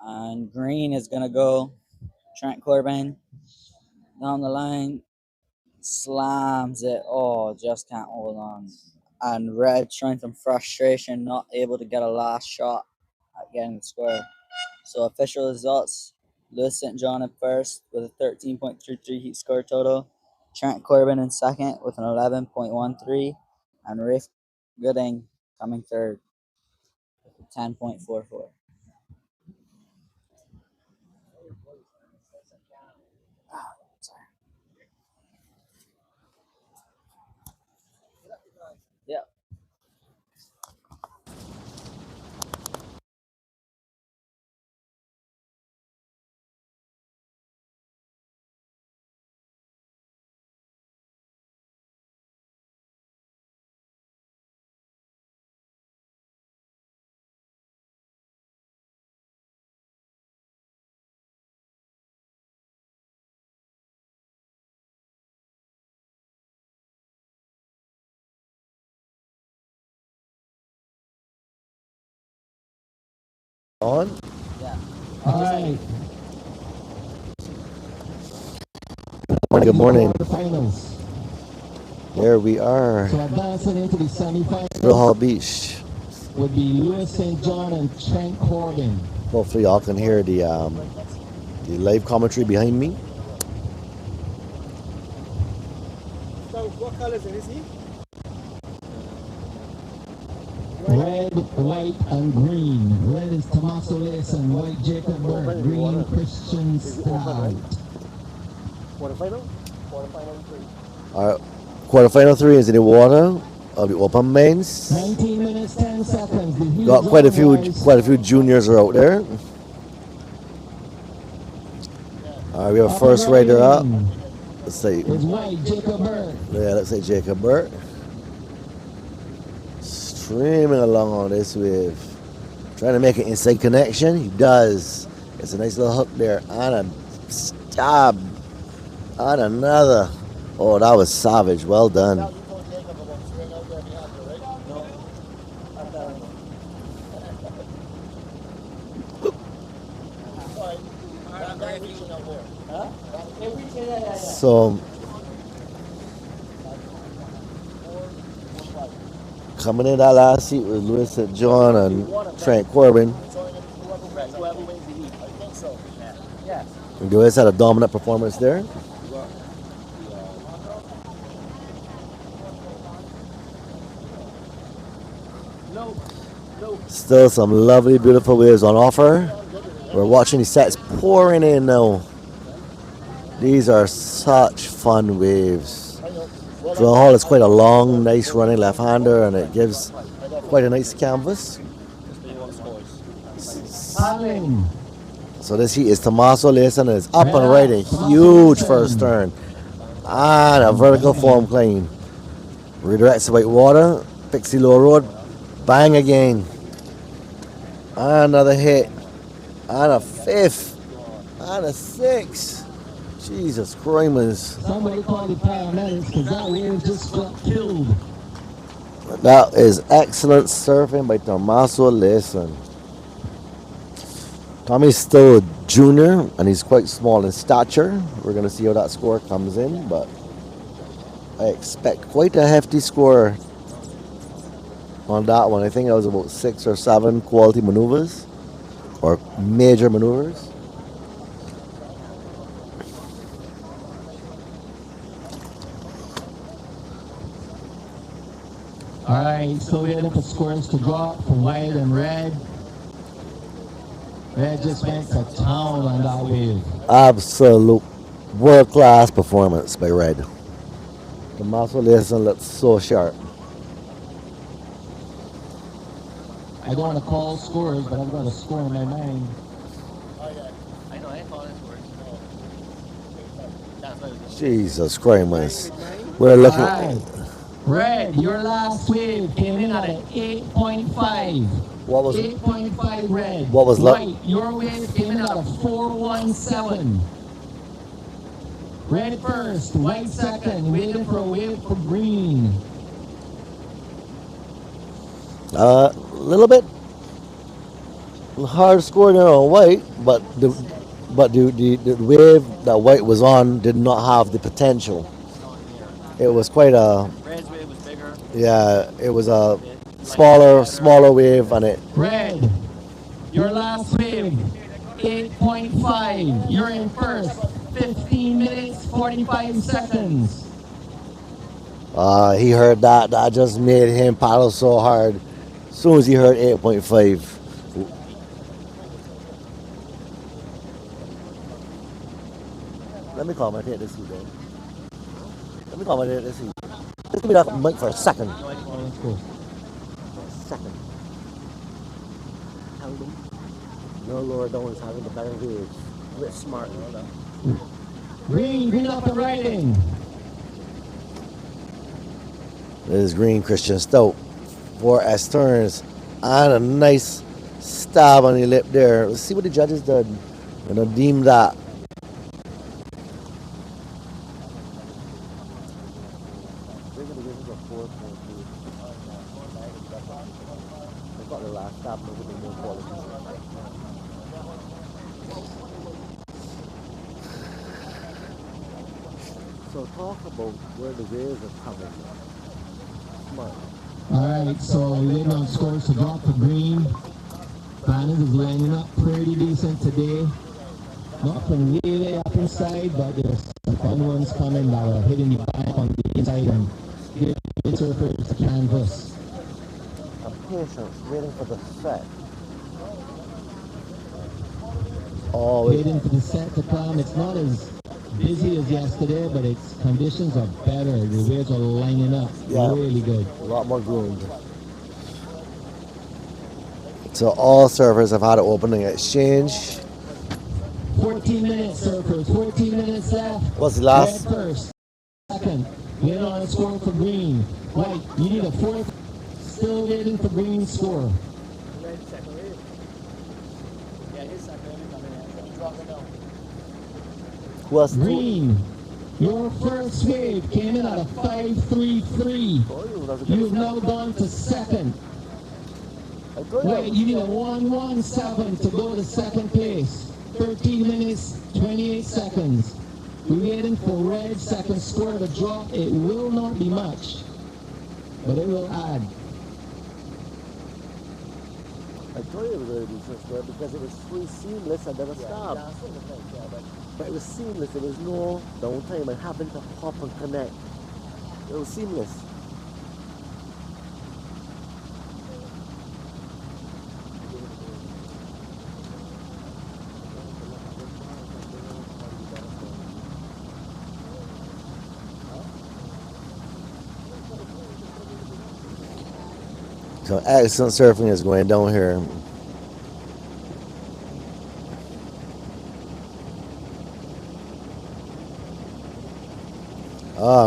And green is gonna go. Trent Corbin down the line. Slams it. Oh, just can't hold on. And red showing some frustration, not able to get a last shot at getting the score. So official results: Lewis St. John in first with a 13.33 heat score total. Trent Corbin in second with an 11.13, and Rafe Gooding coming third with a 10.44. Yeah. On? Yeah. All right. Good morning. The finals. Here we are, So advancing into the semifinals Little Hall Beach. would be Lewis St. John and Trent Corbin. Hopefully, y'all can hear the live commentary behind me. So what colors is he? Red, white, and green. Red is Tommaso Lace and white Jacob Burke. Green Christian Stout. Quarterfinal? Quarterfinal 3. All right, quarterfinal 3 is in the water of the open men's. 19 minutes, 10 seconds. The heat Got is quite a on, few juniors are out there. All right, we have a first rider up. Let's see. It's white Jacob Burke. Yeah, let's say Jacob Burke. streaming along on this wave. Trying to make an inside connection. He does. It's a nice little hook there. And a stab. And another. Oh, that was savage. Well done. Now you don't take up about swing out there behind you, right? No, I'm done. Alright. That reaching out there. Huh? Yeah. So, coming in that last seat was Louis St. John and Trent Corbin. It's only going to be whoever wins the heat. I think so. Yeah. And Louis had a dominant performance there. Still some lovely, beautiful waves on offer. We're watching these sets pouring in now. These are such fun waves. Drill Hall is quite a long, nice running left-hander, and it gives quite a nice canvas. So this heat is Tommaso Layson, and it's up and right, a huge first turn. And a vertical form clean. Redirects the white water, Pixie Low Road, bang again. Another hit. And a fifth. And a six. Jesus Christ. Somebody call the paramedics because that wave just got killed. That is excellent surfing by Tommaso Layson. Tommy's still a junior and he's quite small in stature. We're going to see how that score comes in, but I expect quite a hefty score on that one. I think it was about 6 or 7 quality maneuvers or major maneuvers. Alright, so we're looking for scores to drop for white and red. Red just went to town on that wave. Absolute world-class performance by Red. Tommaso Layson looks so sharp. I don't want to call scores, but I've got a score in my mind. I know, I call it scores. Jesus Christ. We're looking. Alright. Red, your last wave came in at an 8.5. What was 8.5 red. What was white? Your wave came in at a 417. Red first, white second, waiting for a wave for green. A little bit hard score there on white, but the wave that white was on did not have the potential. It was quite a. Red's wave was bigger. Yeah, it was a smaller wave, and it. Red, your last wave, 8.5. You're in first, 15 minutes, 45 seconds. He heard that. That just made him paddle so hard. As soon as he heard 8.5. Let me commentate this seat, then. Let me commentate this seat. Just give me that mic for a second. For a second. No lower down is having the better waves. We're smart. Green up and riding. This is Green Christian Stout. 4S turns and a nice stab on the lip there. Let's see what the judges did. And they'll deem that. So talk about where the waves are coming from. Smart. Alright, so we're waiting on scores to drop for green. Banners is lining up pretty decent today. Not from way up inside, but there's some fun ones coming that are hitting the back on the inside and giving surfers the canvas. I'm patient, waiting for the set. Always. Waiting for the set to come. It's not as busy as yesterday, but its conditions are better. The waves are lining up really good. A lot more groomed. So all surfers have had an opening exchange. 14 minutes, surfers. 14 minutes left. What's the last? Red first. Second. Wait on a score for green. White, you need a fourth. still waiting for green score. Red second wave. Yeah, his second wave coming in. Drop it down. Who else? Green, your first wave came in at a 5.33. You've now gone to second. Wait, you need a 1.17 to go to second place. 13 minutes, 28 seconds. We're waiting for red second score to drop. It will not be much, but it will add. I told you it was going to be first square because it was free seamless and never stopped. But it was seamless. There was no downtime. I happened to hop and connect. It was seamless. So excellent surfing is going down here.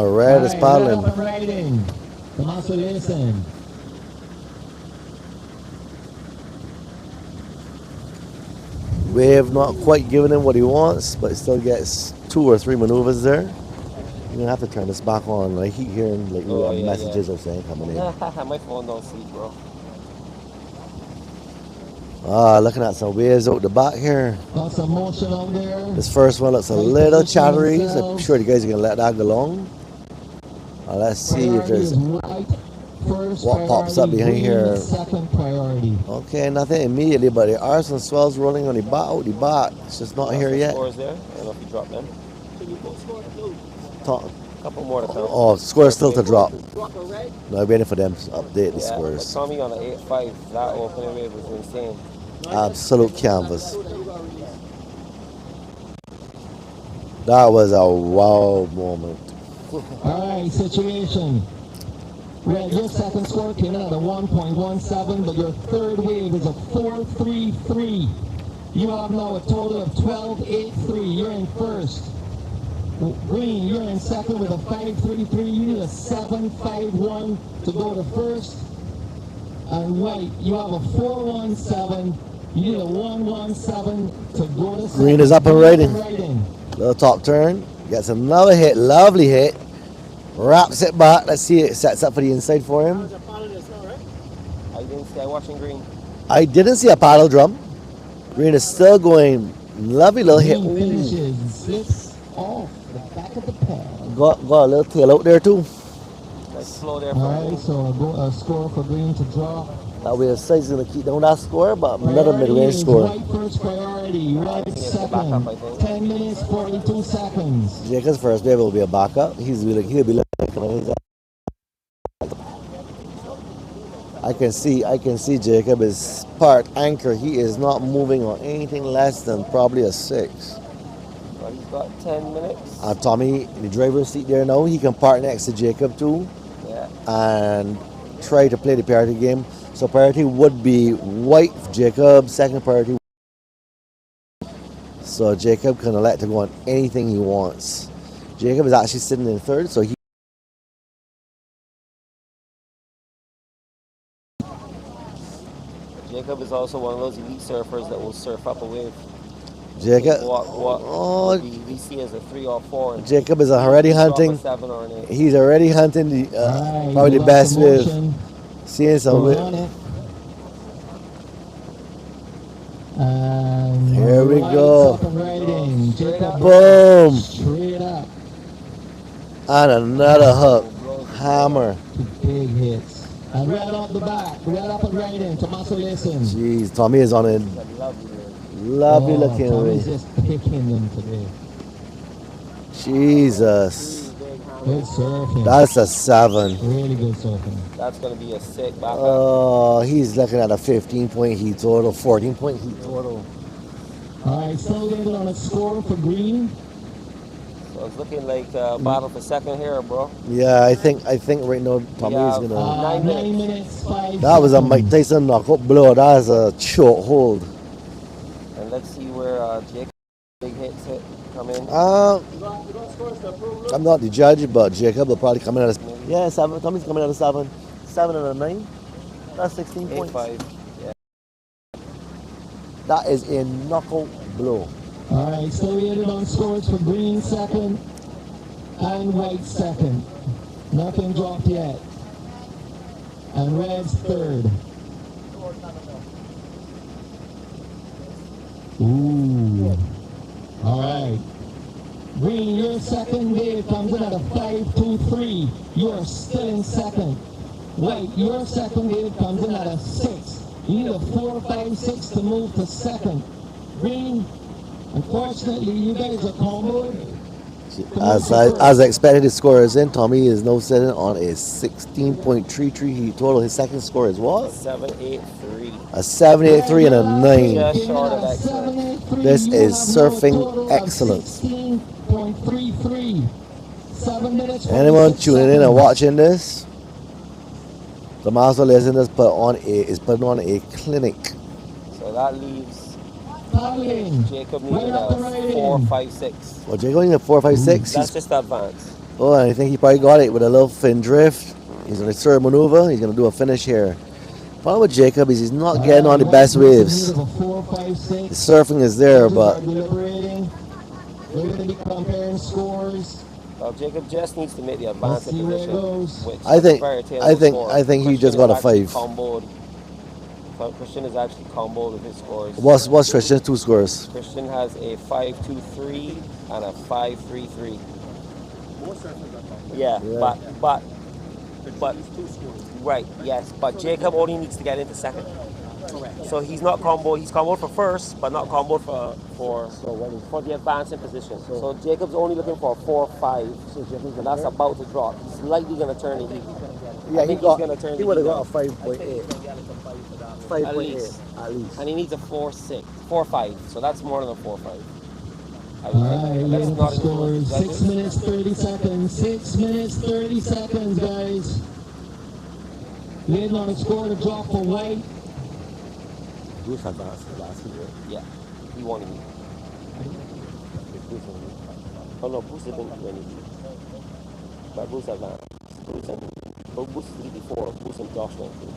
Red is paddling. Riding. Tommaso Listen. Wave not quite giving him what he wants, but he still gets 2 or 3 maneuvers there. You're gonna have to turn this back on. I keep hearing like messages of saying coming in. My phone don't sleep, bro. Looking at some waves out the back here. Got some motion out there. This first one looks a little chattery. I'm sure you guys are gonna let that go along. Let's see if there's what pops up behind here. Second priority. Okay, nothing immediately, but there are some swells rolling on the back, out the back. It's just not here yet. Scores there. I don't know if you dropped them. Can you put score? No. Couple more to come. Oh, scores still to drop. Drop a red. No, I'm waiting for them to update the Yeah, scores. Tommy on the 8.5. That opening wave was insane. Absolute canvas. That was a wow moment. Alright, situation. Red, your second score came in at a 1.17, but your third wave is a 4.33. You have now a total of 12.83. You're in first. Green, you're in second with a 5.33. You need a 7.51 to go to first. And white, you have a 4.17. You need a 1.17 to go to second. Green is up and riding. Little top turn. Gets another hit. Lovely hit. Wraps it back. Let's see it sets up for the inside for him. I didn't see. I watching green. I didn't see a paddle drum. Green is still going. Lovely little hit. Green finishes. Slips off the back of the pad. Got a little tail out there too. Nice slow there. Alright, so a score for green to draw. That way the side's going to keep down that score, but another mid-range score. White first priority, red second. 10 minutes, 42 seconds. Jacob's first wave will be a backup. He'll be looking. I can see Jacob is part anchor. He is not moving on anything less than probably a 6. Well, he's got 10 minutes. Tommy, in the driver's seat there now, he can park next to Jacob too. Yeah. And try to play the priority game. So priority would be white for Jacob, second priority. So Jacob can elect to go on anything he wants. Jacob is actually sitting in third, so he Jacob is also one of those elite surfers that will surf up a wave. Jacob, we see as a 3 or 4. Jacob is already hunting. 7 or an 8. He's already hunting the probably the best wave. Seeing some wave. Here we go. Boom. And another hook. Hammer. Big hits. And right off the back, right up and right in. Tommaso Listen. Jeez, Tommy is on a lovely looking Tommy's wave. just picking them today. Jesus. Good surfing. That's a 7. Really good surfing. That's going to be a sick backup. Oh, he's looking at a 15-point heat total, 14-point heat total. All right, still waiting on a score for green. So it's looking like a battle for second here, bro. Yeah, I think right now Tommy is gonna. 9 minutes, 5 That was a seconds. Mike Tyson knockout blow. That is a choke hold. And let's see where Jake big hits come in. I'm not the judge, but Jacob will probably come in at a 7. Tommy's coming at a 7, 7 and a 9. That's 16 points. 8-5. Yeah. That is a knockout blow. All right, still waiting on scores for green second and white second. Nothing dropped yet. And red's third. Ooh. All right. Green, your second wave comes in at a 5-2-3. You are still in second. White, your second wave comes in at a 6. You need a 4-5-6 to move to second. Green, unfortunately, you guys are comboed. As expected, his score is in. Tommy is now sitting on a 16.33. He total his second score is what? 7-8-3. A 7.83 and a 9. Just short of excellent. This is surfing excellence. 16.33. 7 minutes. Anyone tuning in and watching this? The master lesson is putting on a clinic. So that leaves Paddling. Jacob needing a 4-5-6. Well, Jacob needing a 4.56. That's just advanced. Oh, and I think he probably got it with a little fin drift. He's going to serve maneuver. He's going to do a finish here. Problem with Jacob is he's not getting on the best waves. The surfing is there, but We're going to be comparing scores. Well, Jacob just needs to make the advanced position. Which I think he just got a 5. Christian is actually comboed with his scores. What's Christian's 2 scores? Christian has a 5-2-3 and a 5-3-3. Yeah, but right, yes, but Jacob only needs to get into second. So he's not comboed. He's comboed for first, but not comboed for the advancing position. So Jacob's only looking for a 4-5, and that's about to drop. He's likely going to turn the heat. Yeah, he would have got a 5.8. 5.8 at least. And he needs a 4-5. So that's more than a 4-5. Let's not scores. 6 minutes 30 seconds. 6 minutes 30 seconds, guys. Waiting on a score to drop for white. Bruce had last year. Yeah, he wanted me. Oh no, Bruce didn't win it. But Bruce advanced. Bruce is lead before. Bruce and Josh went through.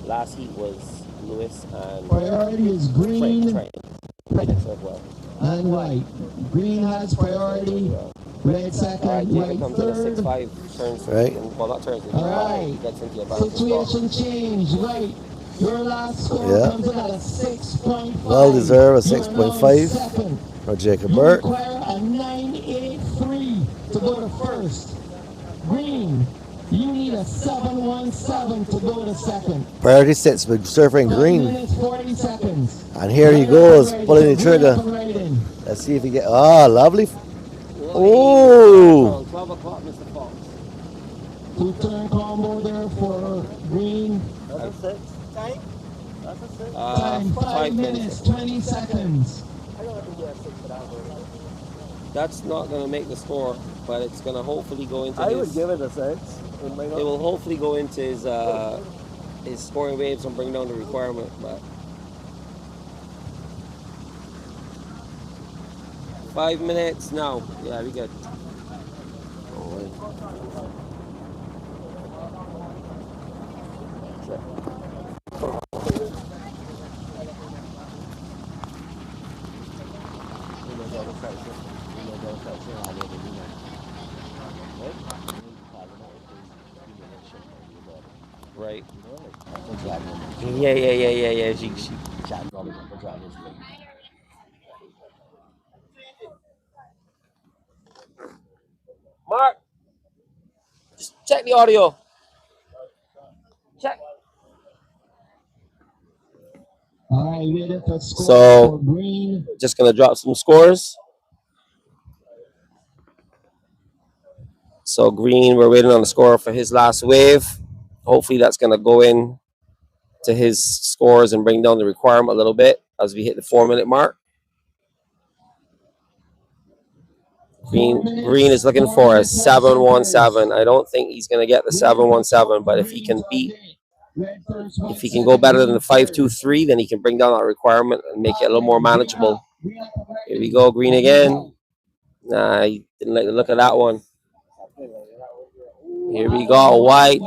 Last heat was Lewis and Priority is green well. and white. Green has priority. Red second, white comes in a third. 6-5, turns. Right. Well, not turns. All right. Gets into your Situation change. Right. Your last score comes in at a 6.5. Well deserved a You are now 6.5 second. for Jacob You Burt. require a 983 to go to first. Green, you need a 717 to go to second. Priority sits with surfing 5 green. minutes, 40 seconds. And here he goes, pulling the trigger. Let's see if he gets. Lovely. Oh! 12 o'clock, Mr. Fox. 2-turn combo there for green. That's a 6. Time? That's a 6. Time 5 minutes, 20 seconds. I don't have to get a 6 for that one. That's not going to make the score, but it's going to hopefully go into I his... would give it a 6. It will hopefully go into his scoring waves and bring down the requirement, but... 5 minutes now. Yeah, we good. Right. Yeah. She. Mark, just check the audio. Check. All right, waiting for score So, for green. just gonna drop some scores. So green, we're waiting on the score for his last wave. Hopefully that's gonna go in to his scores and bring down the requirement a little bit as we hit the 4-minute mark. Green is looking for a 717. I don't think he's gonna get the 717, but if he can go better than the 523, then he can bring down that requirement and make it a little more manageable. Here we go, green again. Nah, he didn't like the look of that one. Here we go, white.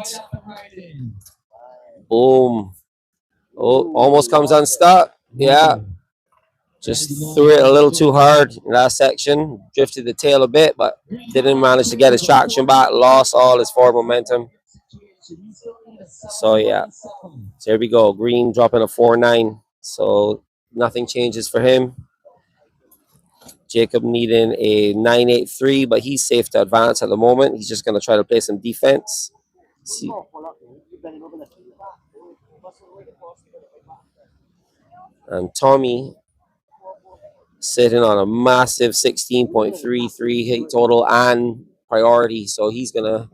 Boom. Oh, almost comes unstuck. Yeah. Just threw it a little too hard in that section. Drifted the tail a bit, but didn't manage to get his traction back. Lost all his forward momentum. So yeah. So here we go. Green dropping a 4.9. So nothing changes for him. Jacob needing a 9.83, but he's safe to advance at the moment. He's just going to try to play some defense. See. And Tommy sitting on a massive 16.33 hit total and priority. So he's going to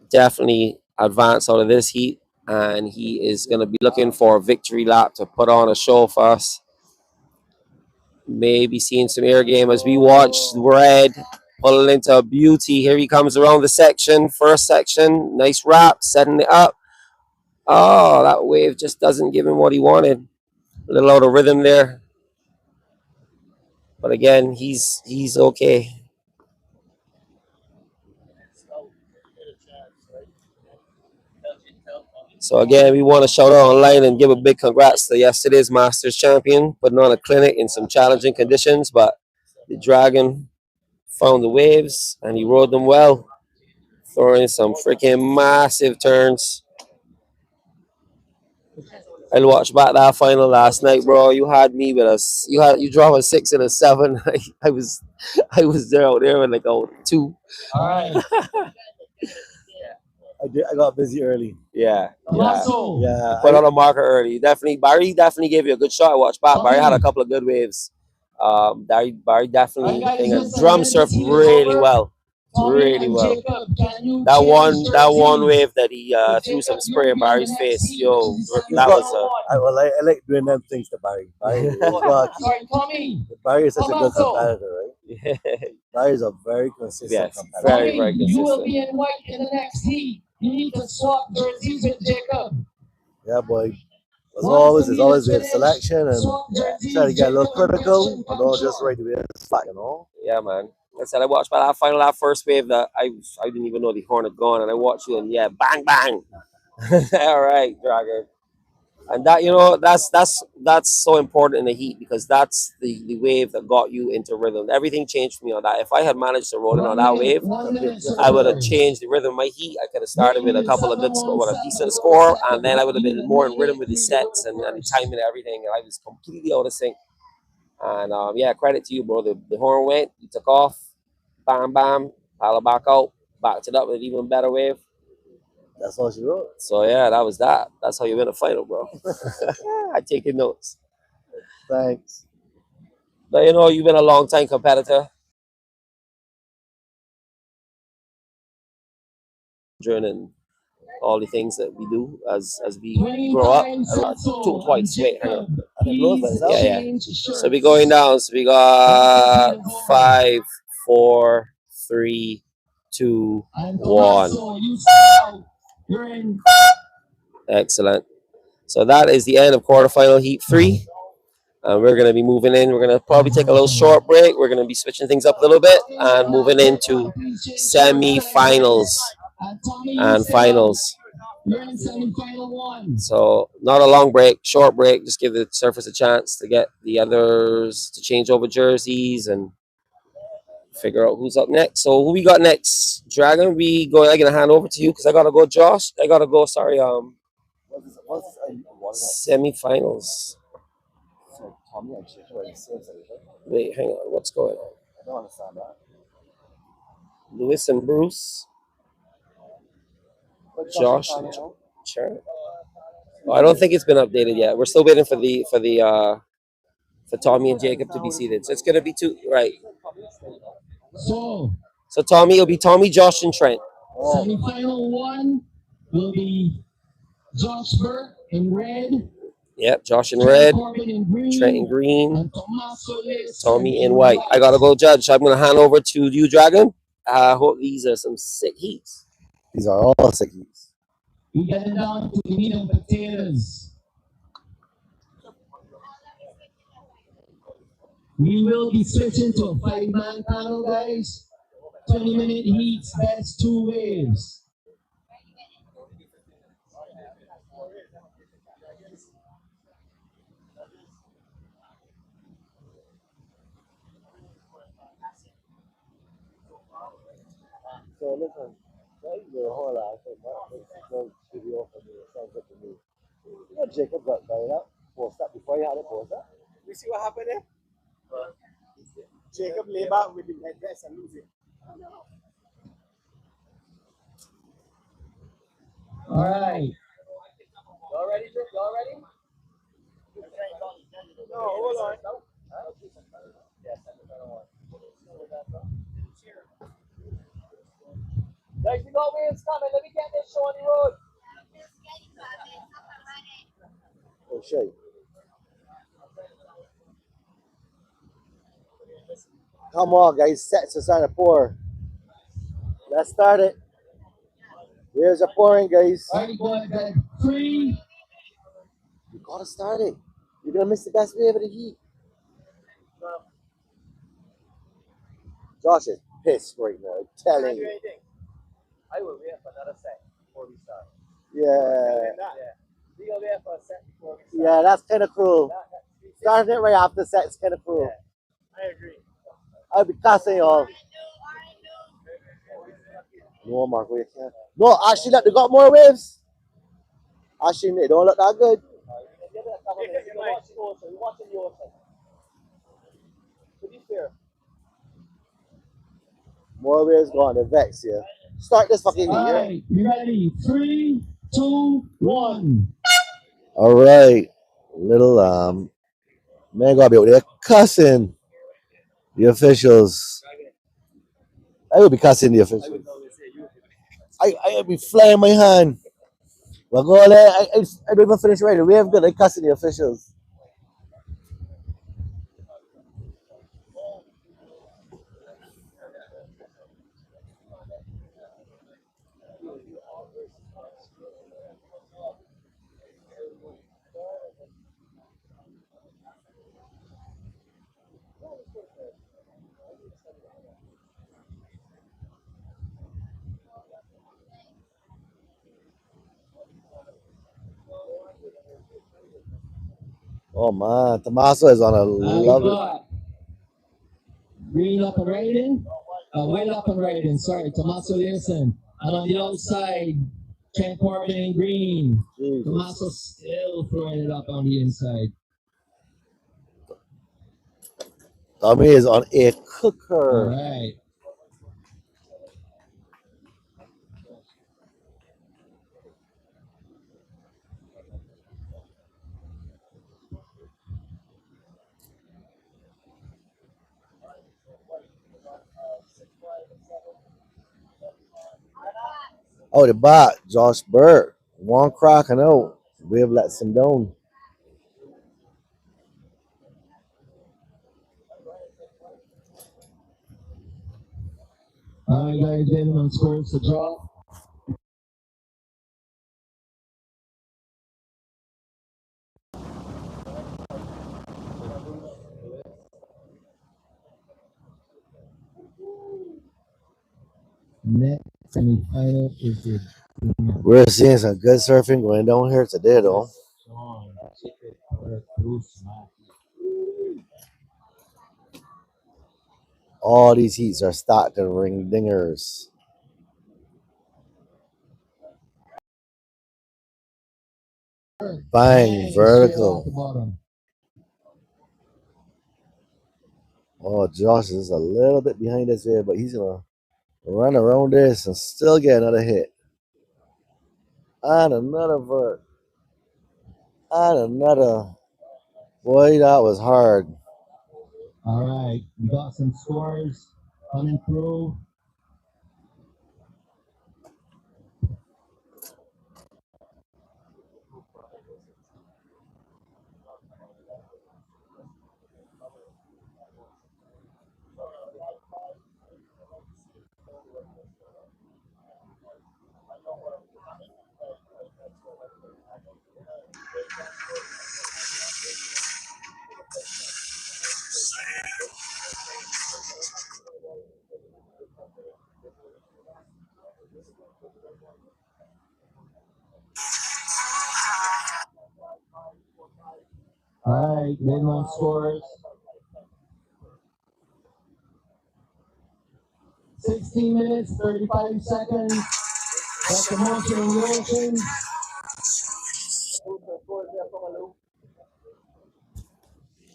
definitely advance out of this heat. And he is going to be looking for a victory lap to put on a show for us. Maybe seeing some air game as we watch Red pulling into beauty. Here he comes around the section. First section. Nice wrap. Setting it up. Oh, that wave just doesn't give him what he wanted. A little out of rhythm there. But again, he's okay. So again, we want to shout out online and give a big congrats to yesterday's Masters champion, putting on a clinic in some challenging conditions, but the Dragon found the waves and he rode them well, throwing some freaking massive turns. I watched back that final last night, bro. You had me with us. You drove a 6 and a 7. I was there out there with like a 2. All right. I got busy early. Yeah. Yeah. Put on a marker early. Barry definitely gave you a good shot. I watched back. Barry had a couple of good waves. Barry definitely drum surfed really well. Really well. That one wave that he threw some spray in Barry's face. Yo, that was I like doing them things to Barry. Barry is such a good competitor, right? Barry is a very consistent competitor. Very, very consistent. You will be in white in the next heat. You need to swap jerseys with Jacob. Yeah, boy. As always, there's always a selection and try to get a little critical, but not just right away slack, you know? Yeah, man. Like I said, I watched by that first wave that I didn't even know the horn had gone, and I watched you, and yeah, bang, bang. All right, Dragon. And that, that's so important in the heat because that's the wave that got you into rhythm. Everything changed for me on that. If I had managed to roll in on that wave, I would have changed the rhythm of my heat. I could have started with a couple of with a decent score, and then I would have been more in rhythm with the sets and the timing and everything. And I was completely out of sync. And yeah, credit to you, bro. The horn went, you took off, bam, bam, paddle back out, backed it up with an even better wave. That's all she wrote. So yeah, that was that. That's how you win a final, bro. I taking notes. Thanks. But you've been a long time competitor. And all the things that we do as we grow up. Two points. Wait, hang on. Yeah. So we're going down. So we got 5, 4, 3, 2, 1. Excellent. So that is the end of quarterfinal heat 3. And we're going to be moving in. We're going to probably take a little short break. We're going to be switching things up a little bit and moving into semi-finals and finals. So not a long break, short break. Just give the surface a chance to get the others to change over jerseys and figure out who's up next. So who we got next? Dragon, I'm gonna hand over to you because I gotta go, Josh. I gotta go. Sorry. Semi-finals. Wait, hang on. What's going on? I don't understand that. Lewis and Bruce. Josh and Sharon. Oh, I don't think it's been updated yet. We're still waiting for Tommy and Jacob to be seated. So it's gonna be 2, right? So Tommy, it'll be Tommy, Josh, and Trent. Semi-final 1 will be Josh Burke in red. Yep, Josh in red, Trent in green, Tommy in white. I gotta go judge. I'm gonna hand over to you, Dragon. I hope these are some sick heats. These are all sick heats. We get down to the meat and potatoes. We will be switching to a 5-man panel, guys. 20-minute heats, best 2 waves. So listen, right here, hold on. Let's go studio for me. It sounds good to me. You know, Jacob got married up. Post up before you had a post up. You see what happened there? Jacob lay back with the headdress and lose it. All right. Y'all ready, Jake? Y'all ready? No, hold on. Yes, guys, we got waves coming. Let me get this show on the road. Oh, shit. Come on, guys. Sets us on a pour. Let's start it. Where's the pouring, guys? All right, boys. 3. You gotta start it. You're gonna miss the best wave of the heat. Josh is pissed right now. I'm telling you. I will wait for another set before we start. Yeah. We gonna wait for a set before we start. Yeah, that's kind of cruel. Starting it right after the set is kind of cruel. I agree. I'll be cussing y'all. No, Mark, we can't. No, actually, look, they got more waves. Actually, they don't look that good. You're watching the ocean. To be fair. More waves going to vex here. Start this fucking All heat. right. You ready? 3, 2, 1. All right. Little man gotta be out there cussing the officials. I will be cussing the officials. I be flying my hand. Well, go there. I don't even finish right. We have good at cussing the officials. Oh man, Tommaso is on a We lovely. got green up and riding. White up and riding. Sorry, Tommaso Learson. And on the outside, Trent Corbin in green. Tommaso still throwing it up on the inside. Tommy is on a All cooker. right. Oh, the bot, Josh Burt. One cracking out. We have let him down. All right, guys, anyone scores to draw? Next semifinal is the We're seeing some good surfing going down here today, though. All these heats are starting to ring dingers. Bang, vertical. Oh, Josh is a little bit behind this wave, but he's gonna run around this and still get another hit. And another vert. And another. Boy, that was hard. All right, we got some scores coming through. All right, minimum scores. 16 minutes, 35 seconds. That's the motion in the ocean.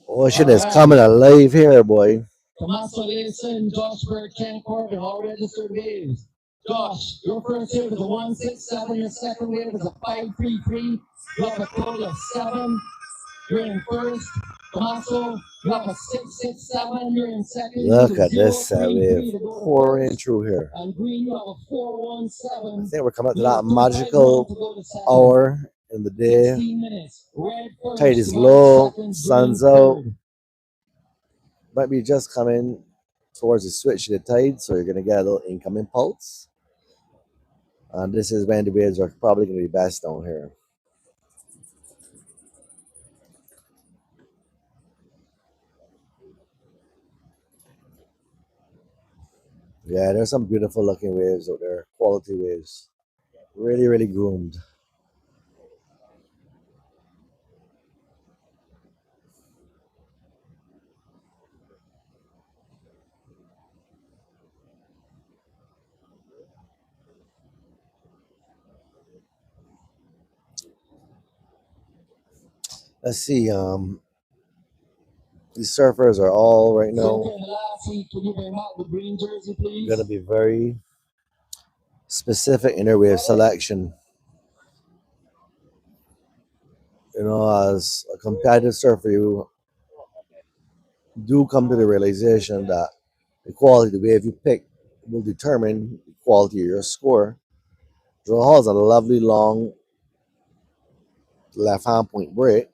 Ocean is coming alive here, boy. Tommaso Leeson, Josh Bird, Ken Corbin, all registered waves. Josh, your first wave is a 167, your second wave is a 533. You have a total of 7. You're in first. Tommaso, you have a 667, you're in second. Look at this wave pouring through here. And Green, you have a I 417. think we're coming up to that magical hour in the day. 16 minutes. Red first, Tide is 1 low, second, sun's Green out. third. Might be just coming towards the switch of the tide, so you're going to get a little incoming pulse. And this is when the waves are probably going to be best down here. Yeah, there's some beautiful looking waves out there, quality waves. Really, really groomed. Let's see, these surfers are all right now going to be very specific in their wave selection. You know, as a competitive surfer, you do come to the realization that the quality of the wave you pick will determine the quality of your score. Drill Hall is a lovely long left hand point break,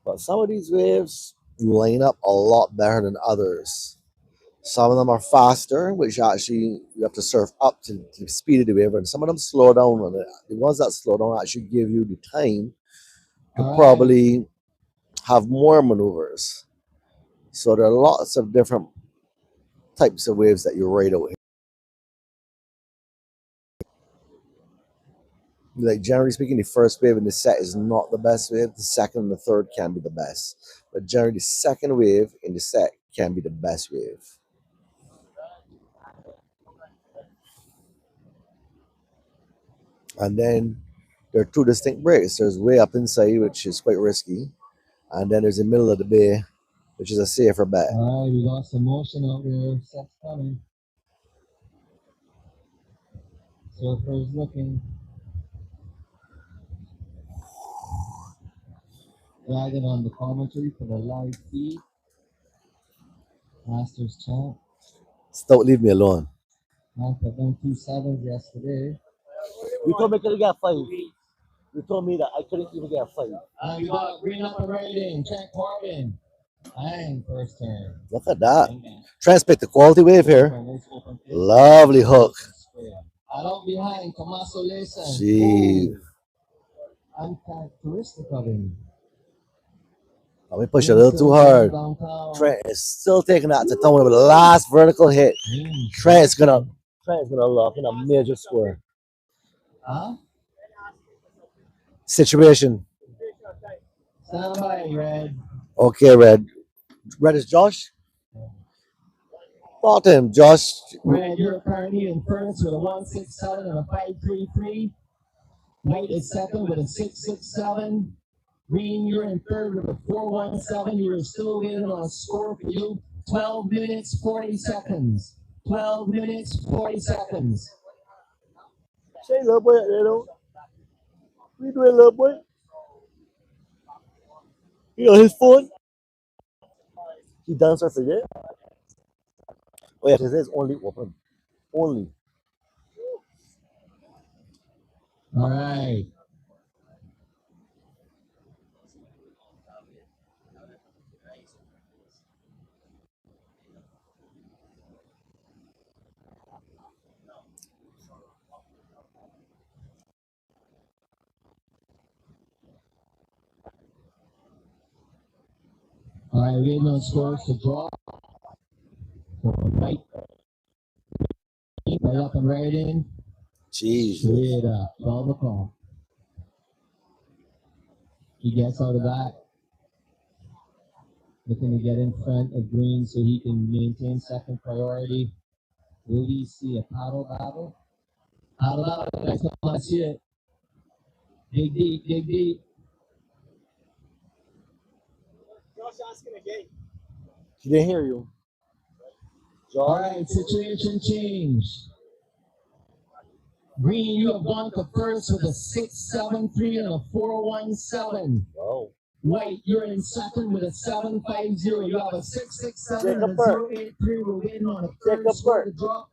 but some of these waves line up a lot better than others. Some of them are faster, which actually you have to surf up to the speed of the wave, and some of them slow down. And the ones that slow down actually give you the time to probably have more maneuvers. So there are lots of different types of waves that you ride out here. Like generally speaking, the first wave in the set is not the best wave. The second and the third can be the best, but generally the second wave in the set can be the best wave. And then there are two distinct breaks. There's way up inside, which is quite risky, and then there's the middle of the bay, which is a safer bet. All right, we got some motion out there. Set's coming. Surfers looking. Dragging on the commentary for the live feed. Masters chant. Don't leave me alone. Marked at 127s yesterday. You told me I couldn't get 5. You told me that I couldn't even get 5. And we got Green up and right in. Trent Corbin. And first turn. Look at that. Transport the quality wave here. Lovely hook. And out behind, Tommaso Leeson. Gee. Uncharacteristic of him. We push a little too hard. Trent is still taking that to town with the last vertical hit. Trent is gonna lock in a major score. Huh? Situation. Stand by, Red. Okay, Red. Red is Josh. Talk to him, Josh. Red, you're currently in first with a 167 and a 533. White is second with a 667. Green, you're in third with a 417. You're still waiting on a score for you. 12 minutes, 40 seconds. 12 minutes, 40 seconds. Say, little boy, what you doing, little boy? You on his phone? He done surfing yet? Oh yeah, because it's only open. Only. All right. All right, waiting on scores to draw. Right up and right in. Jesus. Straight up, 12 o'clock. He gets out of that. Looking to get in front of Green so he can maintain second priority. Will we see a paddle battle? Paddle battle, guys. Come on, let's see it. Dig deep, dig deep. He didn't hear you. All right, situation change. Green, you have gone to first with a 673 and a 417. Wow. White, you're in second with a 750. You have a 667 and a Jacob 083. We're waiting on a third Jacob score to Burt. drop.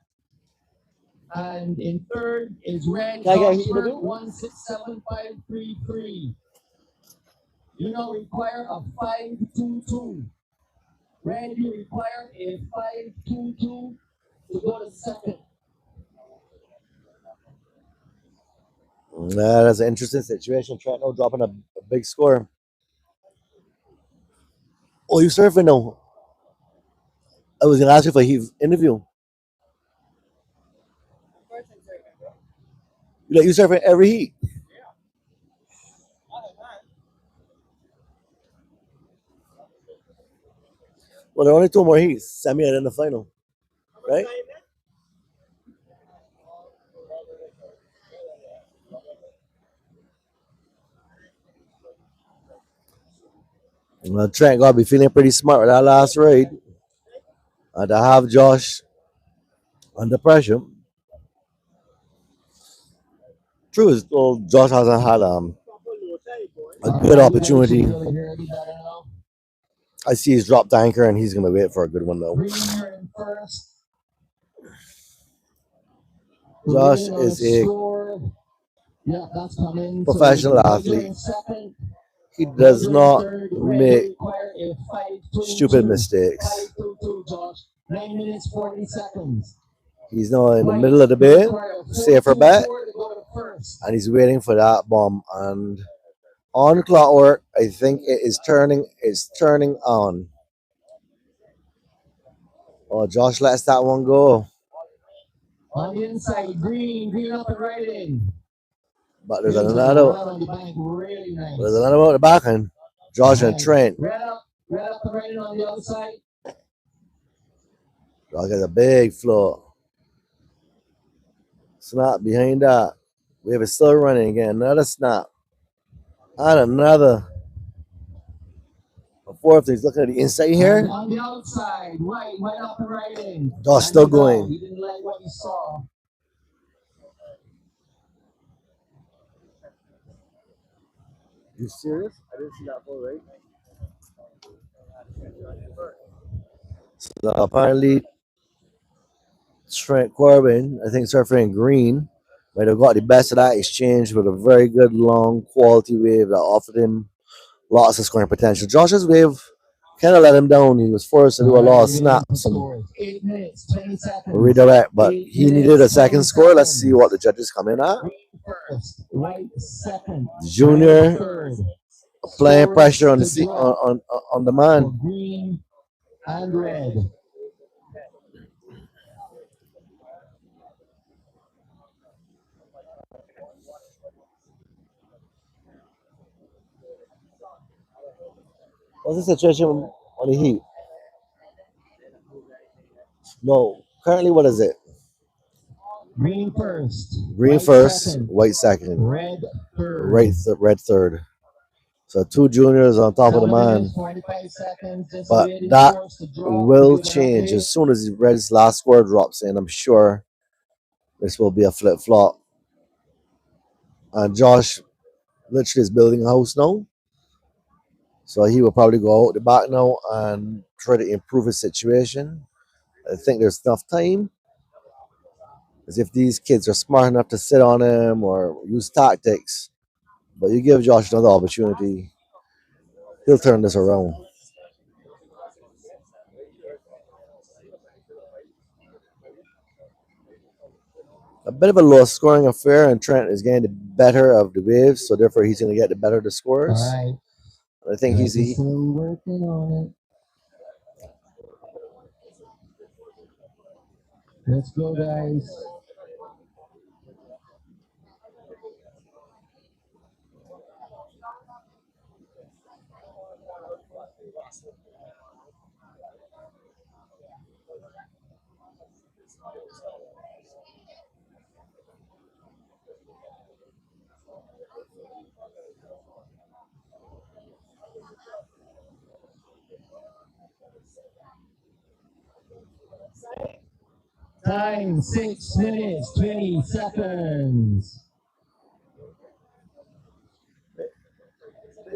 And in third is red, Can I get Josh you to Burt, do? 167533. You now require a 522. Red, you require a 522 to go to second. That's an interesting situation. Trentno dropping a big score. Oh, you surfing now? I was gonna ask you for a interview. You surfing every heat. Well, there are only two more heats, semi and then the final, right? Well, Trent got to be feeling pretty smart with that last ride. And to have Josh under pressure. True is, well, Josh hasn't had a good opportunity. I see he's dropped anchor and he's going to wait for a good one, though. Josh is a professional athlete. He does not make stupid mistakes. 9 minutes 40 seconds. He's now in the middle of the bay, safer bet, and he's waiting for that bomb. And on clockwork, I think it is turning. It's turning on. Oh, Josh lets that one go. On the inside, green up and right in. But there's another. There's another one at the back end. Josh and Trent. Red up and right in on the outside. Josh has a big float. Snap behind that. We have it still running again. Another snap. And another. A fourth. He's looking at the inside here. And on the outside, white up and right in. Josh still going. He didn't like what he saw. You serious? I didn't see that full right. So apparently, Trent Corbin, I think surfing green, might have got the best of that exchange with a very good long quality wave that offered him lots of scoring potential. Josh's wave kind of let him down. He was forced to do a lot of snaps and 8 minutes, 20 seconds. redirect, but he needed a second score. Let's see what the judges come in at. First, white second. Junior Third. applying pressure on the on the man. Green and red. What's the situation on the heat? No, currently what is it? Green first. Green white first, second, white second, red third. red third. So two juniors on top of the 7 man. minutes, 45 seconds. Just But waiting that for us to drop. will Give it change update. as soon as Red's last score drops in. I'm sure this will be a flip flop. And Josh literally is building a house now. So he will probably go out the back now and try to improve his situation. I think there's enough time. As if these kids are smart enough to sit on him or use tactics. But you give Josh another opportunity, he'll turn this around. A bit of a low scoring affair, and Trent is getting the better of the waves, so therefore he's going to get the better of the scores. All right. I think he's Still working on it. Let's go, guys. Time 6 minutes 20 seconds.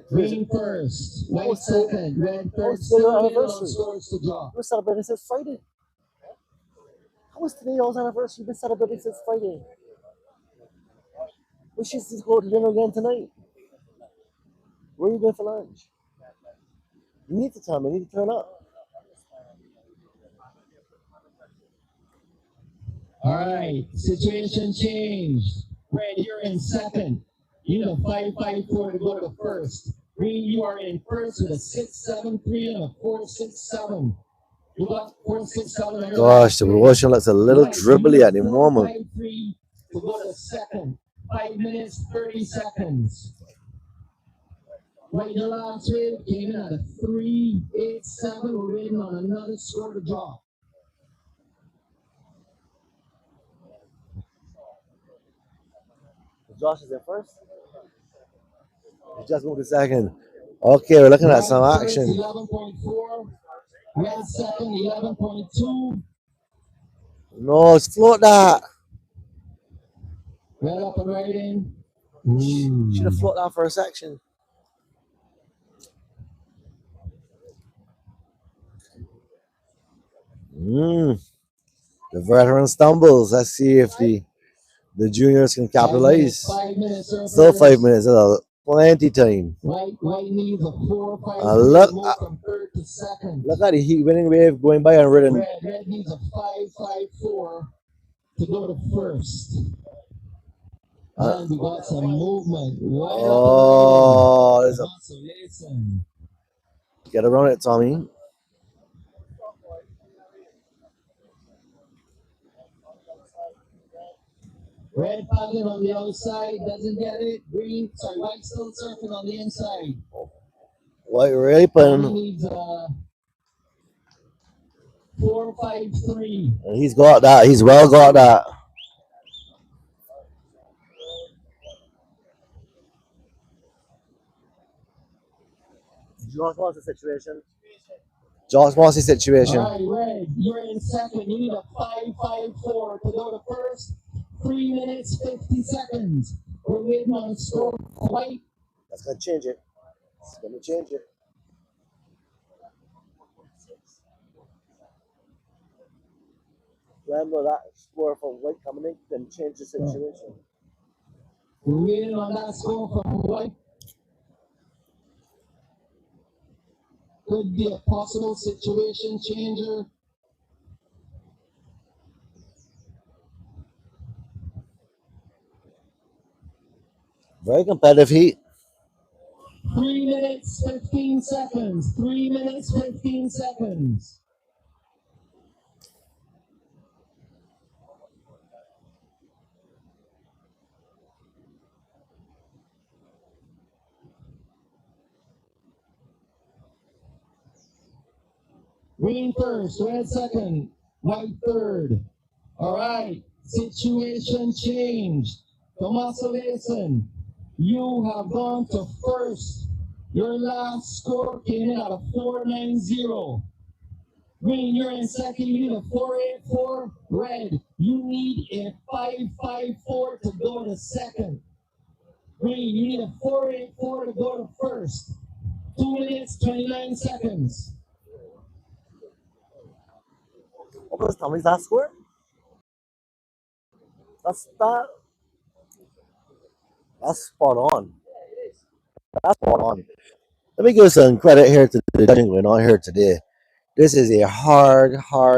Green first, white second, red third. Still in on scores to draw. We're celebrating since Friday. How is today y'all's anniversary? We've been celebrating since Friday. We should just go to dinner again tonight. Where are you going for lunch? You need to tell me. You need to turn up. All right, situation changed. Red, you're in second. You need a 5-5-4 to go to first. Green, you are in first with a 6-7-3 and a 4-6-7. You got 4-6-7. Gosh, the Russian looks a little dribbly at the moment. 5-3 to go to second. 5 minutes 30 seconds. White, your last wave came in at a 3-8-7. We're waiting on another score to draw. Josh is in first. He just moved to second. Okay, we're looking at some action. 11.4. Red second, 11.2. No, it's float that. Red up and right in. Should have float that for a section. The veteran stumbles. Let's see if the juniors can capitalize. 5 minutes. Still 5 minutes. That's plenty time. White needs a 4-5 Look, from third to second. look at the heat winning wave going by and ridden. Red needs a 5-5-4 to go to first. And we got some movement. Oh, there's a get around it, Tommy. Red paddling on the outside, doesn't get it. White still surfing on the inside. White raping. He needs a 4-5-3. And he's got that. He's well got that. Josh wants the situation. Josh wants the situation. All right, Red, you're in second. You need a 5-5-4 to go to first. 3 minutes 50 seconds. We're waiting on score. White. That's gonna change it. It's gonna change it. Remember that score from White coming in can change the situation. We're waiting on that score from White. Could be a possible situation changer. Very competitive heat. 3 minutes 15 seconds. 3 minutes 15 seconds. Green first, red second, white third. All right, situation changed. Tommaso Mason, you have gone to first. Your last score came in at a 4.90. Green, you're in second. You need a 4.84. Red, you need a 5.54 to go to second. Green, you need a 4.84 to go to first. 2 minutes, 29 seconds. What was Tommy's last score? That's spot on. That's spot on. Let me give some credit here to the judging going on here today. This is a hard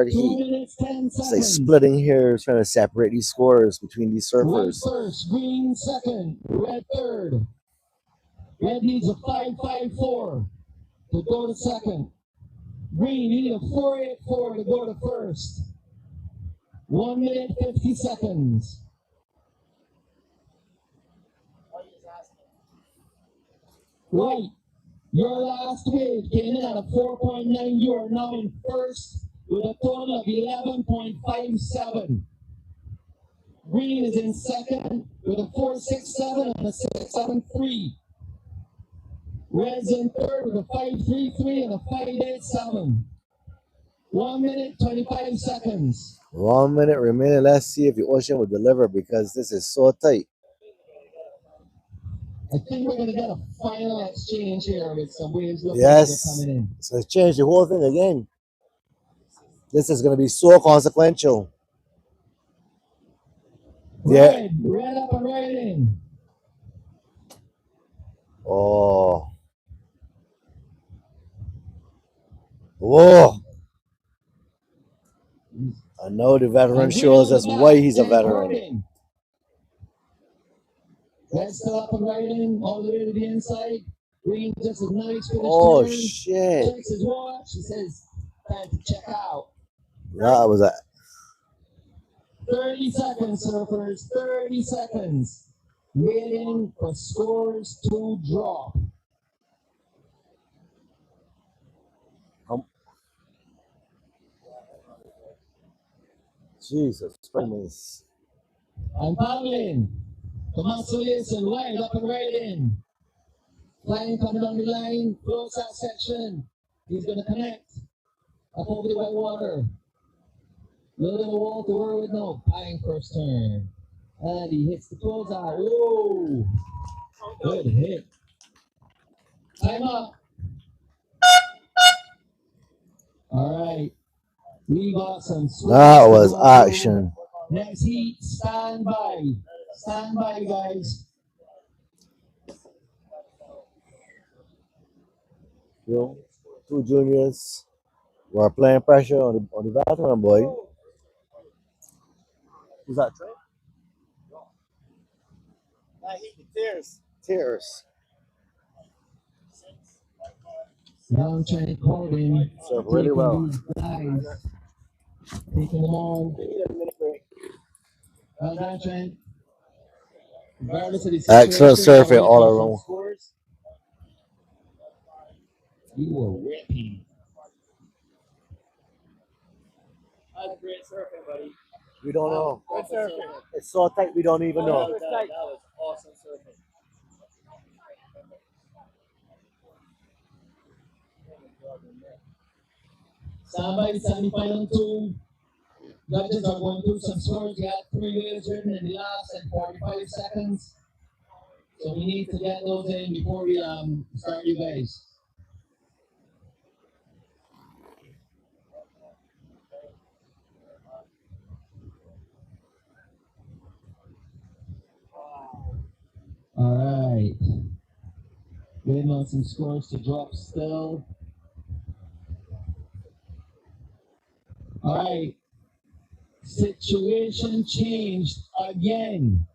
heat. It's like splitting here, trying to separate these scores between these surfers. White first, green second, red third. Red needs a 5.54 to go to second. Green, you need a 4.84 to go to first. 1 minute 50 seconds. White, your last wave came in at a 4.9. You are now in first. with a total of 11.57. Green is in second with a 4.67 and a 6.73. Red's in third with a 5.33 and a 5.87. 1 minute, 25 seconds. 1 minute remaining. Let's see if the ocean will deliver because this is so tight. I think we're going to get a final exchange here with some waves looking Yes. like they're coming in. So let's change the whole thing again. This is going to be so consequential. Yeah. Red up and right in. Oh. Whoa. I know the veteran shows us why he's a veteran. Red still up and right in, all the way to the inside. Green just a nice finish. Oh, turn. shit. Checks his watch. He says, time to check out. That was a 30 seconds, surfers. 30 seconds. Waiting for scores to drop. Jesus Christ. I'm paddling. Tomaso wide up and right in. Flying coming down the line, close that section. He's going to connect up over the white water. Little bit of wall to work with now. Bang, first turn. And he hits the closeout. Whoa! Good hit. Time up. All right. We got some. That was action. Next heat, stand by. Stand by, guys. Yo, two juniors were applying pressure on the veteran boy. Who's that, Trey? Tears. Young Trent Corbin. So really well. Guys. Taking them on. Well done, Trent. Regardless of the Excellent situation, surfing all around. scores, you were ripping. That's great surfing, buddy. We don't know. Good surfing. It's so tight we don't even know. That was awesome surfing. Somebody semi-final 2. Judges are going through some scores. We had 3 waves written in the last and 45 seconds. So we need to get those in before we start, you guys. All right. Waiting on some scores to drop still. All right. Situation changed again.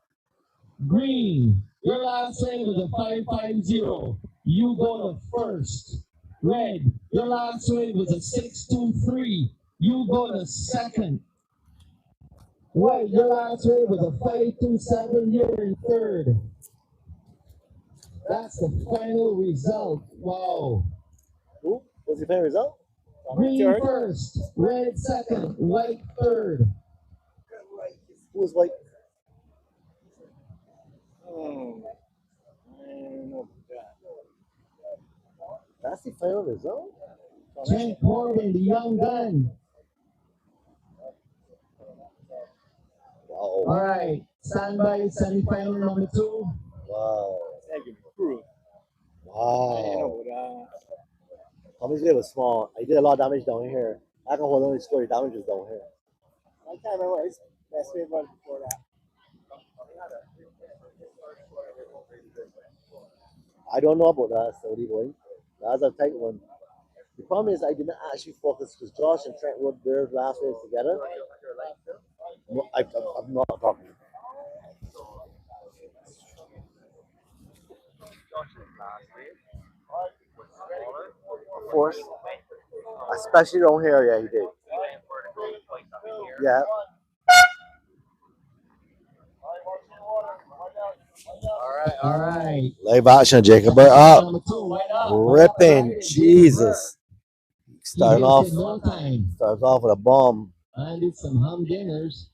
Green, your last wave was a 550. You go to first. Red, your last wave was a 623. You go to second. White, your last wave was a 527. You're in third. That's the final result. Wow. Who? What's the final result? Green first, red second, white third. Who was white? That's the final result? Trent Corbin, the young gun. Wow. All right, stand by semi-final number 2. Wow. Wow. Tommy's wave was small. I did a lot of damage down here. I can hold on to score the damages down here. I can't remember what his best wave was before that. I don't know about that SOTY boy. That's a tight one. The problem is I didn't actually focus because Josh and Trent wrote their last waves together. No, I'm not talking. Of course. Especially down here, yeah, he did. Yeah. All right. Live action, Jacob. Up. Ripping. Jesus. Starting He off, wasted no time starts off with a bomb. and did some humdingers.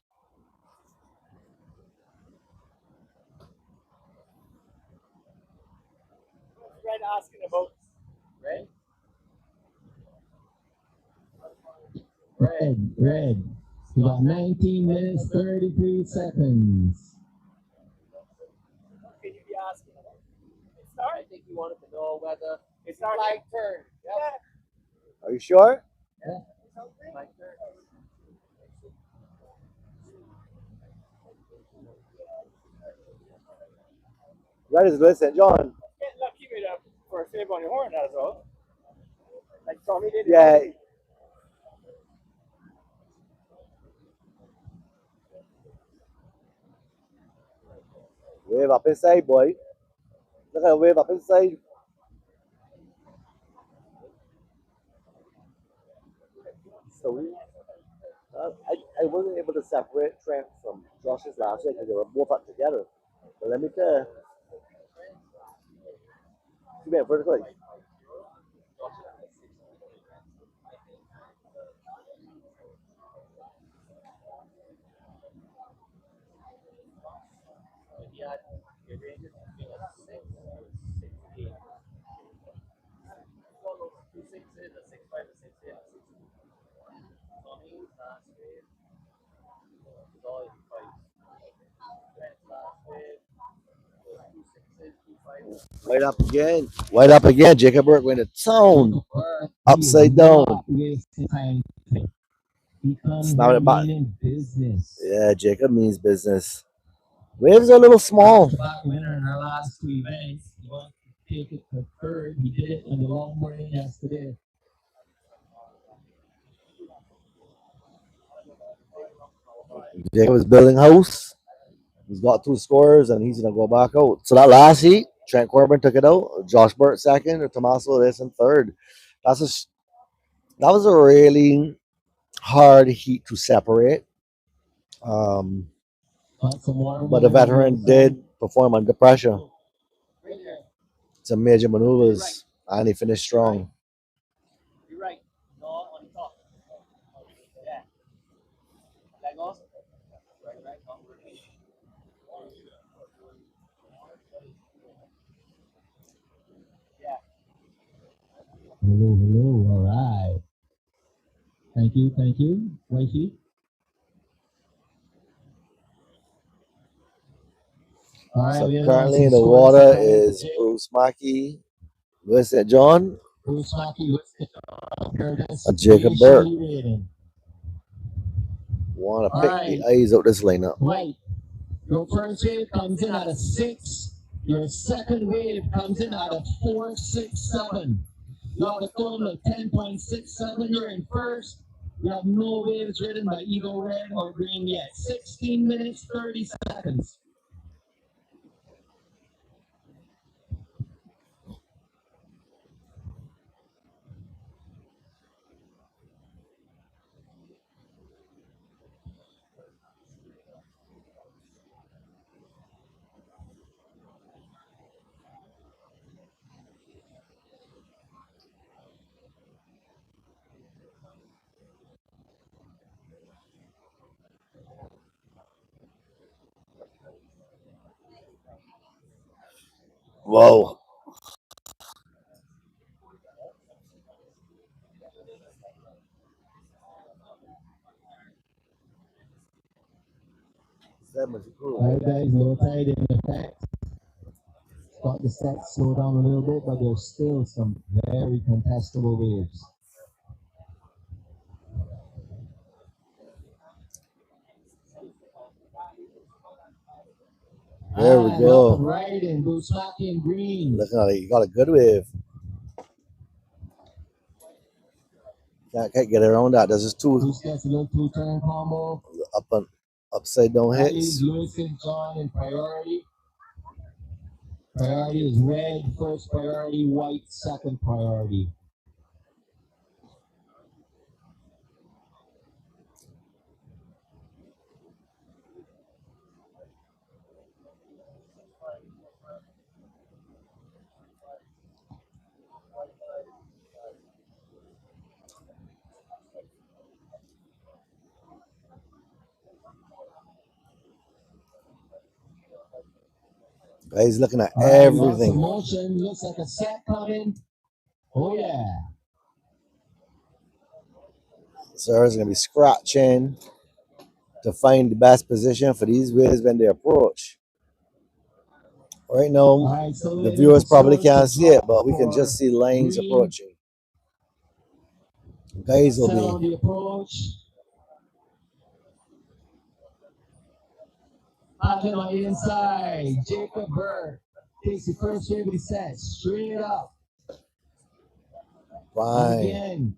Red asking about Red. He got 19 minutes, 33 seconds. can you be asking about? It started. I think he wanted to know whether it's not like turn. Yeah. Are you sure? Like turn. Red is Louis St. John. Get lucky with a for a favor on your horn as well. Like Tommy did. Yeah. Wave up inside, boy. Look at the wave up inside. So I wasn't able to separate Trent from Josh's last week because they were both up together. But let me tell you, he went vertically. White up again. White up again. Jacob Burke went to town. Upside down. Snap it back. Business. Yeah, Jacob means business. Waves are a little small. Back winner in our last two events. He wanted to take it to third. He did it on the long morning yesterday. Jacob is building house. He's got 2 scores and he's gonna go back out. So that last heat, Trent Corbin took it out. Josh Burt second, or Tommaso Reyes third. That was a really hard heat to separate. But the veteran did perform under pressure. Some major maneuvers, and he finished strong. You're right. No, on top. Yeah. That goes. Right. Yeah. Hello. All right. Thank you. Wifey. All right, So we have currently in some the scores water to come is today. Bruce Mackey, Louis St. John, Bruce Mackey, Louis St. John, Curtis, and Jacob Lee Burke. Shelley Raiden. Want to All pick right. the eyes out this lineup. White. Your first wave comes in at a 6. Your second wave comes in at a 4.67. You have a total of 10.67. You're in first. You have no waves ridden by Eagle Red or Green yet. 16 minutes, 30 seconds. Whoa. All right, guys, low tide in effect. Got the set slow down a little bit, but there's still some very contestable waves. There we go. Right in, Bruce Mackey in green. Looking at it, you got a good wave. Can't get around that. There's just two Bruce gets a little two-turn combo. up and upside down That hits. leaves Louis St. John in priority. Priority is red, first priority, white, second priority. Guys looking at All right, lots of everything. motion. Looks like a set coming. Oh yeah. Sarah's gonna be scratching to find the best position for these waves when they approach. Right All now, right, so the waiting viewers for probably scores to can't see it, drop but we can for just see lines green. approaching. Guys will Set be on the approach. Pocket on the inside. Jacob Bird takes the first wave of the set. Straight up. fine. Again.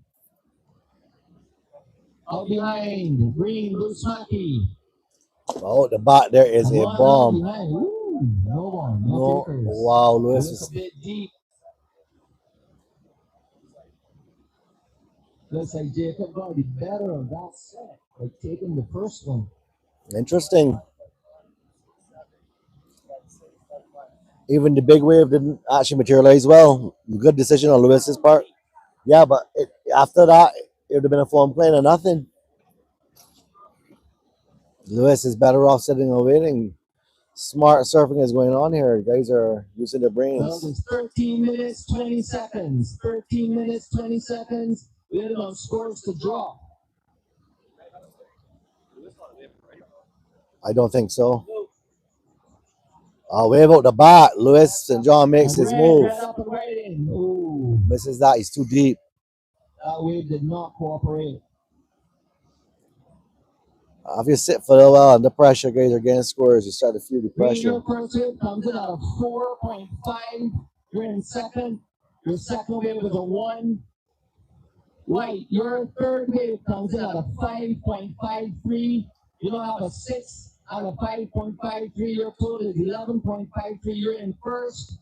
Out behind. Green, blue smacky. Oh, the back there is a One out bomb. behind. Ooh, no one. No No, takers. wow, Lewis Looks a is bit deep. Looks like Jacob got the better of that set by taking the first one. interesting. Even the big wave didn't actually materialize well. Good decision on Lewis's part. Yeah, but after that, it would have been a form plane or nothing. Lewis is better off sitting and waiting. Smart surfing is going on here. Guys are using their Well, brains. it's 13 minutes, 20 seconds. 13 minutes, 20 seconds. Waiting on scores to drop. I don't think so. Wave out the bat. Lewis St. John makes his move. Red up and right in. Ooh, Misses that. He's too deep. that wave did not cooperate. If you sit for a while under pressure, guys are getting scores. You start to feel the Green, pressure. your first wave comes in at a 4.5. You're in second. Your second wave is a 1. White, your third wave comes in at a 5.53. You don't have a 6 out of 5.53. Your total is 11.53. You're in first.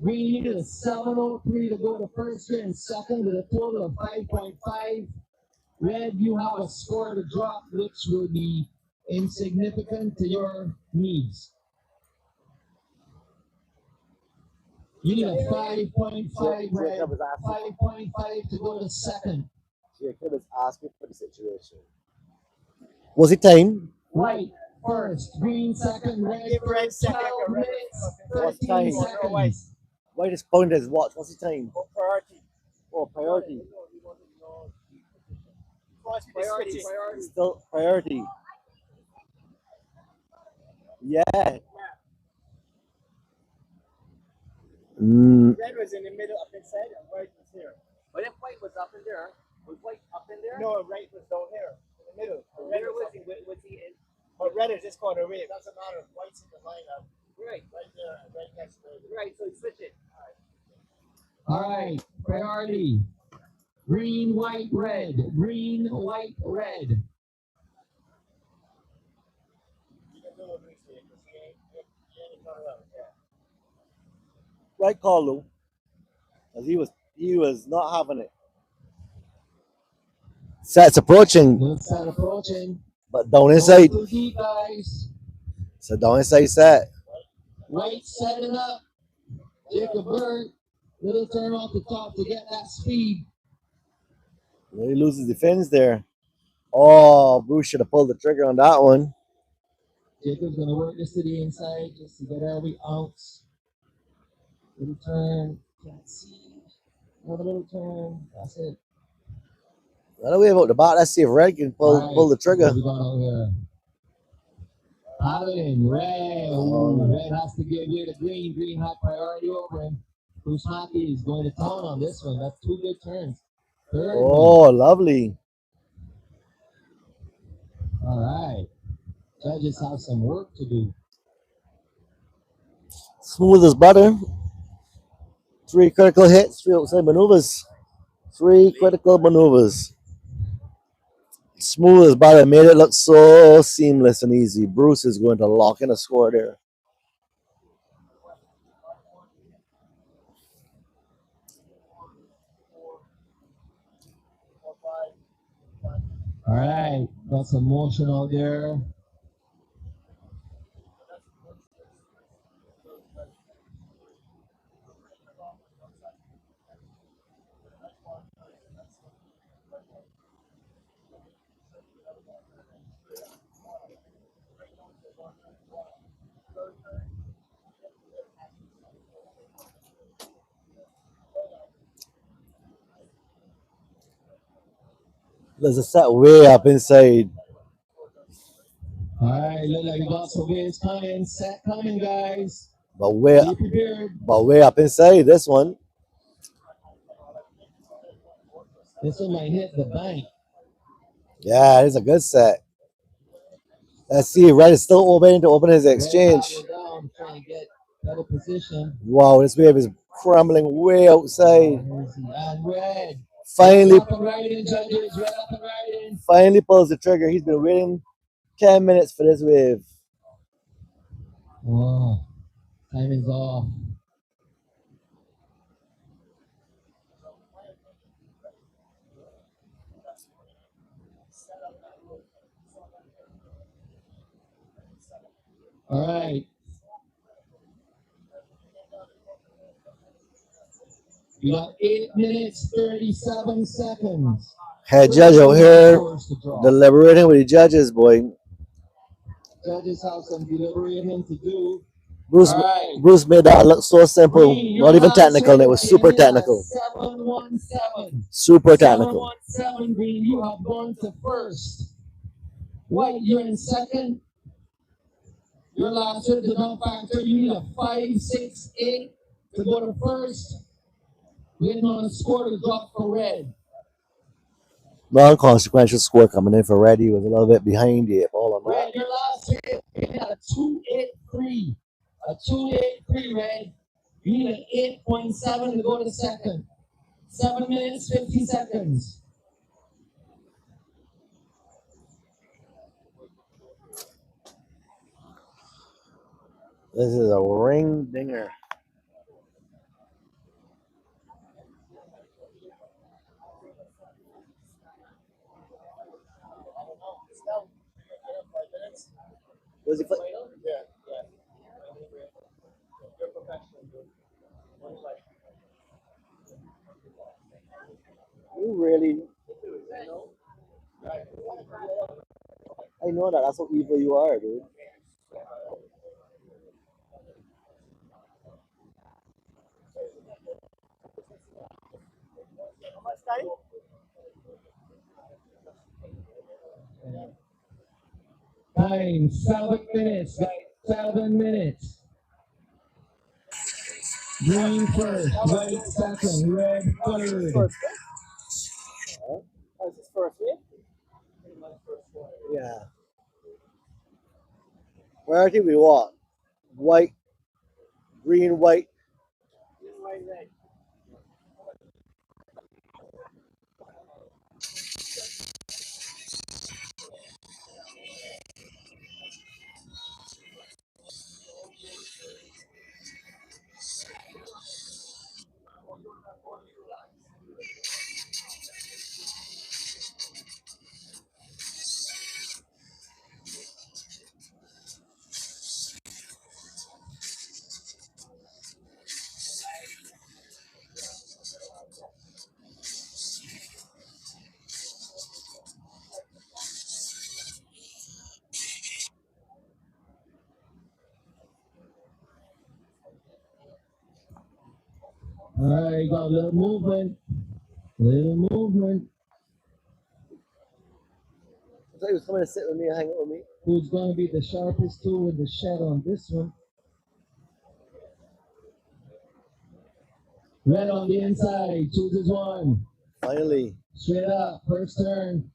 Green, you need a 703 to go to first. You're in second with a total of 5.5. Red, you have a score to drop, which will be insignificant to your needs. You need a 5.5 red, 5.5 to go to second. Jacob is asking for the situation. Was it time? White first, green second, red first, 12 minutes, What's 13 time? seconds. White is pointing his watch. What's the time? Priority. Oh, priority. Still priority. Yeah. Red was in the middle up inside and white was here. But if white was up in there, was white up in there? No, red was down here in the middle. Red was he in? But red is just called a wave. Doesn't matter. White's in the lineup. Right. Right there and right next to it. Right, so switch it. All right, priority. Green, white, red. Green, white, red. You can do it this way because he ain't coming out. Yeah. Right call, Lou. Because he was not having it. Set's approaching. Good set approaching. But down inside. Too deep, guys. So down inside set. White setting up. Jacob Bird. Little turn off the top to get that speed. He loses the fins there. Oh, Bruce should have pulled the trigger on that one. Jacob's gonna work this to the inside just to get every ounce. Little turn. Can't see. Another little turn. That's it. Let away about the bat. Let's see if Red can pull the trigger. What we got out here? Paladin, Red. Ooh, Red has to give you the green. Green had priority over him. Bruce Hockey is going to town on this one. That's 2 good turns. Third Oh, lovely. All right. Judges have some work to do. Smooth as butter. 3 critical hits, 3 outside maneuvers. 3 critical maneuvers. Smooth as butter. Made it look so seamless and easy. Bruce is going to lock in a score there. All right. Got some motion out there. There's a set way up inside. All right, look like we got some waves coming, set coming, guys. But way, Be prepared. but way up inside this one. This one might hit the bank. Yeah, it's a good set. Let's see. Red is still open to open his exchange. Red down, trying to get better position. Wow, this wave is crumbling way outside. And red. Finally, Red up and right in, judges. Red up and right in. finally pulls the trigger. He's been waiting 10 minutes for this wave. Wow. Timing's off. All right. You got 8 minutes, 37 seconds. Head judge out here deliberating with the judges, boy. Judges have some deliberating to do. Bruce, right. Bruce made that look so simple, not even technical, and it was super technical. 717. Super technical. 717, Green, you have gone to first. White, you're in second. Your last hit did not factor. You need a 5, 6, 8 to go to first. Waiting on a score to drop for red. Non-consequential score coming in for Red. He was a little bit behind the eight ball on that. Red, your last hit, you had a 283. A 283, Red. You need an 8.7 to go to second. 7 minutes, 50 seconds. This is a ring dinger. Was he play? Yeah. You really? I know that. That's how evil you are, dude. Time, 7 minutes, guys. 7 minutes. Green first, white second, red third. That's his first win? Yeah. Where did we walk? White, green, white. All right, got a little movement. Little movement. I thought he was coming to sit with me and hang out with me. Who's going to be the sharpest tool in the shed on this one? Red on the inside, chooses one. Finally. Straight up, first turn.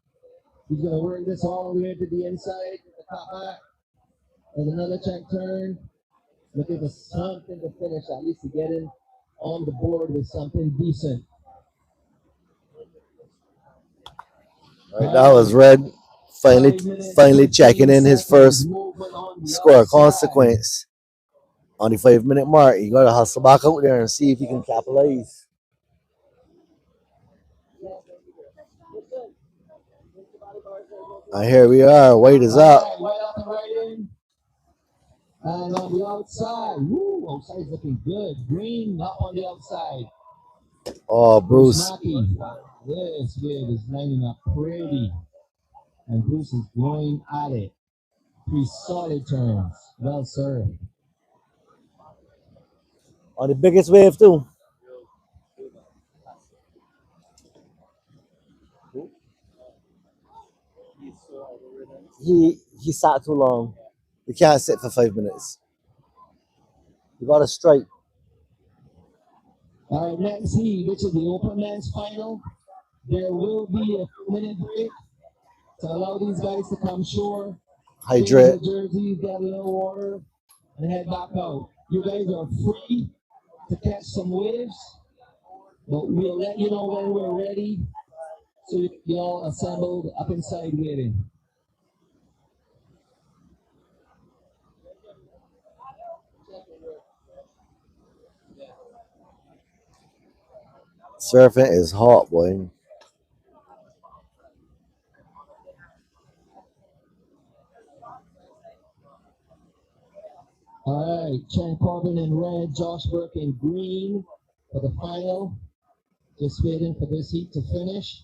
He's going to work this all the way to the inside, the top back. There's another check turn. Looking for something to finish, at least to get in on the board with something decent. All right, that was Red finally checking in his first score consequence. On the 5-minute mark, you gotta hustle back out there and see if you can capitalize. And here we are, white is up. And on the outside, woo, outside's looking good. Green up on the outside. Oh, Bruce. This wave is lining up pretty. And Bruce is going at it. 3 solid turns. Well served. On the biggest wave, too. he sat too long. You can't sit for 5 minutes. You got to strike. All right, next heat, which is the open men's final. There will be a minute break to allow these guys to come shore, change Hydrate. their jerseys, get a little water, and head back out. You guys are free to catch some waves, but we'll let you know when we're ready. So you all assembled up inside waiting. Surfing is hot, boy. All right, Chen Corbin in red, Josh Burke in green for the final. Just waiting for this heat to finish,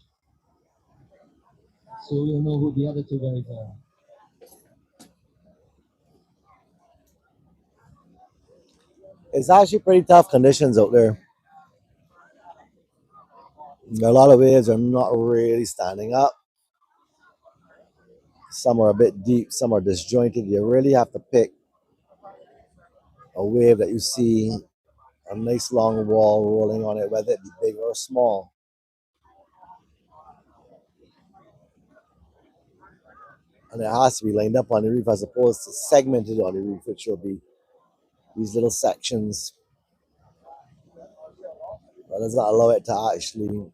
so we'll know who the other two guys are. It's actually pretty tough conditions out there. A lot of waves are not really standing up. Some are a bit deep, some are disjointed. You really have to pick a wave that you see a nice long wall rolling on it, whether it be big or small. And it has to be lined up on the reef as opposed to segmented on the reef, which will be these little sections. That does not allow it to actually.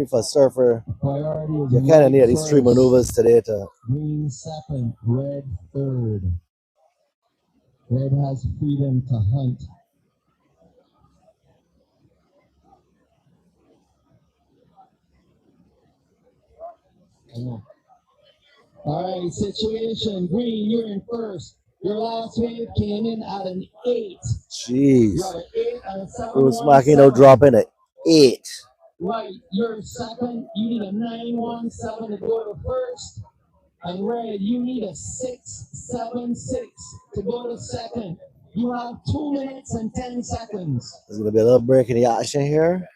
For a surfer, you kind of need at least 3 maneuvers today to. Green second, red third. Red has freedom to hunt. All right, situation. Green, you're in first. Your last wave came in at an 8. Jeez. You're at an 8 and a 7. Bruce Makino dropping at 8. Right, you're second. You need a 917 to go to first. And red, you need a 676 to go to second. You have 2 minutes and 10 seconds. There's going to be a little break in the action here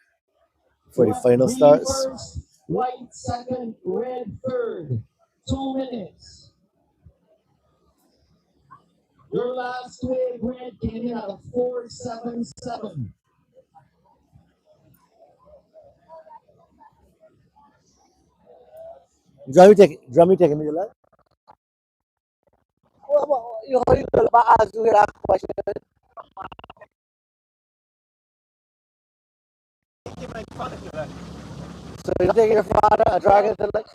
before the final starts. First, white second, red third. 2 minutes. Your last wave, red, came in at a 477. Drum me taking me to left. Well, you ask you that question. So you're taking your father a dragon to lunch?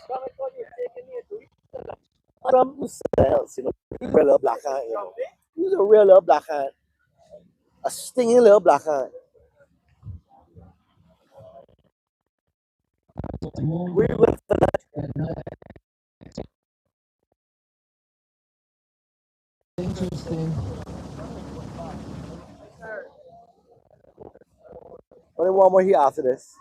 Drum yourselves, you know, real little black ant, you know. He's a real little black ant. A stinging little black ant. We went for that. Interesting. Only one more here after this.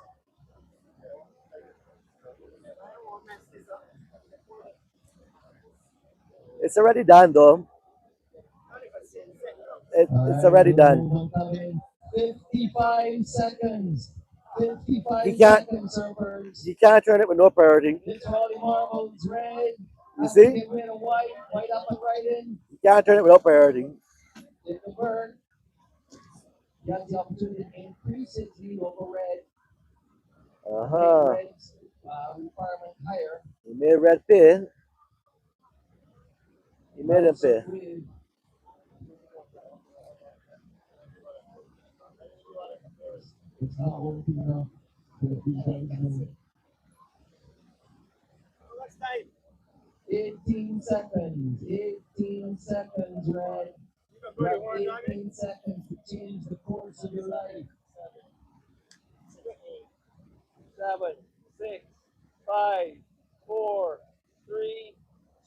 It's already done, though. It's already done. 55 seconds. 55 seconds, servers. You can't turn it with no priority. This Holly Marbles red. You see? Get rid of white. White up and right in. You can't turn it without priority. If the bird, you have the opportunity to increase its lead over red. Red's requirement higher. You made red pay. You made him pay. It's not working enough. 18 seconds. 18 seconds, red. You have 18 seconds to change the course of your life. 7, 6, 5, 4, 3,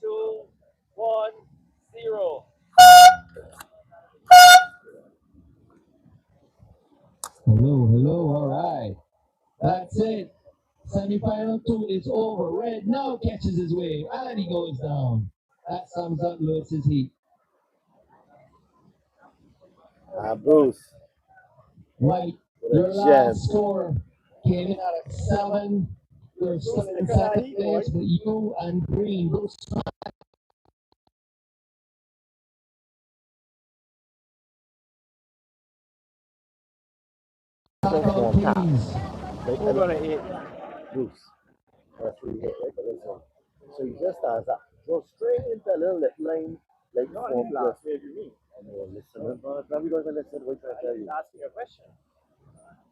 2, 1, 0. Hello, all right. That's it. Semi-final 2 is over. Red now catches his wave and he goes down. That sums up Lewis's heat. Bruce. White, your last score came in at a 7. You're still in second place, but you and Green both still form path. Like, Who gonna eat? Bruce. That's what he hit, right? But listen. So he just does that. Go straight into a little lip line, like Not form his plus. last wave, you mean? And they were listening. Now we going to listen. What can I tell you? Asking a question.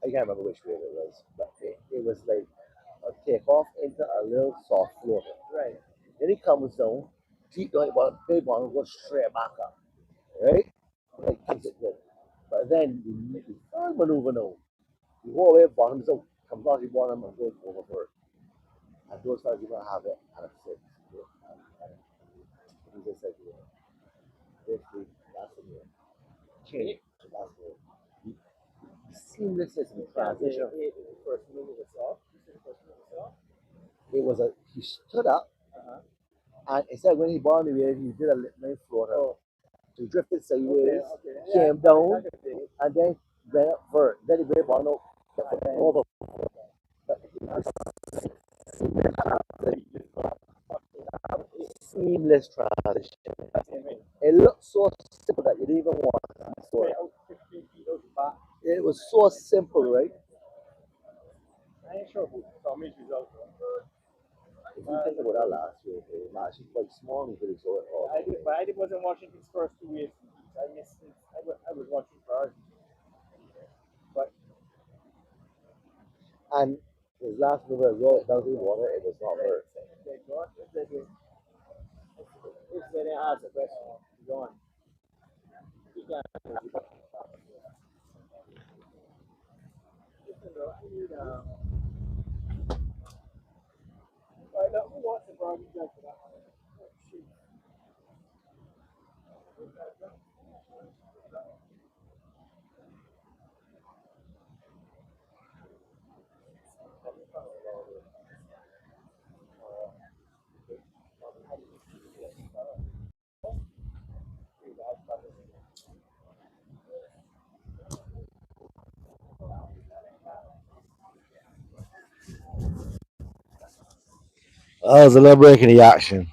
I can't remember which wave it was, but it was like a takeoff into a little soft floater. Right. Then he comes down, deep down, but big one goes straight back up, right? Like keeps it good. But then the third maneuver now, the whole way bottoms out, comes out the bottom and goes overboard. And those guys are gonna have it at a six. And he just said, basically, that's the year. Change. That's the year. Seamlessness in transition. First move of the saw. It was he stood up, and instead when he bought me, he did a lip line floater. Oh. So he drifted sideways, Okay. came down, and then went up for then he went on over. But seamless transition. It looked so simple that you didn't even want to. It was so simple, right? I ain't sure who Tommy's result was. If you think about that last year, it was actually quite small and really saw it all. I wasn't watching his first 2 waves. I missed it. I was watching first. But And his last move as well, it doesn't water, it was not hurt. if they didn't ask a question, go on. You can't. Listen, bro, I need I know who wants to bring you for that. Oh, shoot. That was a little break in the action.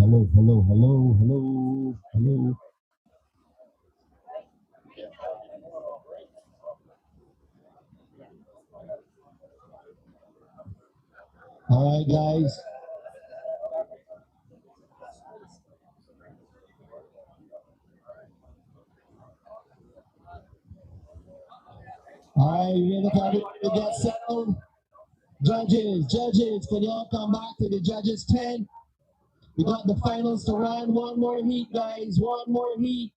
Hello, hello, hello, hello, hello. All right, guys. All right, we're gonna get settled. Judges, can y'all come back to the judges' tent? We got the finals to run. One more heat, guys. One more heat.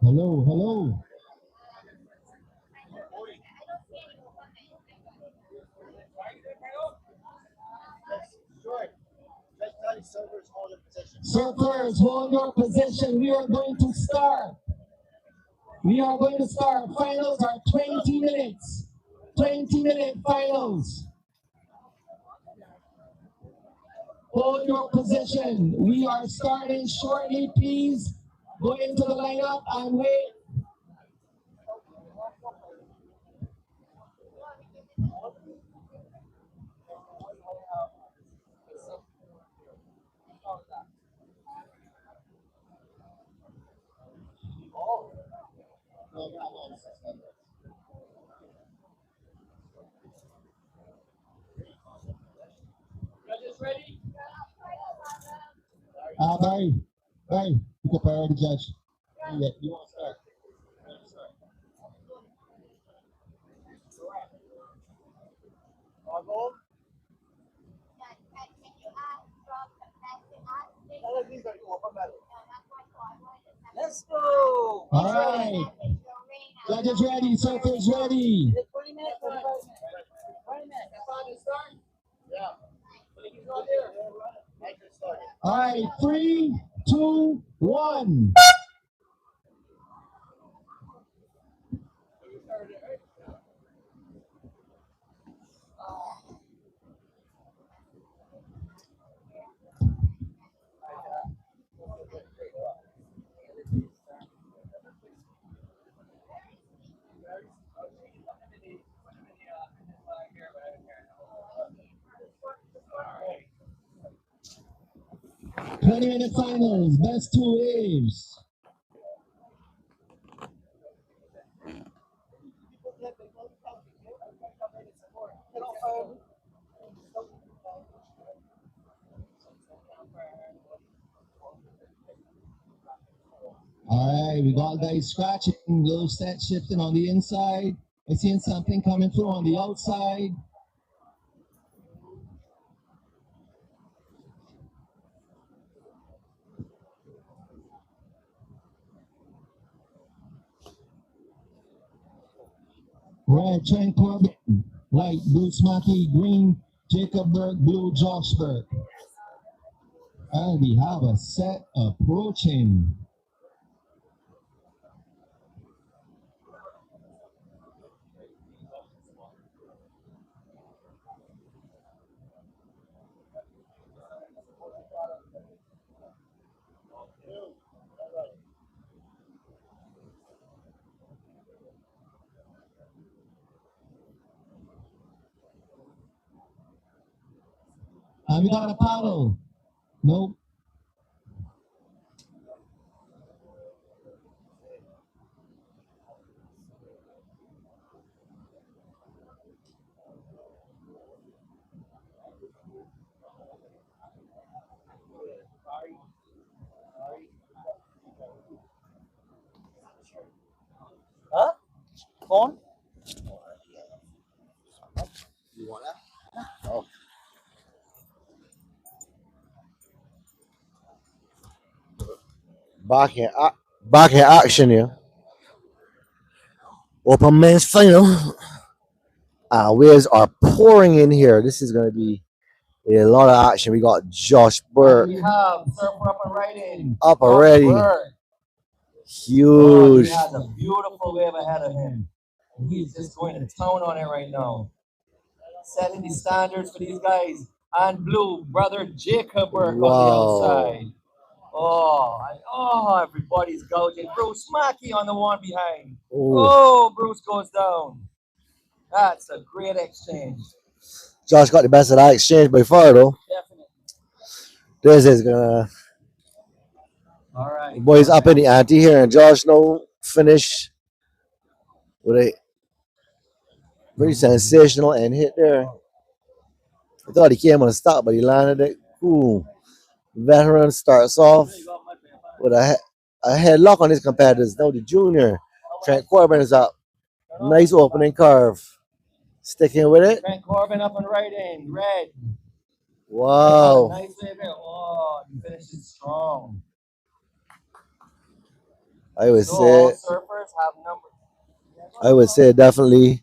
Hello, hello. Surfers, hold your position. We are going to start. We are going to start. Finals are 20 minutes. 20-minute finals. Hold your position. We are starting shortly. Please go into the lineup and wait. Barry, Barry, pick a priority judge. Yeah, you want to start. Let's go. All right. Judges ready, surfers ready. All right, 3, 2, 1. Minute finals, best two waves. All right, we got guys scratching, little set shifting on the inside. I seen something coming through on the outside. Red, Trent Corbin. White, Bruce Mackey. Green, Jacob Burke. Blue, Josh Burke. And we have a set approaching. And we got a paddle. Nope. Huh? Phone? You want that? Oh. Back in action here. Open men's final. Waves are pouring in here. This is going to be a lot of action. We got Josh Burke We have surfer up and right in. up already. Burke. Huge. He has a beautiful wave ahead of him. And he's just going to town on it right now. Setting the standards for these guys. And blue, brother Jacob Burke on the outside. Everybody's gouging. Bruce Mackey on the one behind. Ooh. Oh, Bruce goes down. That's a great exchange. Josh got the best of that exchange by far, though. Definitely. This is gonna. All right. Boys up in the ante here, and Josh no finish with a very sensational end hit there. I thought he came on a stop, but he landed it cool. Veteran starts off with a headlock on his competitors. Now the junior, Trent Corbin, is up. Nice opening curve. Sticking with it. Trent Corbin up and right in. Red. Wow. Nice wave there. Oh, he finishes strong. I would So say. all surfers have numbers. I would say definitely.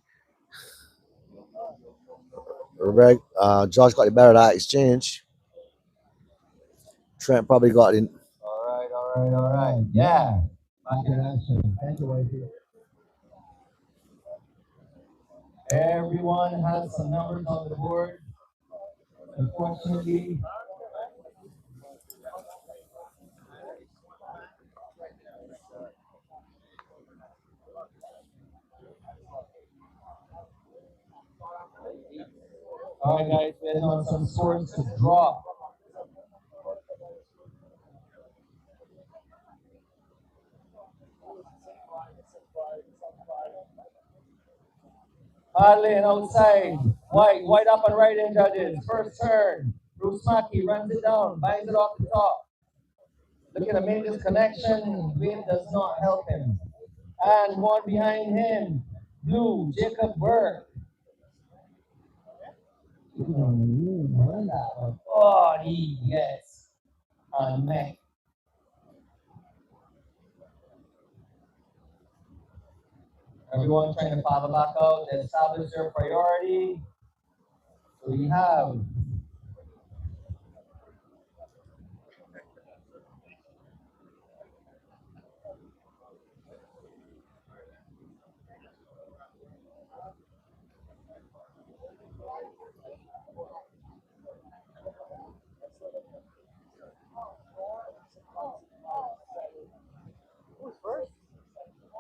Josh got the better of that exchange. Trent probably got in. All right. Yeah. Back in action. Thank you, Wifey. Everyone has some numbers on the board. Unfortunately, all right, guys, waiting on some scores to drop. Paddling outside. White up and right in, judges. First turn. Bruce Mackey runs it down, binds it off the top. Look at the major connection. Wind does not help him. And one behind him. Blue, Jacob Burke. Oh, yes. And Mac. Everyone trying to paddle back out, establish their priority. So we have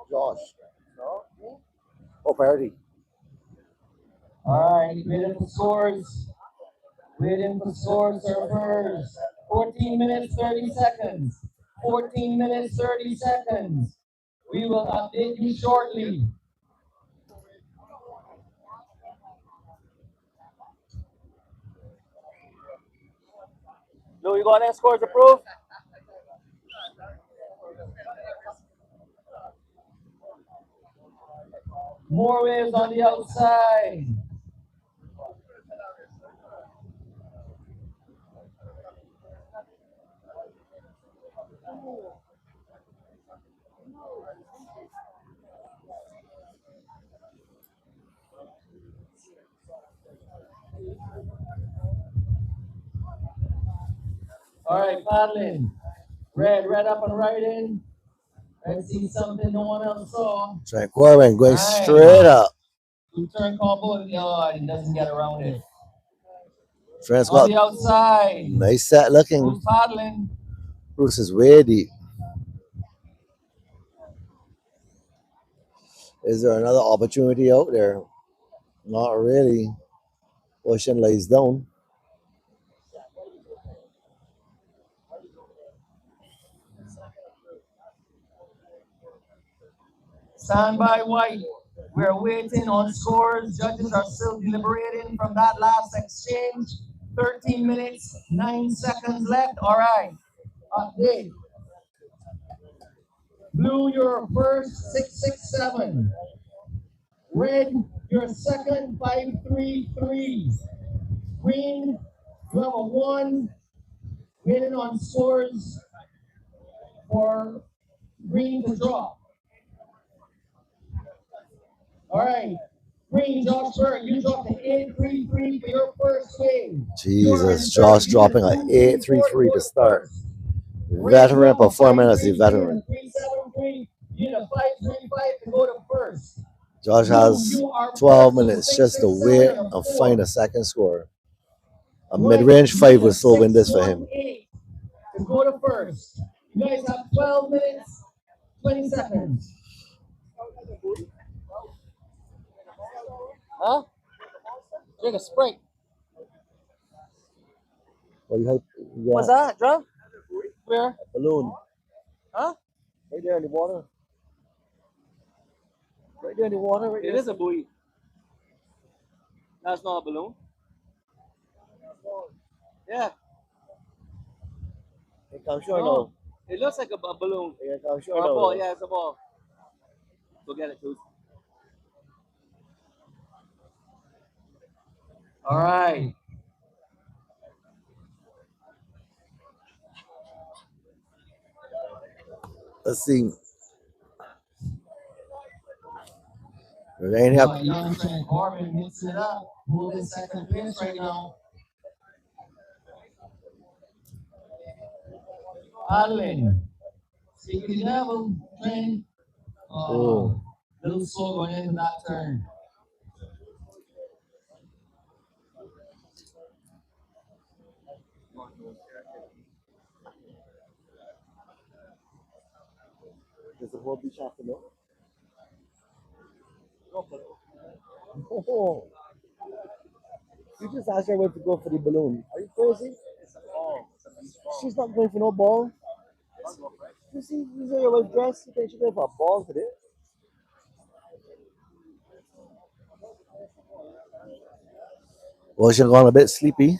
Josh. Oh, priority. all right, waiting for scores. Waiting for scores, surfers. 14 minutes, 30 seconds. 14 minutes, 30 seconds. We will update you shortly. Lou, you got any scores approved? More waves on the outside. All right, paddling. Red up and right in. Red sees something no one else saw. Trent Corbin going Nice. straight up. Two-turn combo. Oh, he doesn't get around it. Trent's On got the outside. nice set looking. Who's paddling? Bruce is way deep. Is there another opportunity out there? Not really. Ocean lays down. Stand by white. We're waiting on scores. Judges are still deliberating from that last exchange. 13 minutes, 9 seconds left. All right. Update. Blue, your first 667. Red, your second 533. Green, you have a 1. Waiting on scores for green to drop. All right. Green, Josh Burke, you dropped an 833 for your first wave. Jesus, Josh dropping an 833 to start. Veteran performing as a veteran. 373, you need a 535 to go to first. Josh has 12 minutes just to wait and find a second score. A mid-range 5 would still win this for him. To go to first. You guys have 12 minutes, 20 seconds. Huh? Drink a Sprite. What do you hope? Yeah. What's that, drum? Where? A balloon. Huh? Right there in the water. Right there in the water. Right It there. is a buoy. That's not a balloon. Yeah. I'm sure No. no. It looks like a balloon. Yeah, I'm sure Or a no. ball. Yeah, it's a ball. Go get it, too. All right. Let's see. There ain't have. Young Trent Corbin hits it up. Moving second place right now. Paddling. Speak of the devil, Trent. Oh, little slow going into that turn. Does the whole beach have to know? Oh. You just asked her where to go for the balloon. Are you crazy? She's not going for no ball. You see your wife dress? You think she's going for a ball today? Ocean gone a bit sleepy.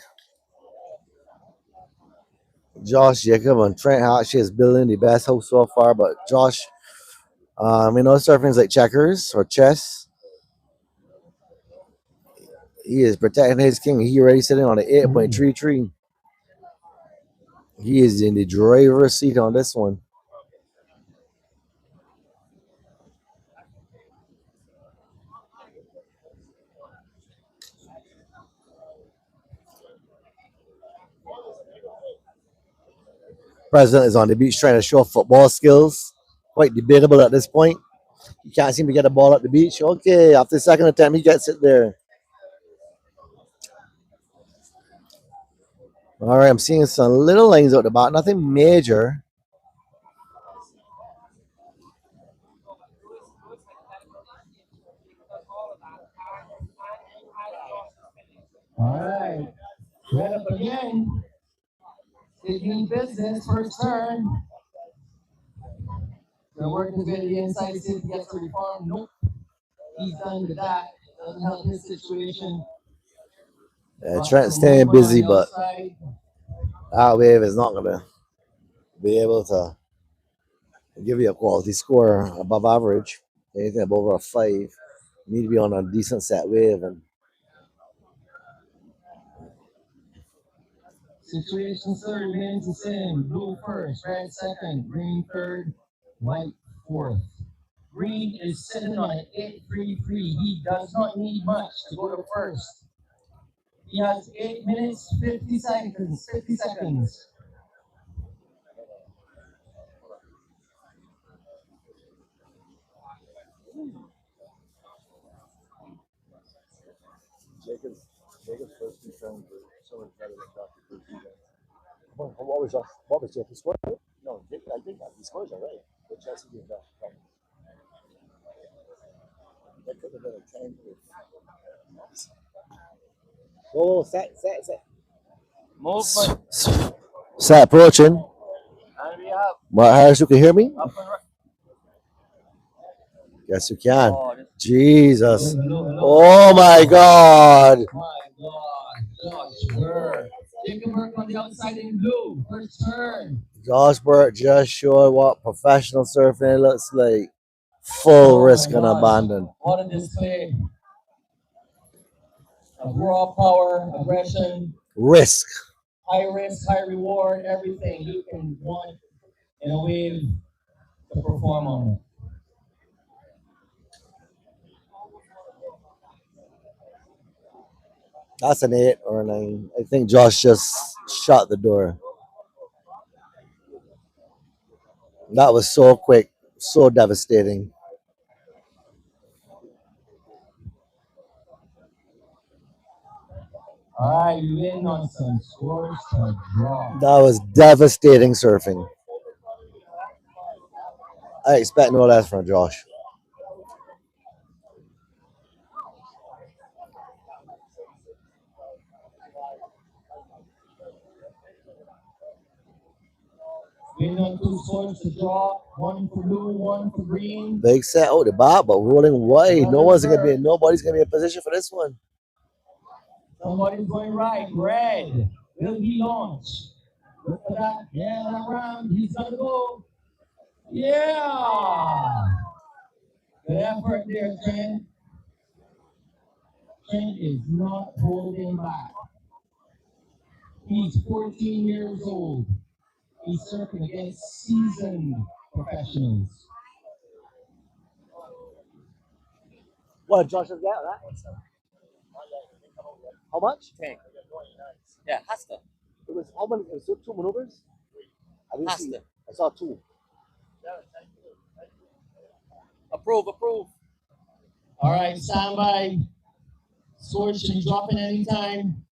Josh, Jacob, and Trent Hatch is building the best house so far, but Josh, surfing is like checkers or chess. He is protecting his king. He already sitting on an 8.33. He is in the driver's seat on this one. President is on the beach trying to show football skills. Quite debatable at this point. He can't seem to get the ball up the beach. Okay, after the second attempt, he gets it there. All right, I'm seeing some little lines out the back. Nothing major. All right. Red up again. Taking business, first turn. Gonna work his way to the inside, see if he gets a reform. Nope. He's done with that. Doesn't help his situation. Trent's staying busy, but that wave is not going to be able to give you a quality score above average. Anything above a 5, you need to be on a decent set wave. And Situation still remains the same. Blue first, red second, green third, white fourth. Green is sitting on an 8.33. He does not need much to go to first. He has 8 minutes, 50 seconds, 50 seconds. Jacob's first two turns were so much better than Dr. What was Jacob's score? No, I think that his scores are right. But Chelsea did that. That could have been a 10. Oh, set. Move, Set approaching. and we have Well, Harris, you can hear me? up and right. Yes, you can. Oh, this Jesus. Oh, my God. My God, Josh Burr. Jacob Burke on the outside in blue, first turn. Josh Burt just showed what professional surfing looks like. Full risk and abandon. What a display of raw power, aggression, Risk. high risk, high reward, everything you can want in a wave to perform on it. That's an 8 or a 9. I think Josh just shut the door. That was so quick, so devastating. All right, you in on some scores to draw. That was devastating surfing. I expect no less from Josh. In on 2 scores to draw, 1 for blue, 1 for green. Big set out the back, but rolling wide. Nobody's gonna be in position for this one. Somebody's going right, red. Will he launch? Look at that. Yeah, that round. He's gonna go. Yeah. Good effort there, Trent. Trent is not holding back. He's 14 years old. He's surfing against seasoned professionals. What Josh has got that? How much? 10. Yeah, has to. It was how many? It was 2 maneuvers. I didn't see. I saw 2. Approve. All right, stand by. Swords should be dropping anytime.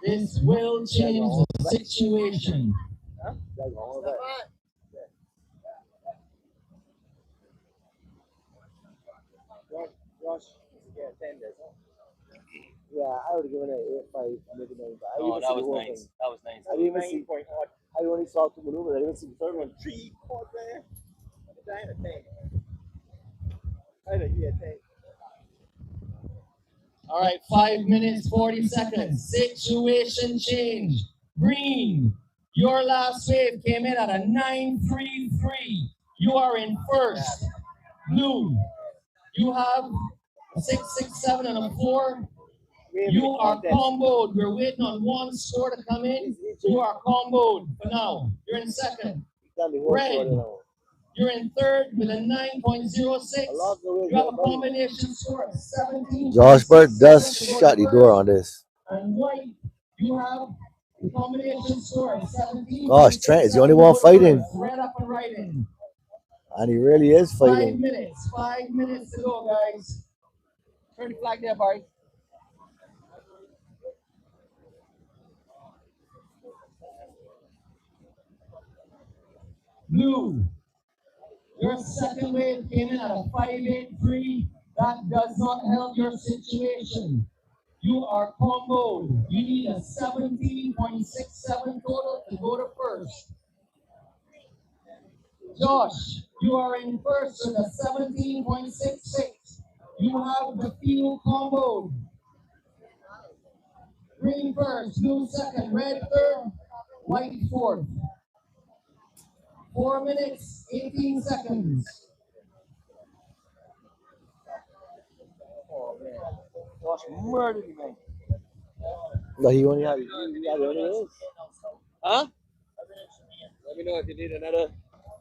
This will change the situation. Josh, yeah, 10 days. Yeah, I would have given it 8, 5, maybe 9. But Oh, that was nice. That was nice. I didn't even see. I only saw 2 maneuvers. I didn't see the third one. 3 quarter. I had a 10. I had a 10. All right, 5 minutes, 40 seconds. Situation change. Green, your last wave came in at a 933. You are in first. Blue, you have a 667 and a 4. You are comboed. We're waiting on one score to come in. You are comboed for now. You're in second. Red, you're in third with a 9.06. You have a combination score of 17. Josh Burt does shut the door on this. And white, you have a combination score of 17. Gosh, Trent is the only one fighting. Red up and right in. And he really is 5 fighting. minutes. 5 minutes to go, guys. Turn the flag there, Barry. Blue, your second wave came in at a 583. That does not help your situation. You are comboed. You need a 17.67 total to go to first. Josh, you are in first with a 17.66. You have the field comboed. Green first, blue second, red third, white fourth. 4 minutes, 18 seconds. Oh man, Josh murdered me, man. No, he only had it. Huh? Let me know if you need another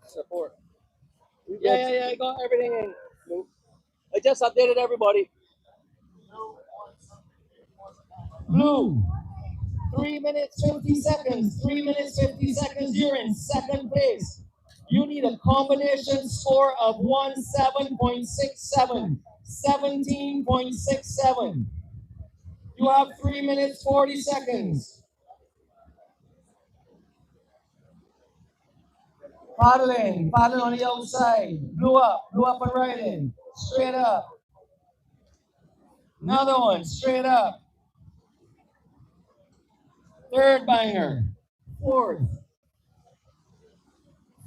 support. Yeah, I got everything in. I just updated everybody. Blue, 3 minutes, 50 seconds. 3 minutes, 50 seconds. You're in second place. You need a combination score of 17.67. 17.67. You have 3 minutes, 40 seconds. Paddling on the outside. Blue up and right in. Straight up. Another one, straight up. Third banger. Fourth.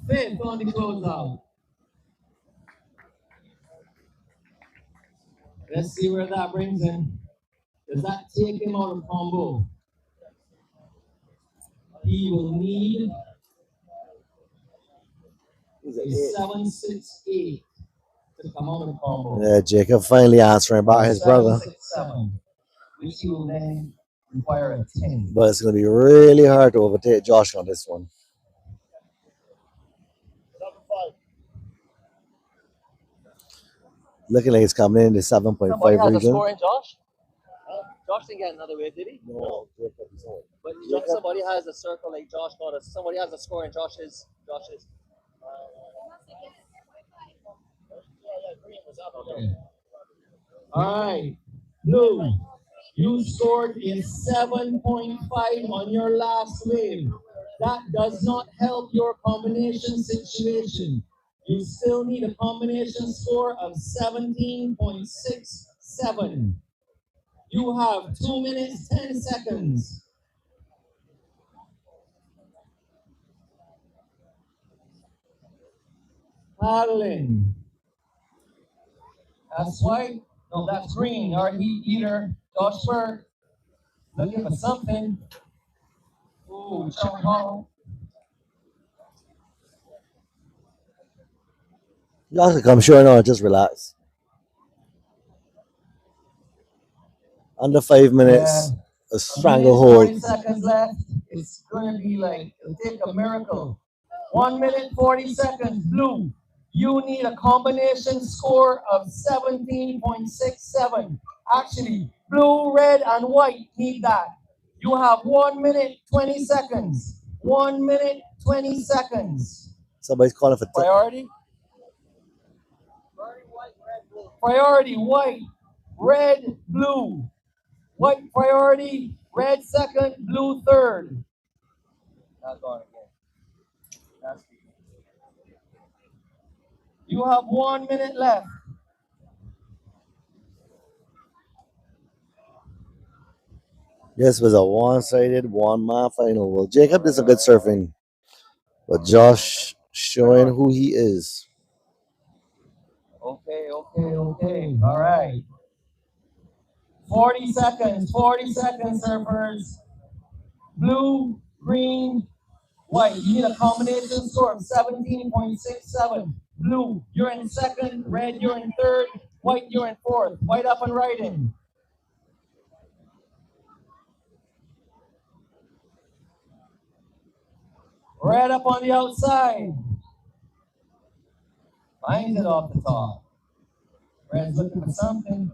Fifth on the closeout. Let's see where that brings him. Does that take him out of combo? He will need a 768 to come out of combo. Yeah, Jacob finally answering about his brother. 767, which he will then require a 10. But it's going to be really hard to overtake Josh on this one. 7-5. Looking like he's coming in the 7.5 Somebody has a region. score in Josh? Josh didn't get another wave, did he? No. But somebody has a circle like Josh got us. Somebody has a score in Josh's. Okay. All right. Blue, you scored a 7.5 on your last wave. That does not help your combination situation. You still need a combination score of 17.67. You have 2 minutes, 10 seconds. Paddling. That's white. No, that's green. Our heat eater, Josh Burke. Looking for something. Ooh, showing hollow. Josh will come showing on, just relax. Under 5 minutes, a stranglehold. 40 seconds left. It's going to be like, it'll take a miracle. 1 minute, 40 seconds. Blue, you need a combination score of 17.67. Actually, blue, red, and white need that. You have 1 minute, 20 seconds. 1 minute, 20 seconds. Somebody's calling for Priority? Priority, white, red, blue. White priority, red second, blue third. Not going again. That's you have 1 minute left. This was a one-sided, one-man final. Well, Jacob did some good surfing, but Josh showing who he is. Okay. All right. 40 seconds, surfers. Blue, green, white. You need a combination score of 17.67. Blue, you're in second. Red, you're in third. White, you're in fourth. White up and right in. Red up on the outside. Finds it off the top. Red's looking for something.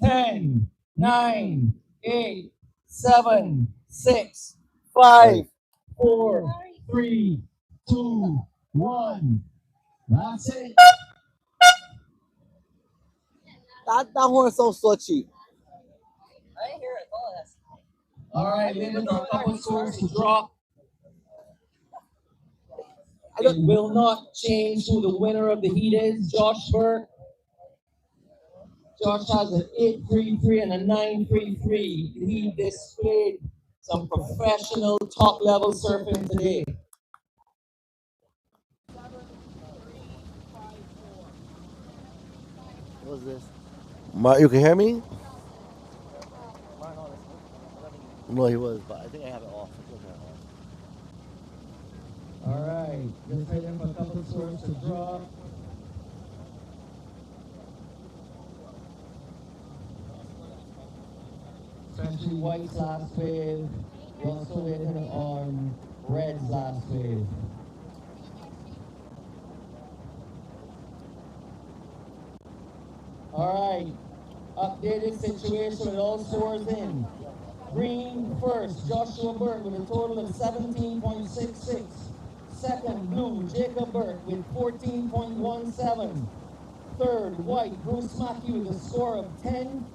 10, 9, 8, 7, 6, 5, 4, 3, 2, 1. That's it. That horn sounds so cheap. I didn't hear it. Oh, that's. All right, ladies, a couple scores to drop. It will not change who the winner of the heat is. Josh Burke. Josh has an 8.33 and a 9.33. He displayed some professional top-level surfing today. What's this? Mark, you can hear me? No, he was, but I think I have it off. All right, just waiting for a couple scores to drop. Especially White's last wave. We're also waiting on Red's last wave. All right, updated situation with all scores in. Green first, Joshua Burke with a total of 17.66. Second, blue, Jacob Burke with 14.17. Third, white, Bruce Mackey with a score of 10.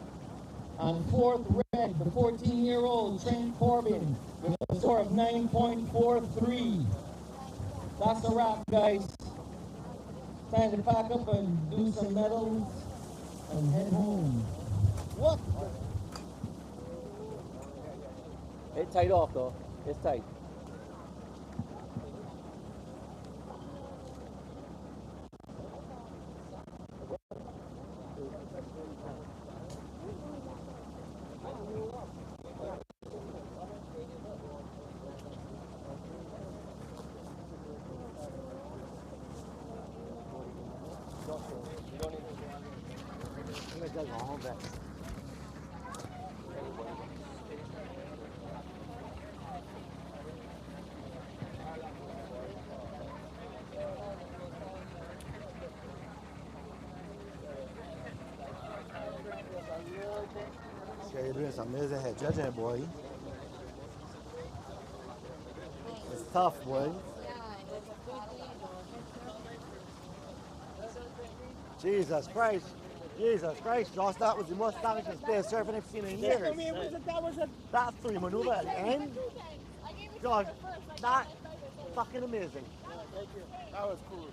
And fourth, red, the 14-year-old Trent Corbin with a score of 9.43. That's a wrap, guys. Time to pack up and do some medals and head home. What? It's tight off though. It's tight. Yeah, you're doing some amazing head judging, boy. It's tough, boy. Jesus Christ. Jesus Christ, Josh, that was the most damaging spear surfing I've seen in years. That three maneuver at the end. Josh, that fucking amazing. Thank you. That was cool.